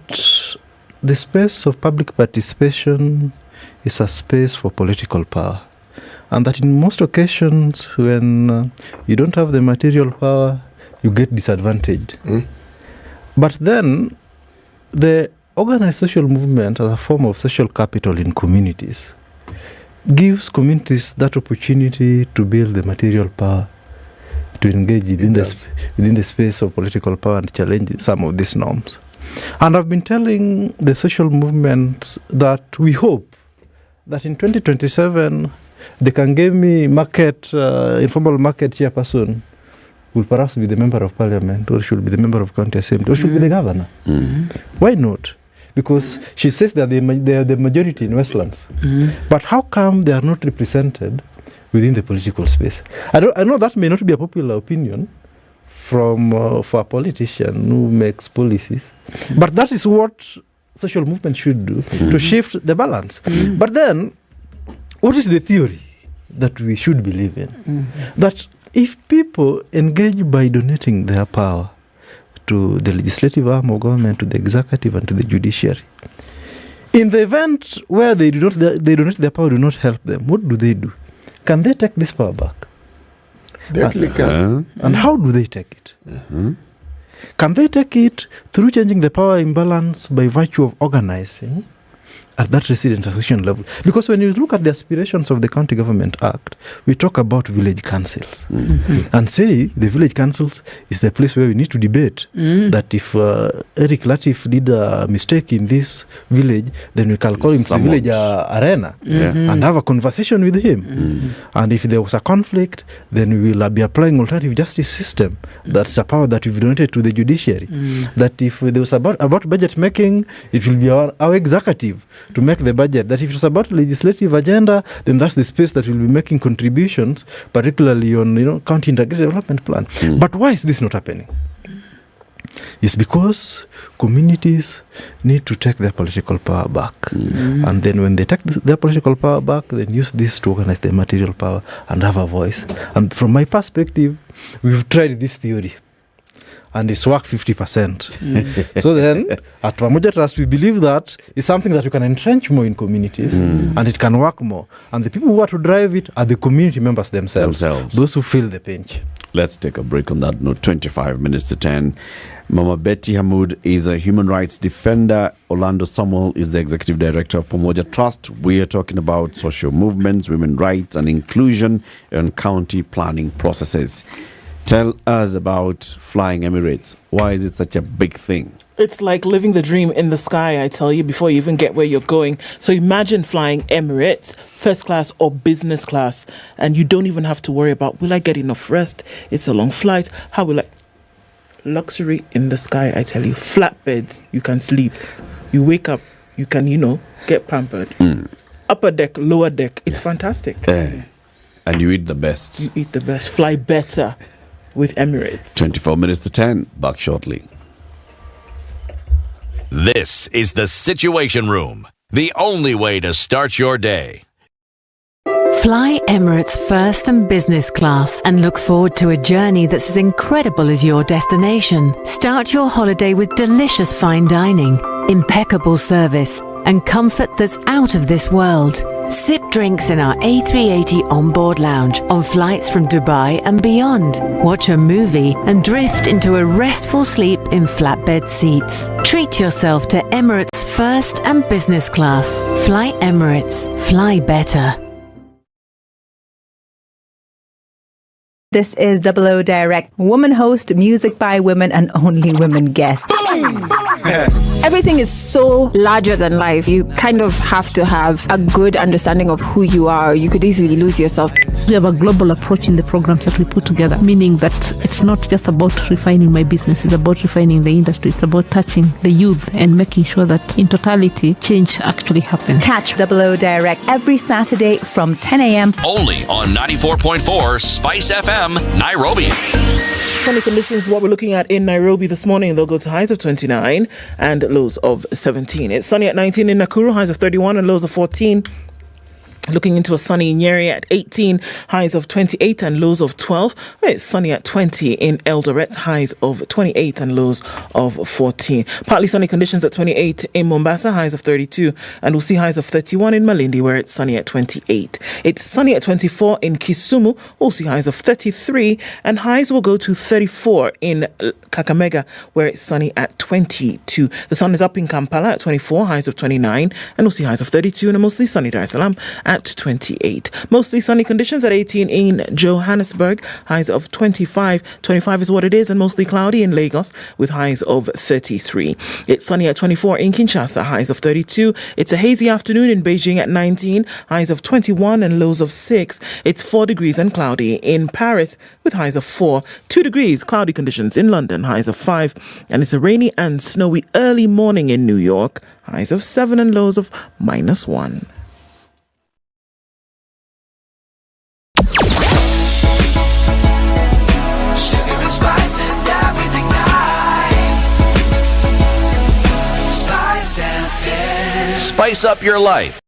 the space of public participation is a space for political power. And that in most occasions, when you don't have the material power, you get disadvantaged. But then, the organized social movement as a form of social capital in communities gives communities that opportunity to build the material power, to engage within the space of political power and challenge some of these norms. And I've been telling the social movements that we hope that in 2027 they can give me informal market chairperson will perhaps be the member of parliament, or should be the member of county assembly, or should be the governor. Why not? Because she says that they are the majority in Westlands. But how come they are not represented within the political space? I know that may not be a popular opinion for a politician who makes policies, but that is what social movement should do, to shift the balance. But then, what is the theory that we should believe in? That if people engage by donating their power to the legislative arm of government, to the executive, and to the judiciary, in the event where they donate their power, do not help them, what do? Can they take this power back? They actually can. And how do they take it? Can they take it through changing the power imbalance by virtue of organizing at that resident association level? Because when you look at the aspirations of the County Government Act, we talk about village councils and say the village councils is the place where we need to debate that if Eric Latif did a mistake in this village, then we can call him to the village arena and have a conversation with him. And if there was a conflict, then we will be applying alternative justice system. That's a power that we've donated to the judiciary. That if there was about budget making, it will be our executive to make the budget. That if it's about legislative agenda, then that's the space that will be making contributions, particularly on county integrated development plan. But why is this not happening? It's because communities need to take their political power back. And then when they take their political power back, then use this to organize their material power and have a voice. And from my perspective, we've tried this theory, and it's worked 50%. So then, at Pamoja Trust, we believe that it's something that we can entrench more in communities, and it can work more. And the people who are to drive it are the community members themselves. Those who feel the pinch. Let's take a break on that note. 25 minutes to 10. Mama Betty Hamoud is a human rights defender. Orlando Samuel is the executive director of Pamoja Trust. We are talking about social movements, women rights, and inclusion in county planning processes. Tell us about Flying Emirates. Why is it such a big thing? It's like living the dream in the sky, I tell you, before you even get where you're going. So imagine flying Emirates, first class or business class, and you don't even have to worry about, will I get enough rest? It's a long flight. How will I? Luxury in the sky, I tell you. Flat beds, you can sleep. You wake up, you can, get pampered. Upper deck, lower deck, it's fantastic. And you eat the best. You eat the best. Fly better with Emirates. 24 minutes to 10. Back shortly. This is the Situation Room, the only way to start your day. Fly Emirates first and business class and look forward to a journey that's as incredible as your destination. Start your holiday with delicious fine dining, impeccable service, and comfort that's out of this world. Sip drinks in our A380 onboard lounge on flights from Dubai and beyond. Watch a movie and drift into a restful sleep in flatbed seats. Treat yourself to Emirates first and business class. Fly Emirates. Fly better. This is 00 Direct, woman host, music by women, and only women guest. Everything is so larger than life. You kind of have to have a good understanding of who you are. You could easily lose yourself. We have a global approach in the programs that we put together, meaning that it's not just about refining my business, it's about refining the industry, it's about touching the youth and making sure that in totality, change actually happens. Catch 00 Direct every Saturday from 10 a.m. Only on 94.4 Spice FM, Nairobi. Sunny conditions, what we're looking at in Nairobi this morning. They'll go to highs of 29 and lows of 17. It's sunny at 19 in Nakuru, highs of 31 and lows of 14. Looking into a sunny Nyeri at 18, highs of 28 and lows of 12. It's sunny at 20 in Eldoret, highs of 28 and lows of 14. Partly sunny conditions at 28 in Mombasa, highs of 32, and we'll see highs of 31 in Malindi, where it's sunny at 28. It's sunny at 24 in Kisumu, we'll see highs of 33, and highs will go to 34 in Kakamega, where it's sunny at 22. The sun is up in Kampala at 24, highs of 29, and we'll see highs of 32 and a mostly sunny Dar es Salaam at 28. Mostly sunny conditions at 18 in Johannesburg, highs of 25. 25 is what it is, and mostly cloudy in Lagos with highs of 33. It's sunny at 24 in Kinshasa, highs of 32. It's a hazy afternoon in Beijing at 19, highs of 21 and lows of 6. It's 4 degrees and cloudy in Paris with highs of 4. 2 degrees, cloudy conditions in London, highs of 5. And it's a rainy and snowy early morning in New York, highs of 7 and lows of -1. Spice up your life.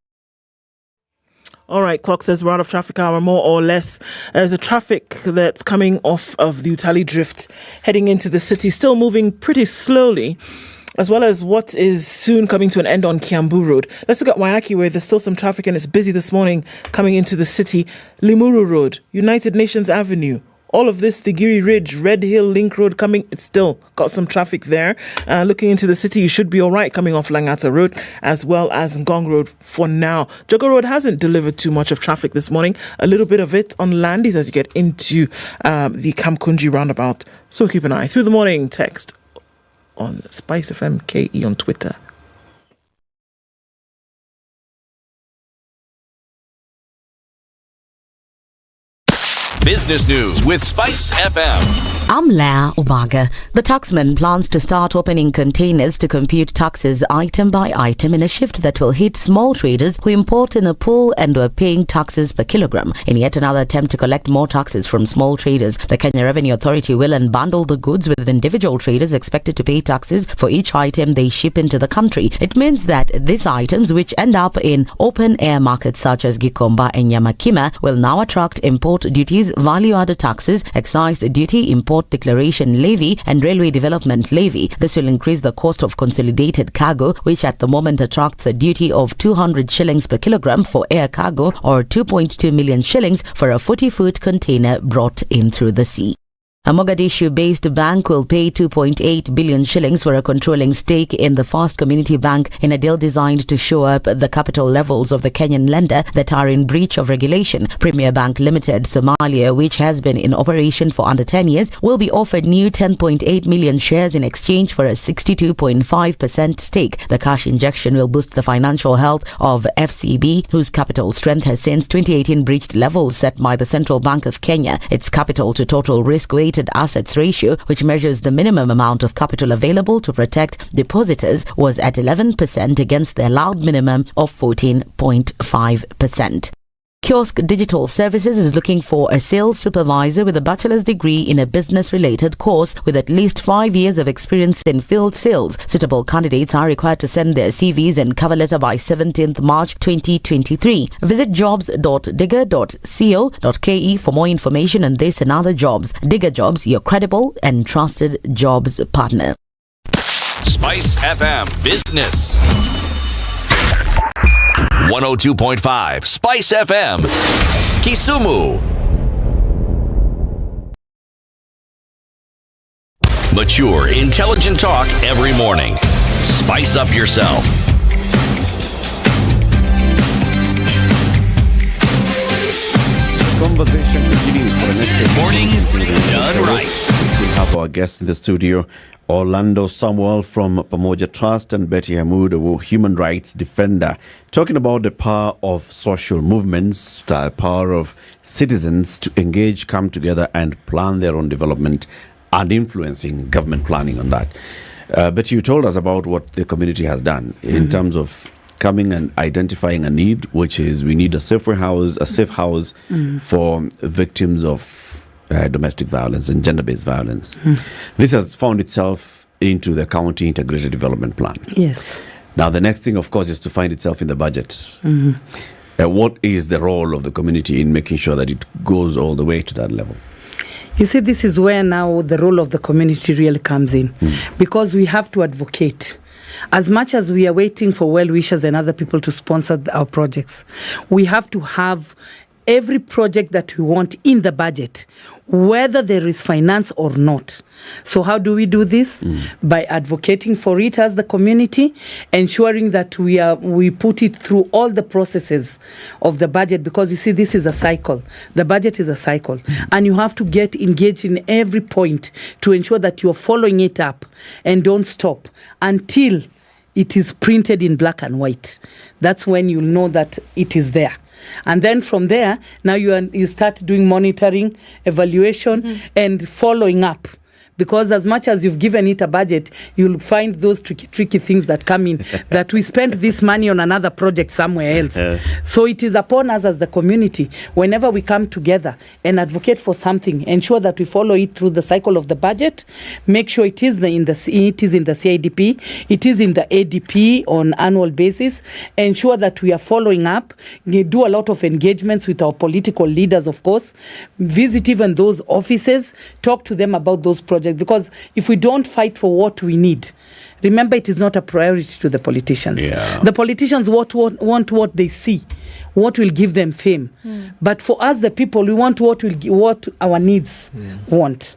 All right, clock says we're out of traffic hour, more or less. There's a traffic that's coming off of the Utali Drift, heading into the city, still moving pretty slowly, as well as what is soon coming to an end on Kiambu Road. Let's look at Waiaki, where there's still some traffic and it's busy this morning coming into the city. Limuru Road, United Nations Avenue. All of this, the Giri Ridge, Red Hill, Link Road coming, it's still got some traffic there. Looking into the city, you should be all right coming off Langata Road, as well as Ngong Road for now. Jogo Road hasn't delivered too much of traffic this morning. A little bit of it on Landis as you get into the Kamkunji roundabout. So keep an eye. Through the morning, text on SpiceFM KE on Twitter. Business news with Spice FM. I'm Leah Umaga. The taxman plans to start opening containers to compute taxes item by item in a shift that will hit small traders who import in a pool and were paying taxes per kilogram. In yet another attempt to collect more taxes from small traders, the Kenya Revenue Authority will unbundle the goods, with individual traders expected to pay taxes for each item they ship into the country. It means that these items, which end up in open-air markets such as Gikomba and Nyamakima, will now attract import duties, value-added taxes, excise duty, import declaration levy, and railway development levy. This will increase the cost of consolidated cargo, which at the moment attracts a duty of 200 shillings per kilogram for air cargo, or 2.2 million shillings for a 40-foot container brought in through the sea. A Mogadishu-based bank will pay 2.8 billion shillings for a controlling stake in the Fast Community Bank in a deal designed to show up the capital levels of the Kenyan lender that are in breach of regulation. Premier Bank Limited Somalia, which has been in operation for under 10 years, will be offered new 10.8 million shares in exchange for a 62.5% stake. The cash injection will boost the financial health of FCB, whose capital strength has since 2018 breached levels set by the Central Bank of Kenya. Its capital to total risk-weighted assets ratio, which measures the minimum amount of capital available to protect depositors, was at 11% against the allowed minimum of 14.5%. Kiosk Digital Services is looking for a sales supervisor with a bachelor's degree in a business-related course with at least 5 years of experience in field sales. Suitable candidates are required to send their CVs and cover letter by 17th March 2023. Visit jobs.digger.co.ke for more information on this and other jobs. Digger Jobs, your credible and trusted jobs partner. Spice FM Business 102.5 Spice FM Kisumu. Mature, intelligent talk every morning. Spice up yourself. Conversation continues for the next mornings done right. We have our guest in the studio, Orlando Samuel from Pamoja Trust, and Betty Hamoud, a human rights defender, talking about the power of social movements, the power of citizens to engage, come together and plan their own development, and influencing government planning on that. Betty, you told us about what the community has done in terms of coming and identifying a need, which is we need a safe house for victims of domestic violence and gender-based violence. This has found itself into the county integrated development plan. Yes. Now, the next thing, of course, is to find itself in the budget. What is the role of the community in making sure that it goes all the way to that level? You see, this is where now the role of the community really comes in, because we have to advocate. As much as we are waiting for well-wishers and other people to sponsor our projects, we have to have every project that we want in the budget, whether there is finance or not. So how do we do this? By advocating for it as the community, ensuring that we put it through all the processes of the budget, because you see, this is a cycle. The budget is a cycle, and you have to get engaged in every point to ensure that you're following it up and don't stop until it is printed in black and white. That's when you'll know that it is there. And then from there, now you start doing monitoring, evaluation, and following up. Because as much as you've given it a budget, you'll find those tricky things that come in, that we spent this money on another project somewhere else. So it is upon us as the community, whenever we come together and advocate for something, ensure that we follow it through the cycle of the budget, make sure it is in the CIDP, it is in the ADP on annual basis, ensure that we are following up, do a lot of engagements with our political leaders, of course, visit even those offices, talk to them about those projects. Because if we don't fight for what we need, remember, it is not a priority to the politicians. The politicians want what they see, what will give them fame. But for us, the people, we want what our needs want.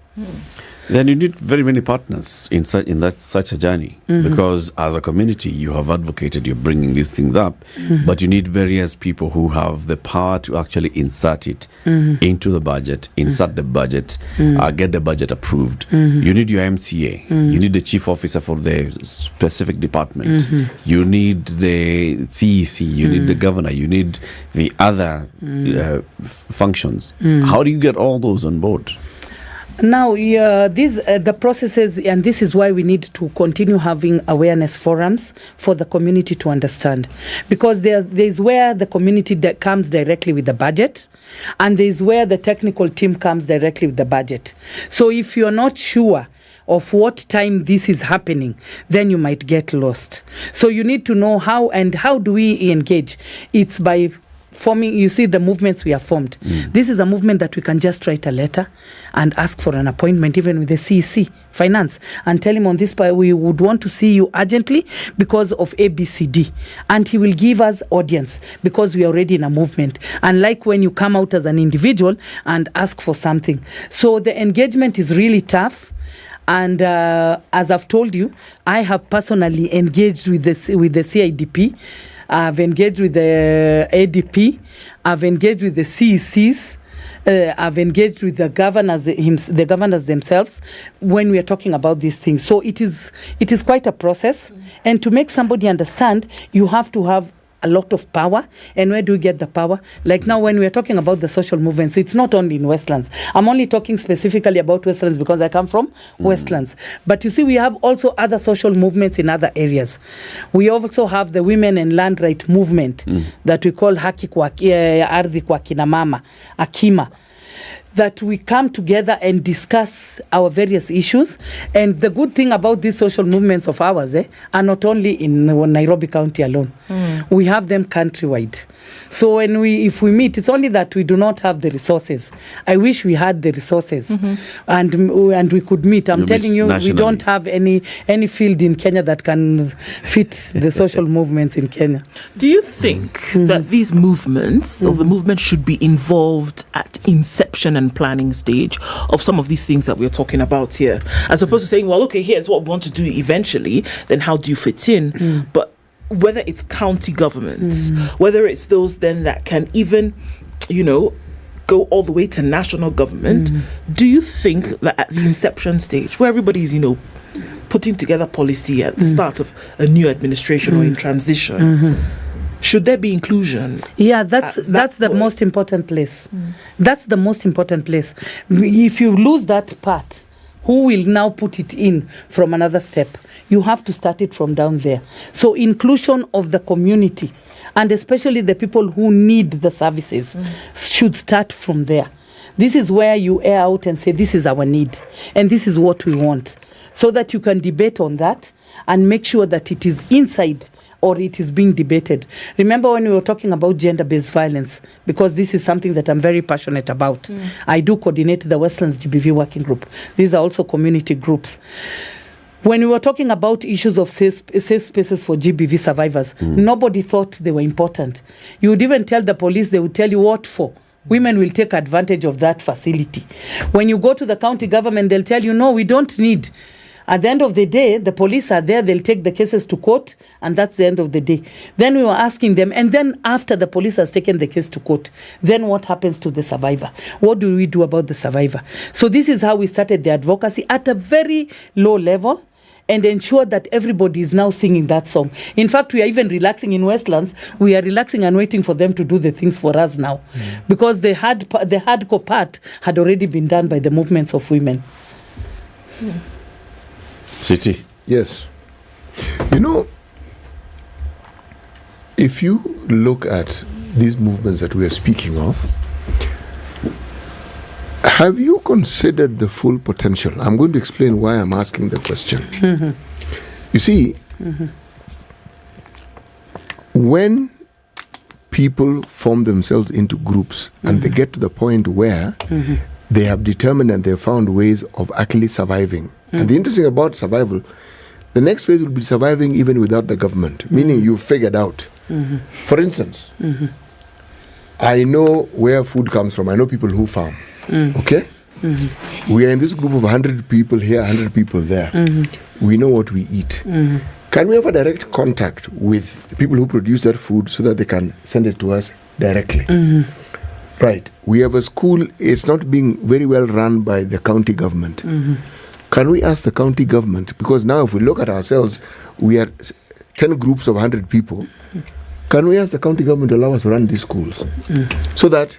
Then you need very many partners in such a journey, because as a community, you have advocated, you're bringing these things up, but you need various people who have the power to actually insert it into the budget, insert the budget, get the budget approved. You need your MCA, you need the chief officer for the specific department, you need the CEC, you need the governor, you need the other functions. How do you get all those on board? Now, the processes, and this is why we need to continue having awareness forums for the community to understand. Because there's where the community comes directly with the budget, and there's where the technical team comes directly with the budget. So if you're not sure of what time this is happening, then you might get lost. So you need to know how do we engage. It's by forming, you see the movements we have formed. This is a movement that we can just write a letter and ask for an appointment even with the CEC finance and tell him on this part we would want to see you urgently because of ABCD, and he will give us audience because we are already in a movement, unlike when you come out as an individual and ask for something. So the engagement is really tough. And as I've told you, I have personally engaged with the CIDP. I've engaged with the ADP. I've engaged with the CECs. I've engaged with the governors themselves when we are talking about these things. So it is quite a process. And to make somebody understand, you have to have a lot of power. And where do we get the power? Like now when we're talking about the social movements, it's not only in Westlands. I'm only talking specifically about Westlands because I come from Westlands. But you see, we have also other social movements in other areas. We also have the women and land right movement that we call Haki kwa Ardhi kwa Kina Mama, Akima, that we come together and discuss our various issues. And the good thing about these social movements of ours are not only in Nairobi County alone. We have them countrywide. So if we meet, it's only that we do not have the resources. I wish we had the resources and we could meet. I'm telling you, we don't have any field in Kenya that can fit the social movements in Kenya. Do you think that these movements or the movement should be involved at inception and planning stage of some of these things that we're talking about here, as opposed to saying, well, okay, here's what we want to do eventually, then how do you fit in? But whether it's county governments, whether it's those then that can even, go all the way to national government, do you think that at the inception stage, where everybody's, putting together policy at the start of a new administration or in transition, should there be inclusion? Yeah, that's the most important place. That's the most important place. If you lose that part, who will now put it in from another step? You have to start it from down there. So inclusion of the community, and especially the people who need the services, should start from there. This is where you air out and say, this is our need, and this is what we want, so that you can debate on that and make sure that it is inside or it is being debated. Remember when we were talking about gender-based violence, because this is something that I'm very passionate about. I do coordinate the Westlands GBV working group. These are also community groups. When we were talking about issues of safe spaces for GBV survivors, nobody thought they were important. You would even tell the police, they would tell you what for. Women will take advantage of that facility. When you go to the county government, they'll tell you, no, we don't need. At the end of the day, the police are there, they'll take the cases to court, and that's the end of the day. Then we were asking them, and then after the police has taken the case to court, then what happens to the survivor? What do we do about the survivor? So this is how we started the advocacy at a very low level, and ensure that everybody is now singing that song. In fact, we are even relaxing in Westlands. We are relaxing and waiting for them to do the things for us now. Because the hardcore part had already been done by the movements of women. City. Yes. If you look at these movements that we are speaking of, have you considered the full potential? I'm going to explain why I'm asking the question. You see, when people form themselves into groups and they get to the point where they have determined and they've found ways of actually surviving. And the interesting about survival, the next phase will be surviving even without the government, meaning you've figured out. For instance, I know where food comes from. I know people who farm. Okay? We are in this group of 100 people here, 100 people there. We know what we eat. Can we have a direct contact with the people who produce that food so that they can send it to us directly? Right. We have a school, it's not being very well run by the county government. Can we ask the county government, because now if we look at ourselves, we are 10 groups of 100 people. Can we ask the county government to allow us to run these schools? So that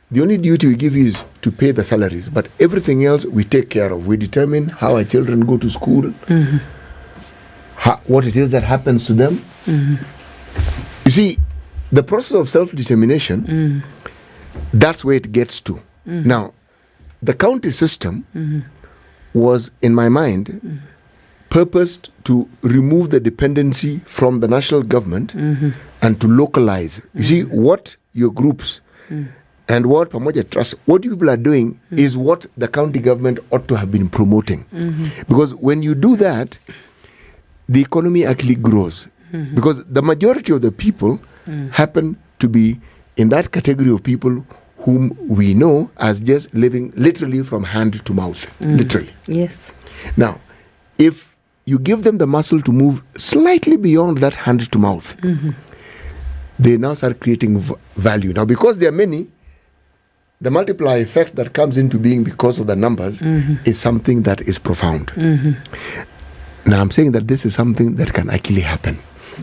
the only duty we give you is to pay the salaries, but everything else we take care of. We determine how our children go to school, what it is that happens to them. You see, the process of self-determination, that's where it gets to. Now, the county system was, in my mind, purposed to remove the dependency from the national government and to localize. You see, what your groups and what Pamoja Trust, what you people are doing is what the county government ought to have been promoting. Because when you do that, the economy actually grows. Because the majority of the people happen to be in that category of people whom we know as just living literally from hand to mouth. Literally. Yes. Now, if you give them the muscle to move slightly beyond that hand to mouth, they now start creating value. Now, because there are many, the multiplier effect that comes into being because of the numbers is something that is profound. Now, I'm saying that this is something that can actually happen.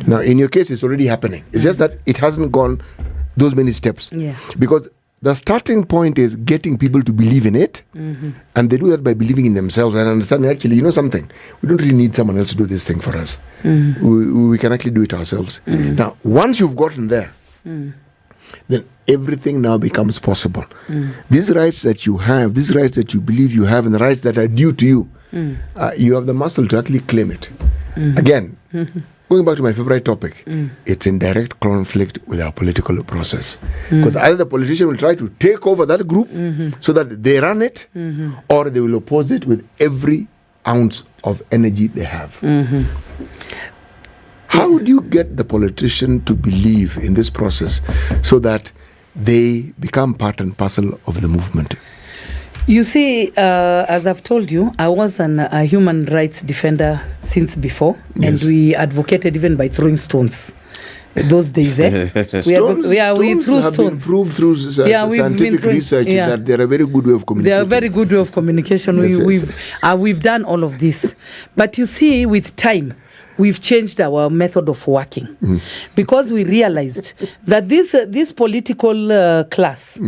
Now, in your case, it's already happening. It's just that it hasn't gone those many steps. Yeah. Because the starting point is getting people to believe in it, and they do that by believing in themselves and understanding, actually, you know something, we don't really need someone else to do this thing for us. We can actually do it ourselves. Now, once you've gotten there, then everything now becomes possible. These rights that you have, these rights that you believe you have, and the rights that are due to you, you have the muscle to actually claim it. Again, going back to my favorite topic, it's in direct conflict with our political process. Because either the politician will try to take over that group so that they run it, or they will oppose it with every ounce of energy they have. How do you get the politician to believe in this process so that they become part and parcel of the movement? You see, as I've told you, I was a human rights defender since before, and we advocated even by throwing stones. Those days, Stones have been proved through scientific research that they're a very good way of communicating. They're a very good way of communication. We've done all of this. But you see, with time, we've changed our method of working because we realized that this political class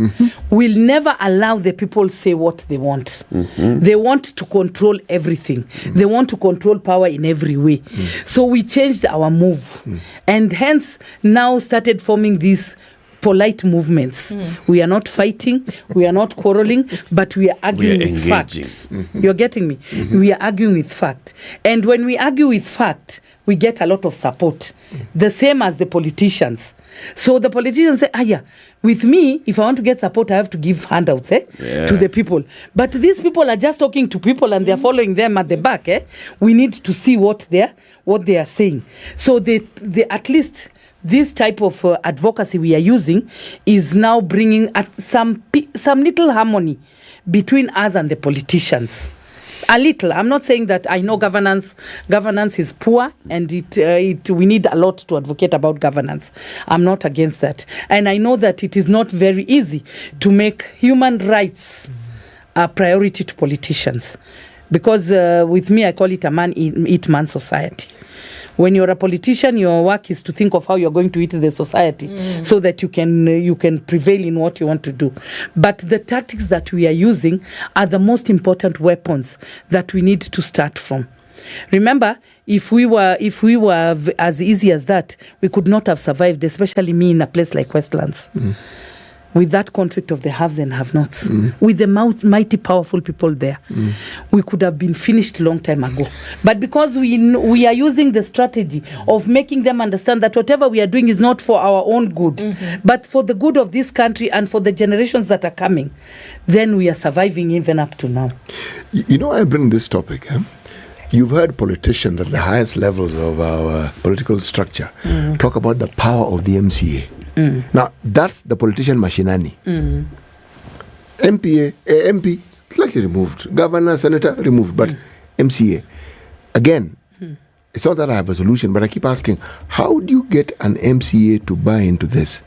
will never allow the people say what they want. They want to control everything. They want to control power in every way. So we changed our move, and hence now started forming these polite movements. We are not fighting, we are not quarreling, but we are arguing with facts. You're getting me? We are arguing with fact. And when we argue with fact, we get a lot of support. The same as the politicians. So the politicians say, with me, if I want to get support, I have to give handouts to the people. But these people are just talking to people and they're following them at the back. We need to see what they are saying. So they at least this type of advocacy we are using is now bringing some little harmony between us and the politicians. A little. I'm not saying that I know governance is poor, and we need a lot to advocate about governance. I'm not against that. And I know that it is not very easy to make human rights a priority to politicians. Because with me, I call it a man-eat-man society. When you're a politician, your work is to think of how you're going to eat the society so that you can prevail in what you want to do. But the tactics that we are using are the most important weapons that we need to start from. Remember, if we were as easy as that, we could not have survived, especially me in a place like Westlands. With that conflict of the haves and have-nots, with the mighty powerful people there, we could have been finished long time ago. But because we are using the strategy of making them understand that whatever we are doing is not for our own good, but for the good of this country and for the generations that are coming, then we are surviving even up to now. You know, I bring this topic. You've heard politicians at the highest levels of our political structure talk about the power of the MCA. Now, that's the politician machinani. MP, slightly removed. Governor, senator, removed. But MCA, again, it's not that I have a solution, but I keep asking, how do you get an MCA to buy into this?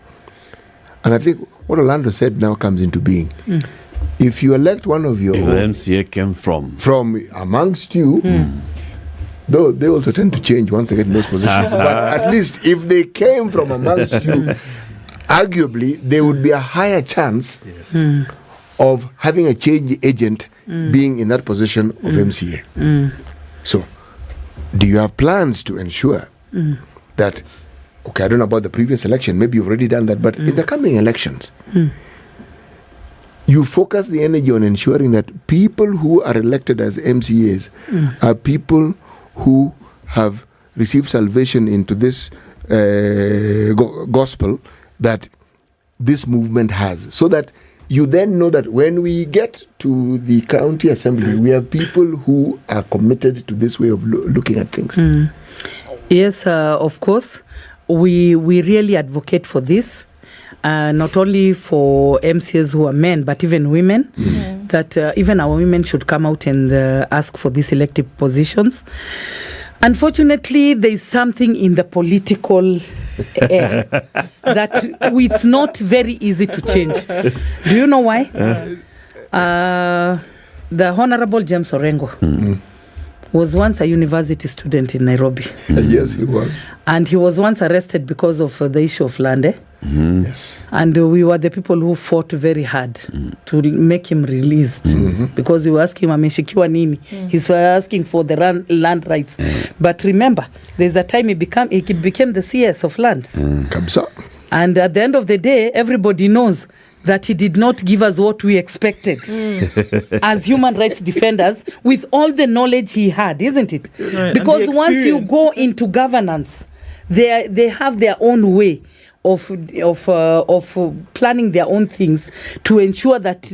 And I think what Orlando said now comes into being. If you elect one of your own, the MCA came from amongst you, though they also tend to change once they get in those positions. But at least if they came from amongst you, arguably there would be a higher chance of having a change agent being in that position of MCA. So, do you have plans to ensure that, okay, I don't know about the previous election, maybe you've already done that, but in the coming elections, you focus the energy on ensuring that people who are elected as MCAs are people who have received salvation into this gospel that this movement has, so that you then know that when we get to the county assembly, we have people who are committed to this way of looking at things. Yes, of course. We really advocate for this. Not only for MCAs who are men, but even women, that even our women should come out and ask for these elective positions. Unfortunately, there is something in the political air that it's not very easy to change. Do you know why? The Honorable James Orengo was once a university student in Nairobi. Yes, he was. And he was once arrested because of the issue of land. Yes. And we were the people who fought very hard to make him released because we were asking him, ameshikiwa nini? He's asking for the land rights. But remember, there's a time he became the CS of lands. Kabisa. And at the end of the day, everybody knows that he did not give us what we expected as human rights defenders with all the knowledge he had, isn't it? Right. Because once you go into governance, they have their own way of planning their own things to ensure that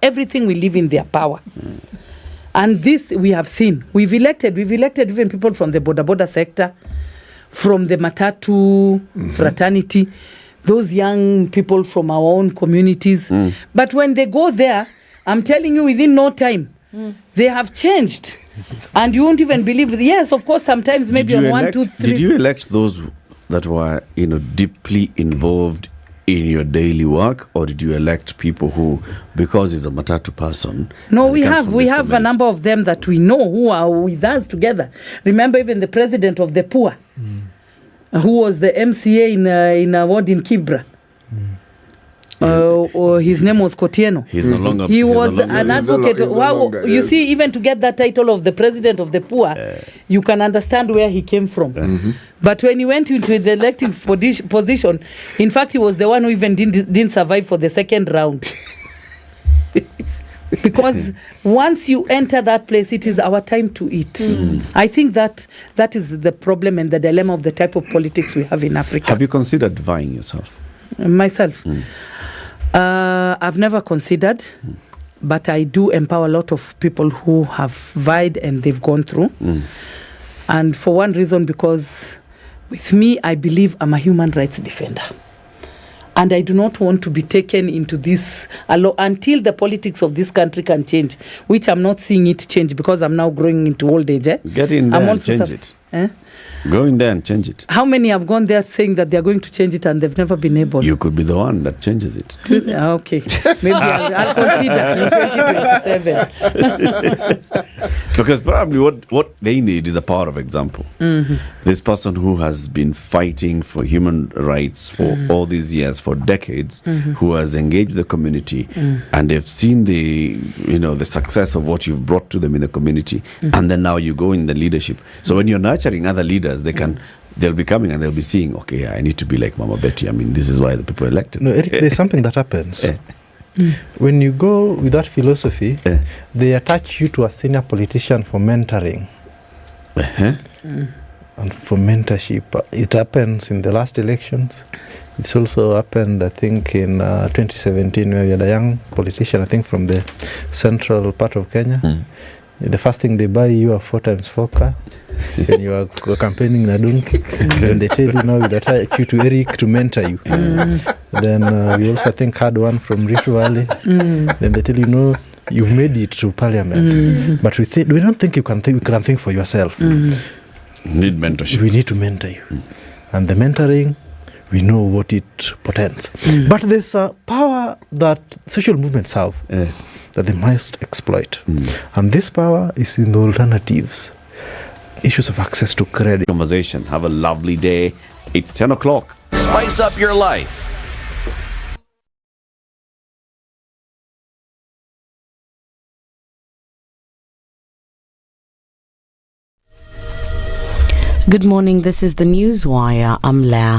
everything will live in their power. And this we have seen. We've elected even people from the boda sector, from the matatu fraternity, those young people from our own communities. But when they go there, I'm telling you, within no time, they have changed. And you won't even believe, yes, of course, sometimes maybe on 1, 2, 3. Did you elect those that were, deeply involved in your daily work, or did you elect people who, because he's a matatu person? No, we have a number of them that we know who are with us together. Remember even the president of the poor, who was the MCA in a ward in Kibra. His name was Kotieno. He's no longer. He was an advocate. You see, even to get that title of the president of the poor, you can understand where he came from. But when he went into the electing position, in fact, he was the one who even didn't survive for the second round. Because once you enter that place, it is our time to eat. I think that is the problem and the dilemma of the type of politics we have in Africa. Have you considered vying yourself? Myself? I've never considered, but I do empower a lot of people who have vied and they've gone through. And for one reason, because with me, I believe I'm a human rights defender. And I do not want to be taken into this until the politics of this country can change, which I'm not seeing it change because I'm now growing into old age. Get in there and change it. Go in there and change it. How many have gone there saying that they're going to change it and they've never been able? You could be the one that changes it. Okay. Maybe I'll consider in 2027. Because probably what they need is a power of example. This person who has been fighting for human rights for all these years, for decades, who has engaged the community, and they've seen the success of what you've brought to them in the community, and then now you go in the leadership. So when you're nurturing other leaders, they'll be coming and they'll be seeing, okay, I need to be like Mama Betty. I mean, this is why the people elected. No, Eric, there's something that happens. When you go with that philosophy, they attach you to a senior politician for mentoring. And for mentorship. It happens in the last elections. It's also happened, I think, in 2017, where we had a young politician, I think, from the central part of Kenya. The first thing they buy you a 4x4 car when you are campaigning in a donkey. Then they tell you now we attach you to Eric to mentor you. Then we also, I think, had one from Rift Valley. Then they tell you, no, you've made it to parliament. But we don't think you can think for yourself. Need mentorship. We need to mentor you. And the mentoring, we know what it portends. But there's a power that social movements have that they must exploit. And this power is in the alternatives. Issues of access to credit. Conversation. Have a lovely day. It's 10 o'clock. Spice up your life. Good morning. This is the Newswire. I'm Leah